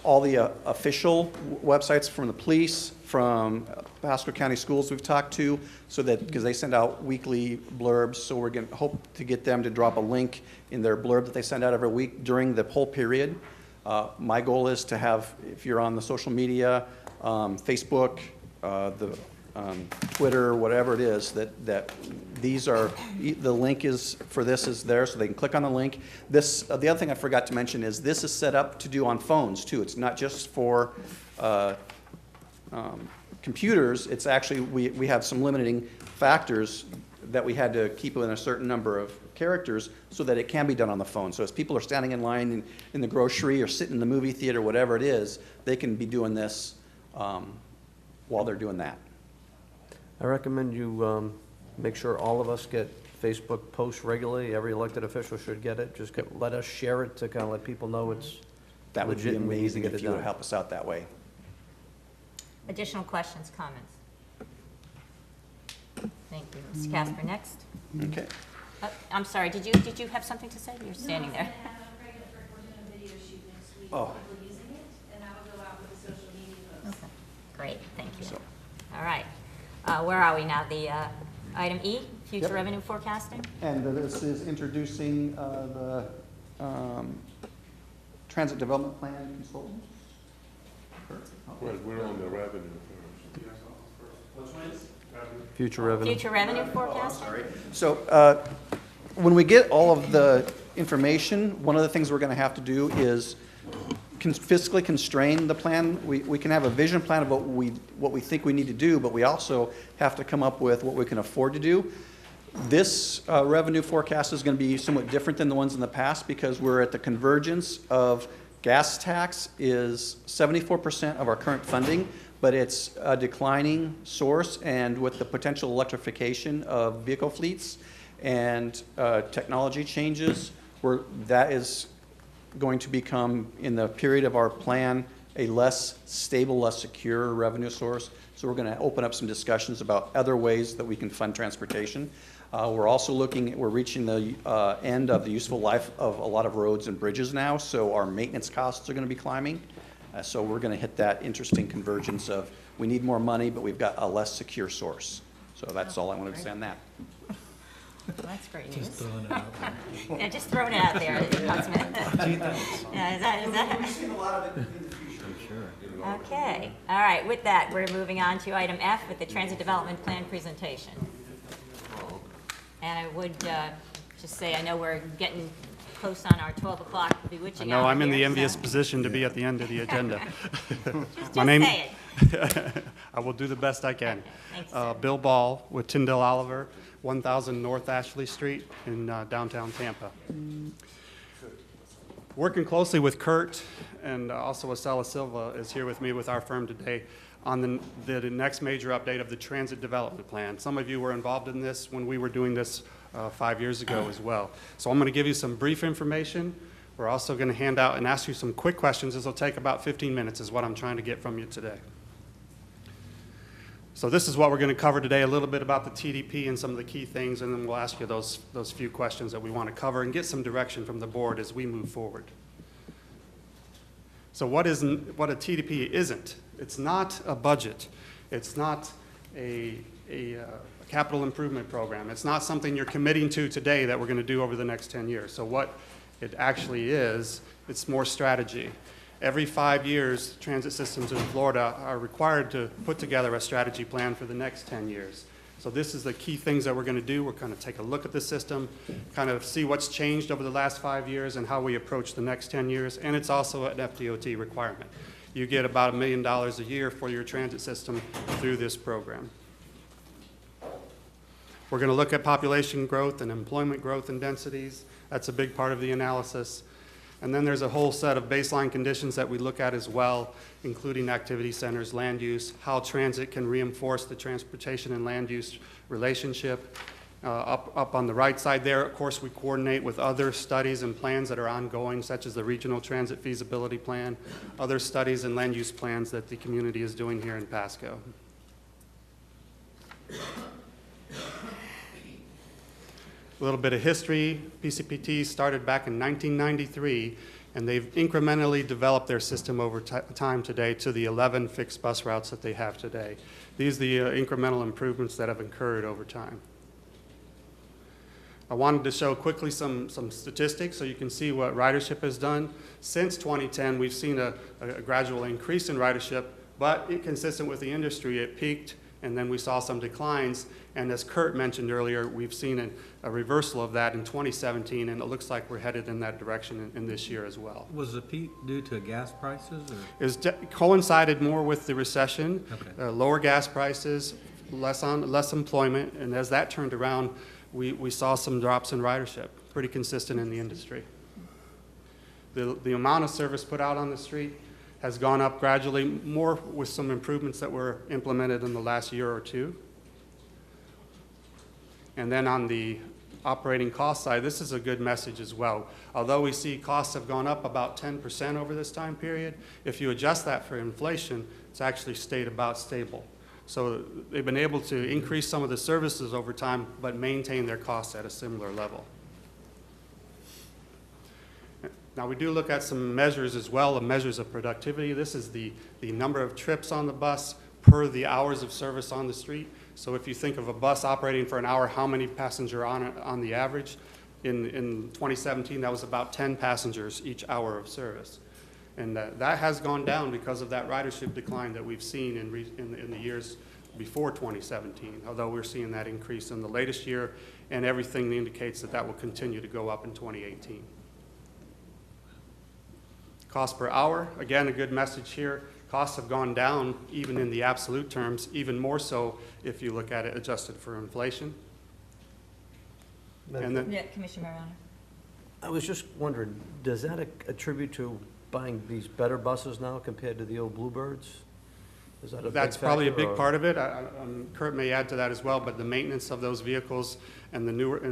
Speaker 5: all the official websites from the police, from Pasco County Schools we've talked to, because they send out weekly blurbs, so we're going to hope to get them to drop a link in their blurb that they send out every week during the poll period. My goal is to have, if you're on the social media, Facebook, Twitter, whatever it is, that these are, the link is for this is there, so they can click on the link. This, the other thing I forgot to mention is this is set up to do on phones too. It's not just for computers. It's actually, we have some limiting factors that we had to keep within a certain number of characters so that it can be done on the phone. So as people are standing in line in the grocery or sitting in the movie theater, whatever it is, they can be doing this while they're doing that.
Speaker 9: I recommend you make sure all of us get Facebook posts regularly. Every elected official should get it. Just let us share it to kind of let people know it's
Speaker 5: That would be
Speaker 9: legit and we need to
Speaker 5: amazing
Speaker 9: get
Speaker 5: if
Speaker 9: it
Speaker 5: you would
Speaker 9: done.
Speaker 5: help us out that way.
Speaker 1: Additional questions, comments? Thank you. Mr. Casper, next.
Speaker 5: Okay.
Speaker 1: I'm sorry, did you have something to say? You're standing there.
Speaker 5: Oh.
Speaker 1: Okay. Great, thank you. All right. Where are we now? The item E, future
Speaker 5: Yep.
Speaker 1: revenue forecasting?
Speaker 5: And this is introducing the Transit Development Plan consultant.
Speaker 19: We're on the revenue first.
Speaker 5: Which one is?
Speaker 9: Future revenue.
Speaker 1: Future revenue forecasting?
Speaker 5: Sorry. So when we get all of the information, one of the things we're going to have to do is fiscally constrain the plan. We can have a vision plan of what we think we need to do, but we also have to come up with what we can afford to do. This revenue forecast is going to be somewhat different than the ones in the past because we're at the convergence of gas tax is 74% of our current funding, but it's a declining source, and with the potential electrification of vehicle fleets and technology changes, that is going to become, in the period of our plan, a less stable, less secure revenue source. So we're going to open up some discussions about other ways that we can fund transportation. We're also we're reaching the end of the useful life of a lot of roads and bridges now, so our maintenance costs are going to be climbing. So we're going to hit that interesting convergence of we need more money, but we've got a less secure source. So that's all I wanted to say on that.
Speaker 1: Well, that's great news.
Speaker 10: Just throwing it out there.
Speaker 1: Yeah, just throwing it out there, Councilman. Yeah, is that?
Speaker 5: We've seen a lot of it in the future.
Speaker 1: Okay, all right, with that, we're moving on to item F with the Transit Development Plan presentation. And I would just say, I know we're getting post on our 12 o'clock
Speaker 20: I
Speaker 1: bewitching
Speaker 20: know
Speaker 1: hour
Speaker 20: I'm in the
Speaker 1: here,
Speaker 20: envious
Speaker 1: so-
Speaker 20: position to be at the end of the agenda.
Speaker 1: Just
Speaker 20: My name,
Speaker 1: say
Speaker 20: I will do the best I can.
Speaker 1: Thanks, sir.
Speaker 20: Bill Ball with Tyndall Oliver, 1000 North Ashley Street in downtown Tampa. Working closely with Kurt and also Acela Silva is here with me with our firm today on the next major update of the Transit Development Plan. Some of you were involved in this when we were doing this 5 years ago as well. So I'm going to give you some brief information. We're also going to hand out and ask you some quick questions. This will take about 15 minutes is what I'm trying to get from you today. So this is what we're going to cover today, a little bit about the TDP and some of the key things, and then we'll ask you those few questions that we want to cover and get some direction from the board as we move forward. So what a TDP isn't? It's not a budget. It's not a capital improvement program. It's not something you're committing to today that we're going to do over the next 10 years. So what it actually is, it's more strategy. Every 5 years, transit systems in Florida are required to put together a strategy plan for the next 10 years. So this is the key things that we're going to do. We're going to take a look at the system, kind of see what's changed over the last 5 years and how we approach the next 10 years. And it's also an FDOT requirement. You get about $1 million a year for your transit system through this program. We're going to look at population growth and employment growth and densities. That's a big part of the analysis. And then there's a whole set of baseline conditions that we look at as well, including activity centers, land use, how transit can reinforce the transportation and land use relationship. Up on the right side there, of course, we coordinate with other studies and plans that are ongoing, such as the Regional Transit Feasibility Plan, other studies and land use plans that the community is doing here in Pasco. A little bit of history. PCPT started back in 1993, and they've incrementally developed their system over time today to the 11 fixed bus routes that they have today. These are the incremental improvements that have occurred over time. I wanted to show quickly some statistics so you can see what ridership has done. Since 2010, we've seen a gradual increase in ridership, but consistent with the industry, it peaked, and then we saw some declines. And as Kurt mentioned earlier, we've seen a reversal of that in 2017, and it looks like we're headed in that direction in this year as well.
Speaker 10: Was the peak due to gas prices? Or?
Speaker 20: It coincided more with the recession,
Speaker 10: Okay.
Speaker 20: Lower gas prices, less employment, and as that turned around, we saw some drops in ridership, pretty consistent in the industry. The amount of service put out on the street has gone up gradually, more with some improvements that were implemented in the last year or two. And then on the operating cost side, this is a good message as well. Although we see costs have gone up about 10% over this time period, if you adjust that for inflation, it's actually stayed about stable. So they've been able to increase some of the services over time, but maintain their costs at a similar level. Now we do look at some measures as well, the measures of productivity. This is the number of trips on the bus per the hours of service on the street. So if you think of a bus operating for an hour, how many passengers on the average? In 2017, that was about 10 passengers each hour of service. And that has gone down because of that ridership decline that we've seen in the years before 2017, although we're seeing that increase in the latest year, and everything indicates that that will continue to go up in 2018. Cost per hour, again, a good message here. Costs have gone down even in the absolute terms, even more so if you look at it adjusted for inflation. And then,
Speaker 1: Yeah, Commissioner Mariano.
Speaker 9: I was just wondering, does that attribute to buying these better buses now compared to the old Bluebirds? Is that a
Speaker 20: that's
Speaker 9: big
Speaker 20: probably a
Speaker 9: factor,
Speaker 20: big
Speaker 9: or?
Speaker 20: part of it. Kurt may add to that as well, but the maintenance of those vehicles and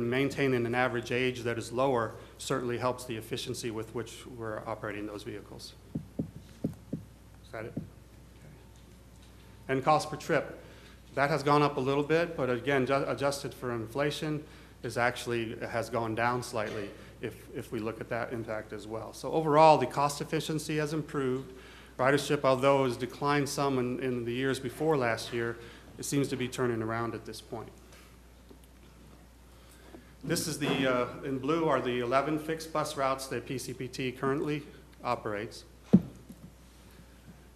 Speaker 20: maintaining an average age that is lower certainly helps the efficiency with which we're operating those vehicles. Is that it? Okay. And cost per trip. That has gone up a little bit, but again, adjusted for inflation, has gone down slightly if we look at that impact as well. So overall, the cost efficiency has improved. Ridership, although has declined some in the years before last year, it seems to be turning around at this point. This is in blue are the 11 fixed bus routes that PCPT currently operates.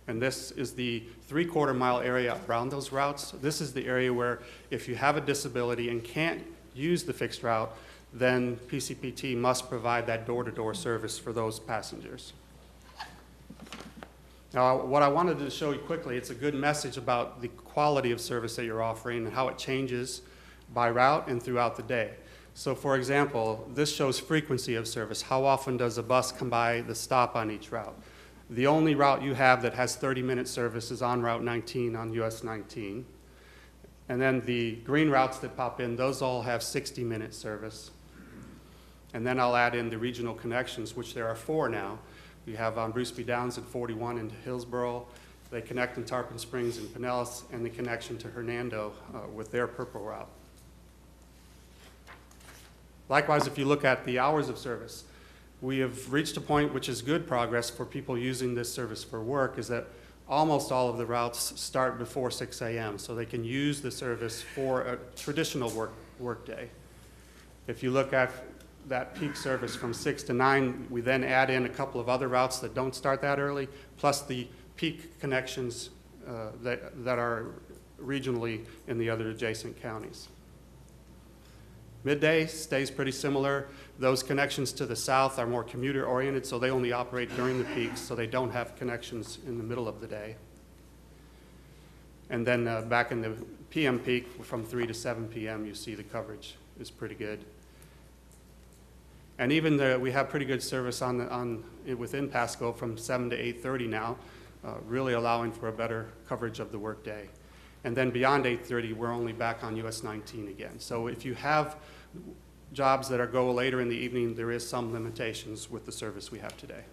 Speaker 20: And this is the 3/4 mile area around those routes. This is the area where if you have a disability and can't use the fixed route, then PCPT must provide that door-to-door service for those passengers. Now, what I wanted to show you quickly, it's a good message about the quality of service that you're offering and how it changes by route and throughout the day. So for example, this shows frequency of service. How often does a bus come by the stop on each route? The only route you have that has 30-minute service is on Route 19 on US 19. And then the green routes that pop in, those all have 60-minute service. And then I'll add in the regional connections, which there are 4 now. We have on Bruce B. Downs at 41 into Hillsborough. They connect in Tarpon Springs and Pinellas, and the connection to Hernando with their purple route. Likewise, if you look at the hours of service, we have reached a point which is good progress for people using this service for work, is that almost all of the routes start before 6 a.m., so they can use the service for a traditional work day. If you look at that peak service from 6 to 9, we then add in a couple of other routes that don't start that early, plus the peak connections that are regionally in the other adjacent counties. Midday stays pretty similar. Those connections to the south are more commuter-oriented, so they only operate during the peaks, so they don't have connections in the middle of the day. And then back in the PM peak, from 3 to 7 p.m., you see the coverage is pretty good. And even we have pretty good service within Pasco from 7 to 8:30 now, really allowing for a better coverage of the workday. And then beyond 8:30, we're only back on US 19 again. So if you have jobs that go later in the evening, there is some limitations with the service we have today.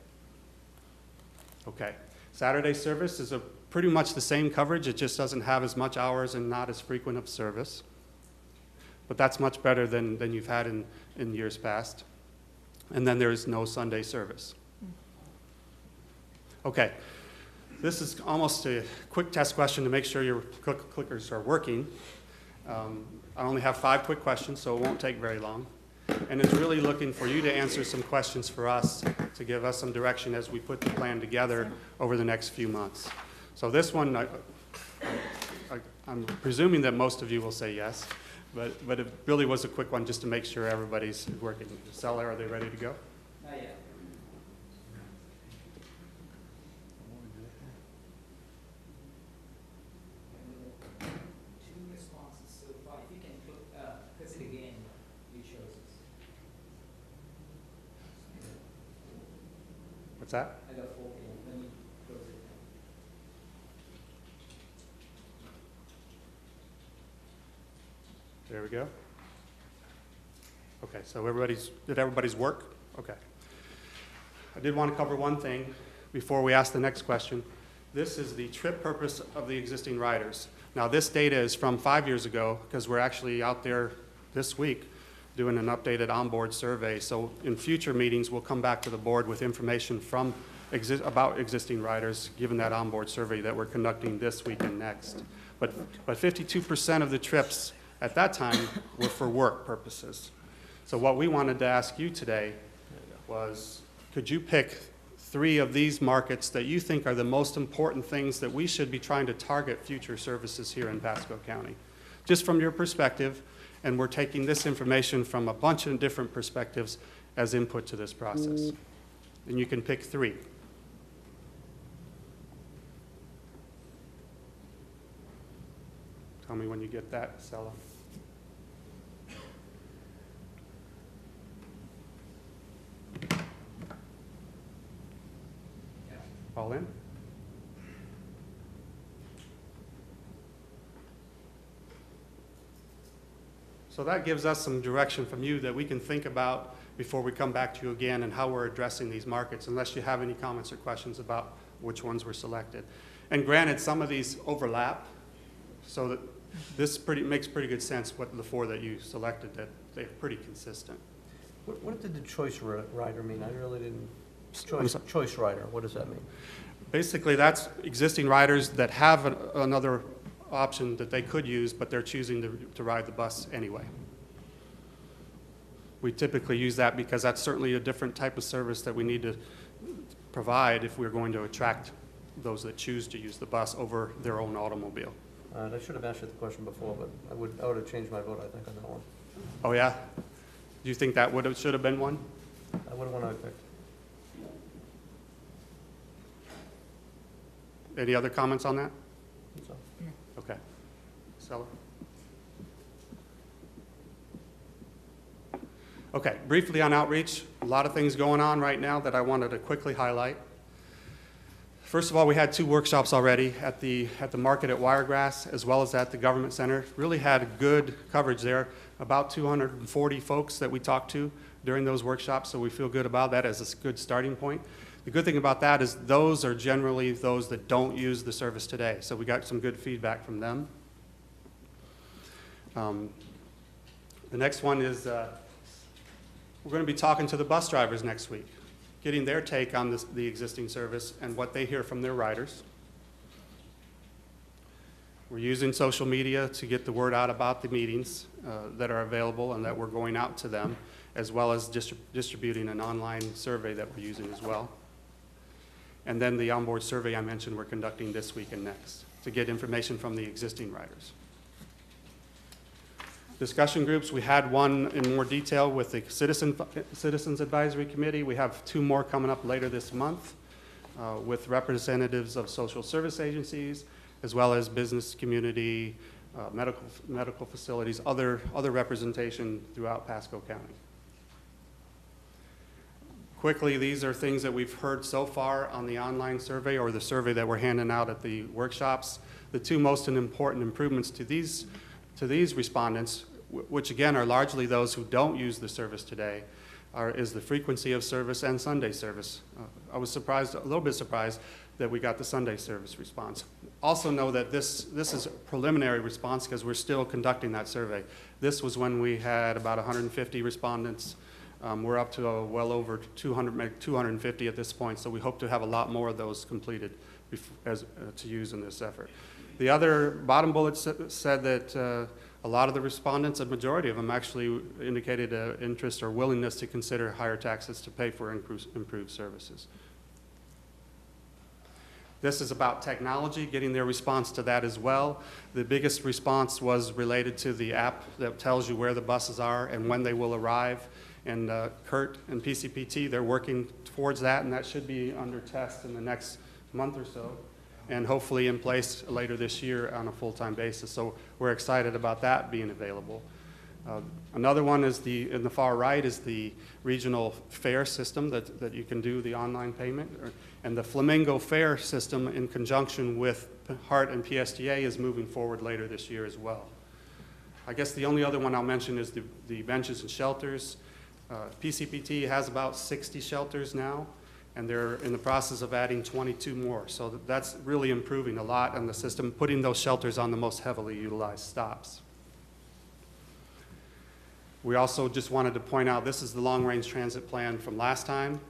Speaker 20: Okay, Saturday service is pretty much the same coverage. It just doesn't have as much hours and not as frequent of service. But that's much better than you've had in years past. And then there is no Sunday service. Okay, this is almost a quick test question to make sure your clickers are working. I only have 5 quick questions, so it won't take very long. And it's really looking for you to answer some questions for us to give us some direction as we put the plan together over the next few months. So this one, I'm presuming that most of you will say yes. But it really was a quick one just to make sure everybody's working. Stella, are they ready to go?
Speaker 21: Not yet. Two responses so far. If you can press it again, you chose it.
Speaker 20: What's that?
Speaker 21: I got 4 people. Let me close it.
Speaker 20: There we go. Okay, so did everybody's work? Okay. I did want to cover one thing before we ask the next question. This is the trip purpose of the existing riders. Now this data is from 5 years ago because we're actually out there this week doing an updated onboard survey. So in future meetings, we'll come back to the board with information from about existing riders, given that onboard survey that we're conducting this week and next. But 52% of the trips at that time were for work purposes. So what we wanted to ask you today was, could you pick 3 of these markets that you think are the most important things that we should be trying to target future services here in Pasco County? Just from your perspective, and we're taking this information from a bunch of different perspectives as input to this process. And you can pick 3. Tell me when you get that, Stella. All in? So that gives us some direction from you that we can think about before we come back to you again and how we're addressing these markets, unless you have any comments or questions about which ones were selected. And granted, some of these overlap, so that this makes pretty good sense, what the 4 that you selected, that they're pretty consistent.
Speaker 9: What did the choice rider mean? I really didn't. Choice rider, what does that mean?
Speaker 20: Basically, that's existing riders that have another option that they could use, but they're choosing to ride the bus anyway. We typically use that because that's certainly a different type of service that we need to provide if we're going to attract those that choose to use the bus over their own automobile.
Speaker 9: I should have asked you the question before, but I would have changed my vote, I think, on that one.
Speaker 20: Oh, yeah? Do you think that should have been one?
Speaker 9: I would have wanted to pick.
Speaker 20: Any other comments on that? Okay. Stella? Okay, briefly on outreach, a lot of things going on right now that I wanted to quickly highlight. First of all, we had 2 workshops already at the market at Wiregrass as well as at the Government Center. Really had good coverage there, about 240 folks that we talked to during those workshops, so we feel good about that as a good starting point. The good thing about that is those are generally those that don't use the service today, so we got some good feedback from them. The next one is we're going to be talking to the bus drivers next week, getting their take on the existing service and what they hear from their riders. We're using social media to get the word out about the meetings that are available and that we're going out to them, as well as distributing an online survey that we're using as well. And then the onboard survey I mentioned we're conducting this week and next to get information from the existing riders. Discussion groups, we had one in more detail with the Citizens Advisory Committee. We have 2 more coming up later this month with representatives of social service agencies, as well as business community, medical facilities, other representation throughout Pasco County. Quickly, these are things that we've heard so far on the online survey or the survey that we're handing out at the workshops. The 2 most important improvements to these respondents, which again are largely those who don't use the service today, is the frequency of service and Sunday service. I was surprised, a little bit surprised, that we got the Sunday service response. Also know that this is a preliminary response because we're still conducting that survey. This was when we had about 150 respondents. We're up to well over 200, maybe 250 at this point, so we hope to have a lot more of those completed to use in this effort. The other bottom bullet said that a lot of the respondents, a majority of them actually indicated interest or willingness to consider higher taxes to pay for improved services. This is about technology, getting their response to that as well. The biggest response was related to the app that tells you where the buses are and when they will arrive. And Kurt and PCPT, they're working towards that, and that should be under test in the next month or so, and hopefully in place later this year on a full-time basis. So we're excited about that being available. Another one is in the far right is the regional fare system that you can do the online payment. And the Flamingo fare system in conjunction with HART and PSTA is moving forward later this year as well. I guess the only other one I'll mention is the benches and shelters. PCPT has about 60 shelters now, and they're in the process of adding 22 more. So that's really improving a lot on the system, putting those shelters on the most heavily utilized stops. We also just wanted to point out, this is the long-range transit plan from last time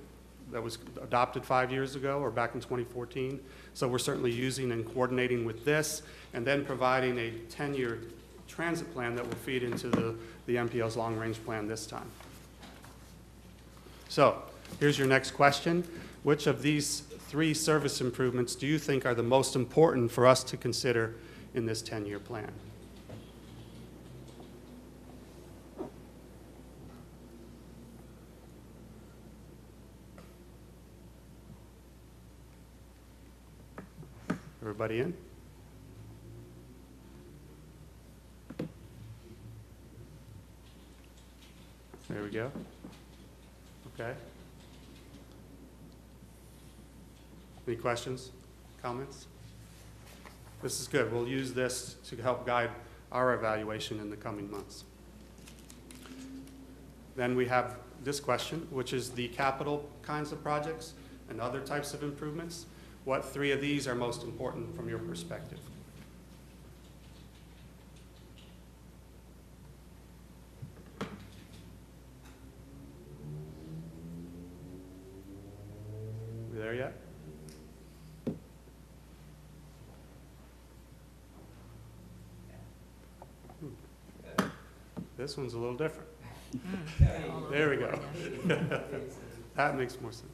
Speaker 20: that was adopted 5 years ago, or back in 2014. So we're certainly using and coordinating with this, and then providing a 10-year transit plan that will feed into the MPO's long-range plan this time. So here's your next question. Which of these 3 service improvements do you think are the most important for us to consider in this 10-year plan? Everybody in? There we go. Okay. Any questions, comments? This is good. We'll use this to help guide our evaluation in the coming months. Then we have this question, which is the capital kinds of projects and other types of improvements. What 3 of these are most important from your perspective? We there yet? This one's a little different. There we go. That makes more sense.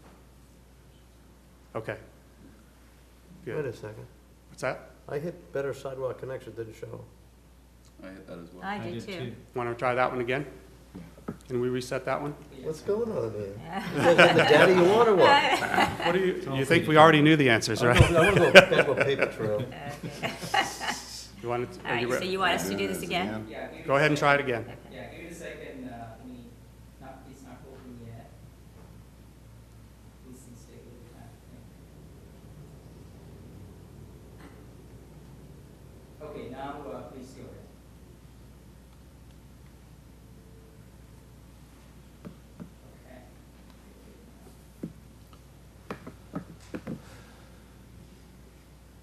Speaker 20: Okay. Good.
Speaker 9: Wait a second.
Speaker 20: What's that?
Speaker 9: I hit better sidewalk connection, didn't show.
Speaker 12: I hit that as well.
Speaker 1: I did too.
Speaker 20: Want to try that one again? Can we reset that one?
Speaker 9: What's going on there? You guys have the data you want or what?
Speaker 20: What do you think we already knew the answers, right?
Speaker 9: I want to go back to a paper trail.
Speaker 20: You want it?
Speaker 1: All right, so you want us to do this again?
Speaker 20: Go ahead and try it again.
Speaker 21: Yeah, give it a second, it's not open yet. These things take a little time. Okay, now, please go ahead.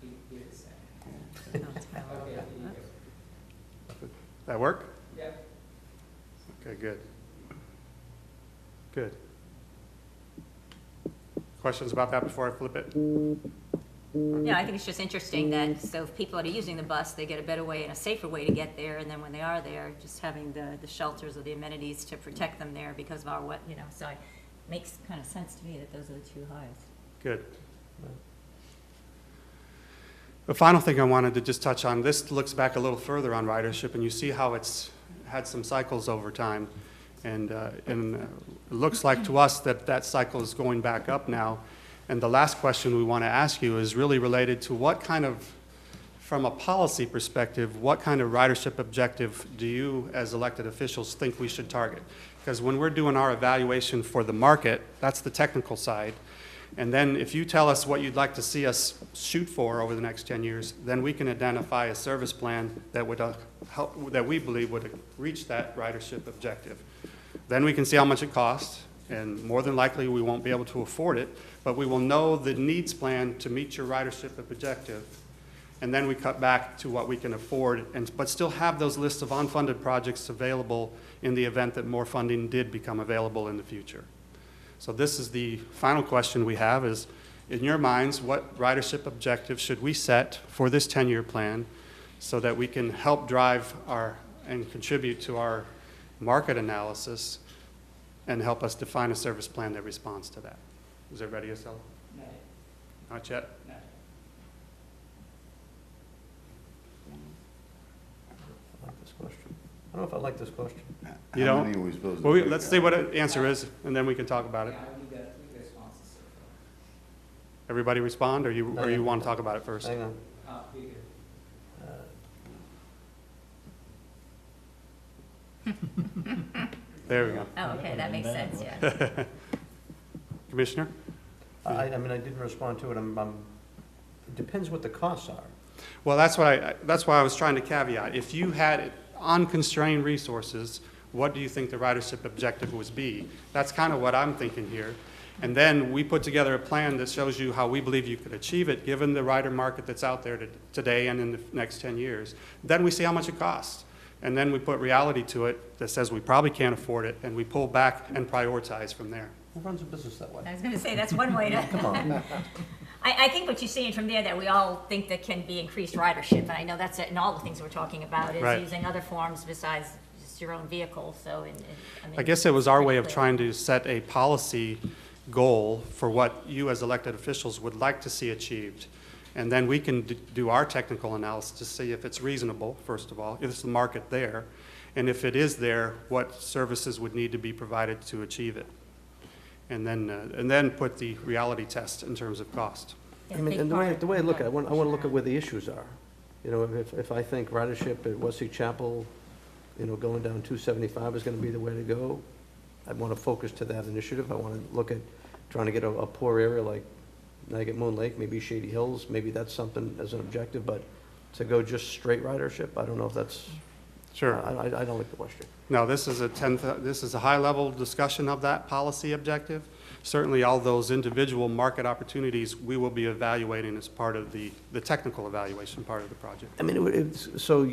Speaker 21: Give it a second. Okay, here you go.
Speaker 20: That work?
Speaker 21: Yep.
Speaker 20: Okay, good. Good. Questions about that before I flip it?
Speaker 1: Yeah, I think it's just interesting that, so if people are using the bus, they get a better way and a safer way to get there, and then when they are there, just having the shelters or the amenities to protect them there because of our what, so it makes kind of sense to me that those are the two highest.
Speaker 20: Good. The final thing I wanted to just touch on, this looks back a little further on ridership, and you see how it's had some cycles over time. And it looks like to us that that cycle is going back up now. And the last question we want to ask you is really related to what kind of, from a policy perspective, what kind of ridership objective do you as elected officials think we should target? Because when we're doing our evaluation for the market, that's the technical side. And then if you tell us what you'd like to see us shoot for over the next 10 years, then we can identify a service plan that would help, that we believe would reach that ridership objective. Then we can see how much it costs, and more than likely we won't be able to afford it, but we will know the needs plan to meet your ridership objective. And then we cut back to what we can afford, but still have those lists of unfunded projects available in the event that more funding did become available in the future. So this is the final question we have is, in your minds, what ridership objective should we set for this 10-year plan so that we can help drive and contribute to our market analysis and help us define a service plan that responds to that? Is everybody yourself?
Speaker 21: Not yet.
Speaker 20: Not yet?
Speaker 21: Not yet.
Speaker 9: I like this question. I don't know if I like this question.
Speaker 20: You
Speaker 13: How
Speaker 20: don't?
Speaker 13: many are we supposed to
Speaker 20: Well,
Speaker 13: pick
Speaker 20: let's
Speaker 13: up?
Speaker 20: see what the answer is, and then we can talk about it.
Speaker 21: Yeah, we got responses so
Speaker 20: Everybody respond, or you want to talk about it first?
Speaker 9: Hang on.
Speaker 21: far. We good.
Speaker 20: There we go.
Speaker 1: Oh, okay, that makes sense, yeah.
Speaker 20: Commissioner?
Speaker 9: I mean, I didn't respond to it. It depends what the costs are.
Speaker 20: Well, that's why I was trying to caveat. If you had unconstrained resources, what do you think the ridership objective would be? That's kind of what I'm thinking here. And then we put together a plan that shows you how we believe you could achieve it, given the rider market that's out there today and in the next 10 years. Then we see how much it costs. And then we put reality to it that says we probably can't afford it, and we pull back and prioritize from there.
Speaker 9: Who runs a business that way?
Speaker 1: I was going to say, that's one way to.
Speaker 9: Come on.
Speaker 1: I think what you're seeing from there, that we all think that can be increased ridership, and I know that's in all the things we're talking about, is
Speaker 20: Right.
Speaker 1: using other forms besides just your own vehicle, so, I mean.
Speaker 20: I guess it was our way of
Speaker 1: pretty
Speaker 20: trying to set a policy goal for what you as elected officials would like to see achieved. And then we can do our technical analysis to see if it's reasonable, first of all, if it's the market there, and if it is there, what services would need to be provided to achieve it. And then put the reality test in terms of cost.
Speaker 9: I mean, and the way I look at it, I want to look at where the issues are. You know, if I think ridership at Wesley Chapel, going down 275 is going to be the way to go, I want to focus to that initiative. I want to look at trying to get a poor area like Nugget Moon Lake, maybe Shady Hills, maybe that's something as an objective, but to go just straight ridership, I don't know if that's,
Speaker 20: Sure.
Speaker 9: I don't like the question.
Speaker 20: No, this is a high-level discussion of that policy objective. Certainly, all those individual market opportunities we will be evaluating as part of the technical evaluation part of the project.
Speaker 9: I mean, so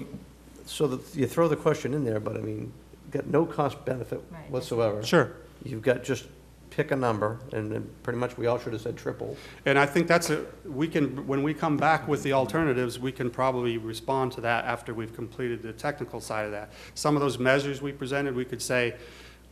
Speaker 9: that you throw the question in there, but I mean, got no cost benefit
Speaker 1: Right.
Speaker 9: whatsoever.
Speaker 20: Sure.
Speaker 9: You've got just pick a number, and then pretty much we all should have said triple.
Speaker 20: And I think when we come back with the alternatives, we can probably respond to that after we've completed the technical side of that. Some of those measures we presented, we could say,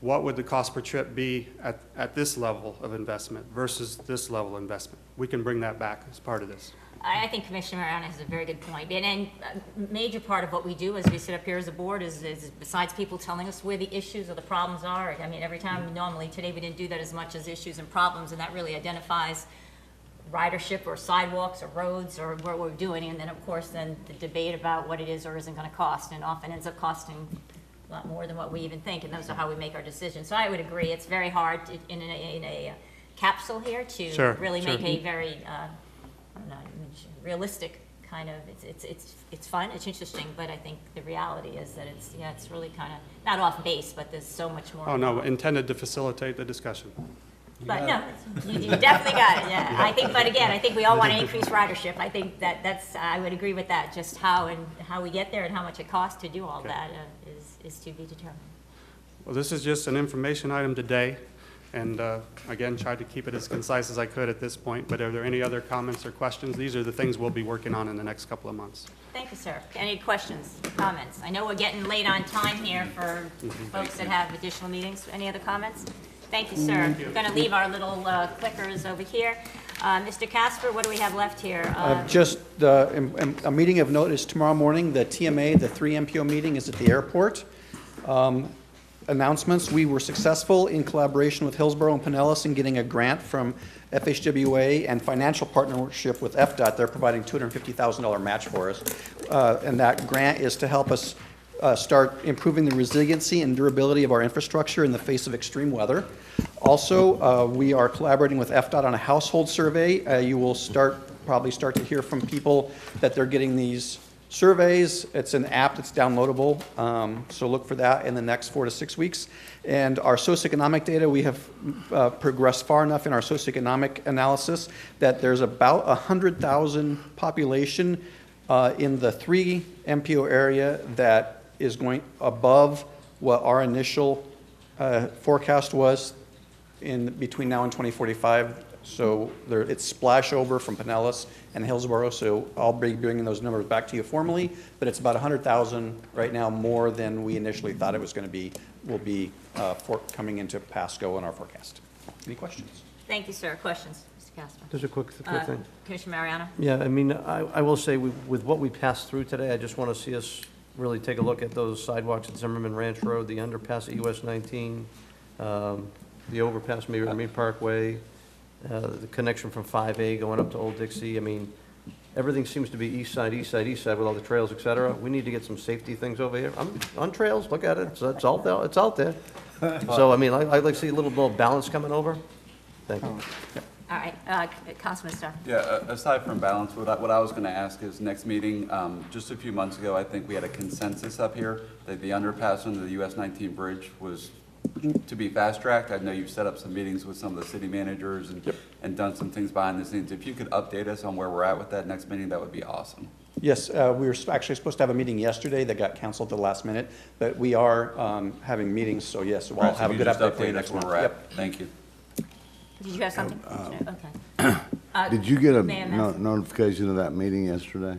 Speaker 20: what would the cost per trip be at this level of investment versus this level of investment? We can bring that back as part of this.
Speaker 1: I think Commissioner Mariano has a very good point. And a major part of what we do as we sit up here as a board is besides people telling us where the issues or the problems are, I mean, every time, normally today we didn't do that as much as issues and problems, and that really identifies ridership or sidewalks or roads or what we're doing. And then, of course, then the debate about what it is or isn't going to cost, and often ends up costing a lot more than what we even think, and those are how we make our decisions. So I would agree, it's very hard in a capsule here to really make a very I don't know, realistic kind of, it's fun, it's interesting, but I think the reality is that it's really kind of, not off base, but there's so much more.
Speaker 20: Oh, no, intended to facilitate the discussion.
Speaker 1: But no, you definitely got it, yeah. I think, but again, I think we all want to increase ridership. I think that's, I would agree with that. Just how we get there and how much it costs to do all that is to be determined.
Speaker 20: Well, this is just an information item today, and again, tried to keep it as concise as I could at this point, but are there any other comments or questions? These are the things we'll be working on in the next couple of months.
Speaker 1: Thank you, sir. Any questions, comments? I know we're getting late on time here for folks that have additional meetings. Any other comments? Thank you, sir. We're going to leave our little clickers over here. Mr. Casper, what do we have left here?
Speaker 5: Just a meeting of note is tomorrow morning. The TMA, the 3 MPO meeting, is at the airport. Announcements, we were successful in collaboration with Hillsborough and Pinellas in getting a grant from FHWA and financial partnership with FDOT. They're providing $250,000 match for us. And that grant is to help us start improving the resiliency and durability of our infrastructure in the face of extreme weather. Also, we are collaborating with FDOT on a household survey. You will probably start to hear from people that they're getting these surveys. It's an app that's downloadable, so look for that in the next 4 to 6 weeks. And our socioeconomic data, we have progressed far enough in our socioeconomic analysis that there's about 100,000 population in the 3 MPO area that is going above what our initial forecast was in between now and 2045. So it's splash over from Pinellas and Hillsborough, so I'll be bringing those numbers back to you formally, but it's about 100,000 right now more than we initially thought it was going to be, will be coming into Pasco in our forecast. Any questions?
Speaker 1: Thank you, sir. Questions, Mr. Casper?
Speaker 9: Just a quick thing.
Speaker 1: Commissioner Mariano?
Speaker 9: Yeah, I mean, I will say, with what we passed through today, I just want to see us really take a look at those sidewalks at Zimmerman Ranch Road, the underpass at US 19, the overpass, maybe Mead Parkway, the connection from 5A going up to Old Dixie. I mean, everything seems to be east side with all the trails, et cetera. We need to get some safety things over here. I'm on trails, look at it, it's out there. So, I mean, I'd like to see a little more balance coming over. Thank you.
Speaker 1: All right, Councilman Starr.
Speaker 12: Yeah, aside from balance, what I was going to ask is next meeting, just a few months ago, I think we had a consensus up here that the underpass under the US 19 bridge was to be fast-tracked. I know you've set up some meetings with some of the city managers and done some things behind the scenes. If you could update us on where we're at with that next meeting, that would be awesome.
Speaker 5: Yes, we were actually supposed to have a meeting yesterday that got canceled at the last minute, but we are having meetings, so yes, we'll have a good update for you next month.
Speaker 12: Yep. Thank you.
Speaker 1: Did you have something? Okay.
Speaker 13: Did you get a
Speaker 1: Ma'am,
Speaker 13: notification of that meeting yesterday?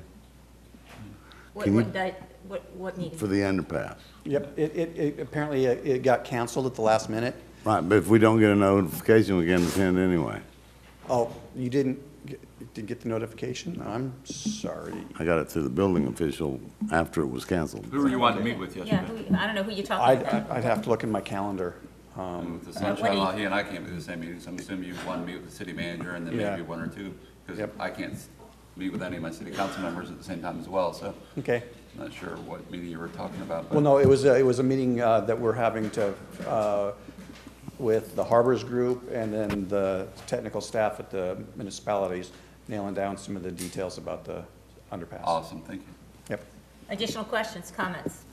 Speaker 1: What meeting?
Speaker 13: For the underpass?
Speaker 5: Yep, it apparently it got canceled at the last minute.
Speaker 13: Right, but if we don't get a notification, we can attend anyway.
Speaker 5: Oh, you didn't get the notification? I'm sorry.
Speaker 13: I got it through the building official after it was canceled.
Speaker 12: Who were you wanting to meet with yesterday?
Speaker 1: Yeah, I don't know who you're talking about.
Speaker 5: I'd have to look in my calendar.
Speaker 12: With the sunshine law, he and I can't do the same meeting, so I'm assuming you want to meet with the city manager and then maybe one or two, because I can't meet with any of my city council members at the same time as well, so.
Speaker 5: Okay.
Speaker 12: I'm not sure what meeting you were talking about.
Speaker 5: Well, no, it was a meeting that we're having with the Harbors Group and then the technical staff at the municipalities, nailing down some of the details about the underpass.
Speaker 12: Awesome, thank you.
Speaker 5: Yep.
Speaker 1: Additional questions, comments?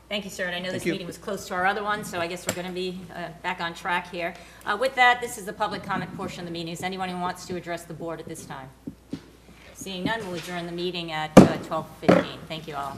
Speaker 1: Thank you, sir, and I know this meeting was close to our other one, so I guess we're going to be back on track here. With that, this is the public comment portion of the meeting. Is anyone who wants to address the board at this time? Seeing none, we'll adjourn the meeting at 12:15. Thank you all.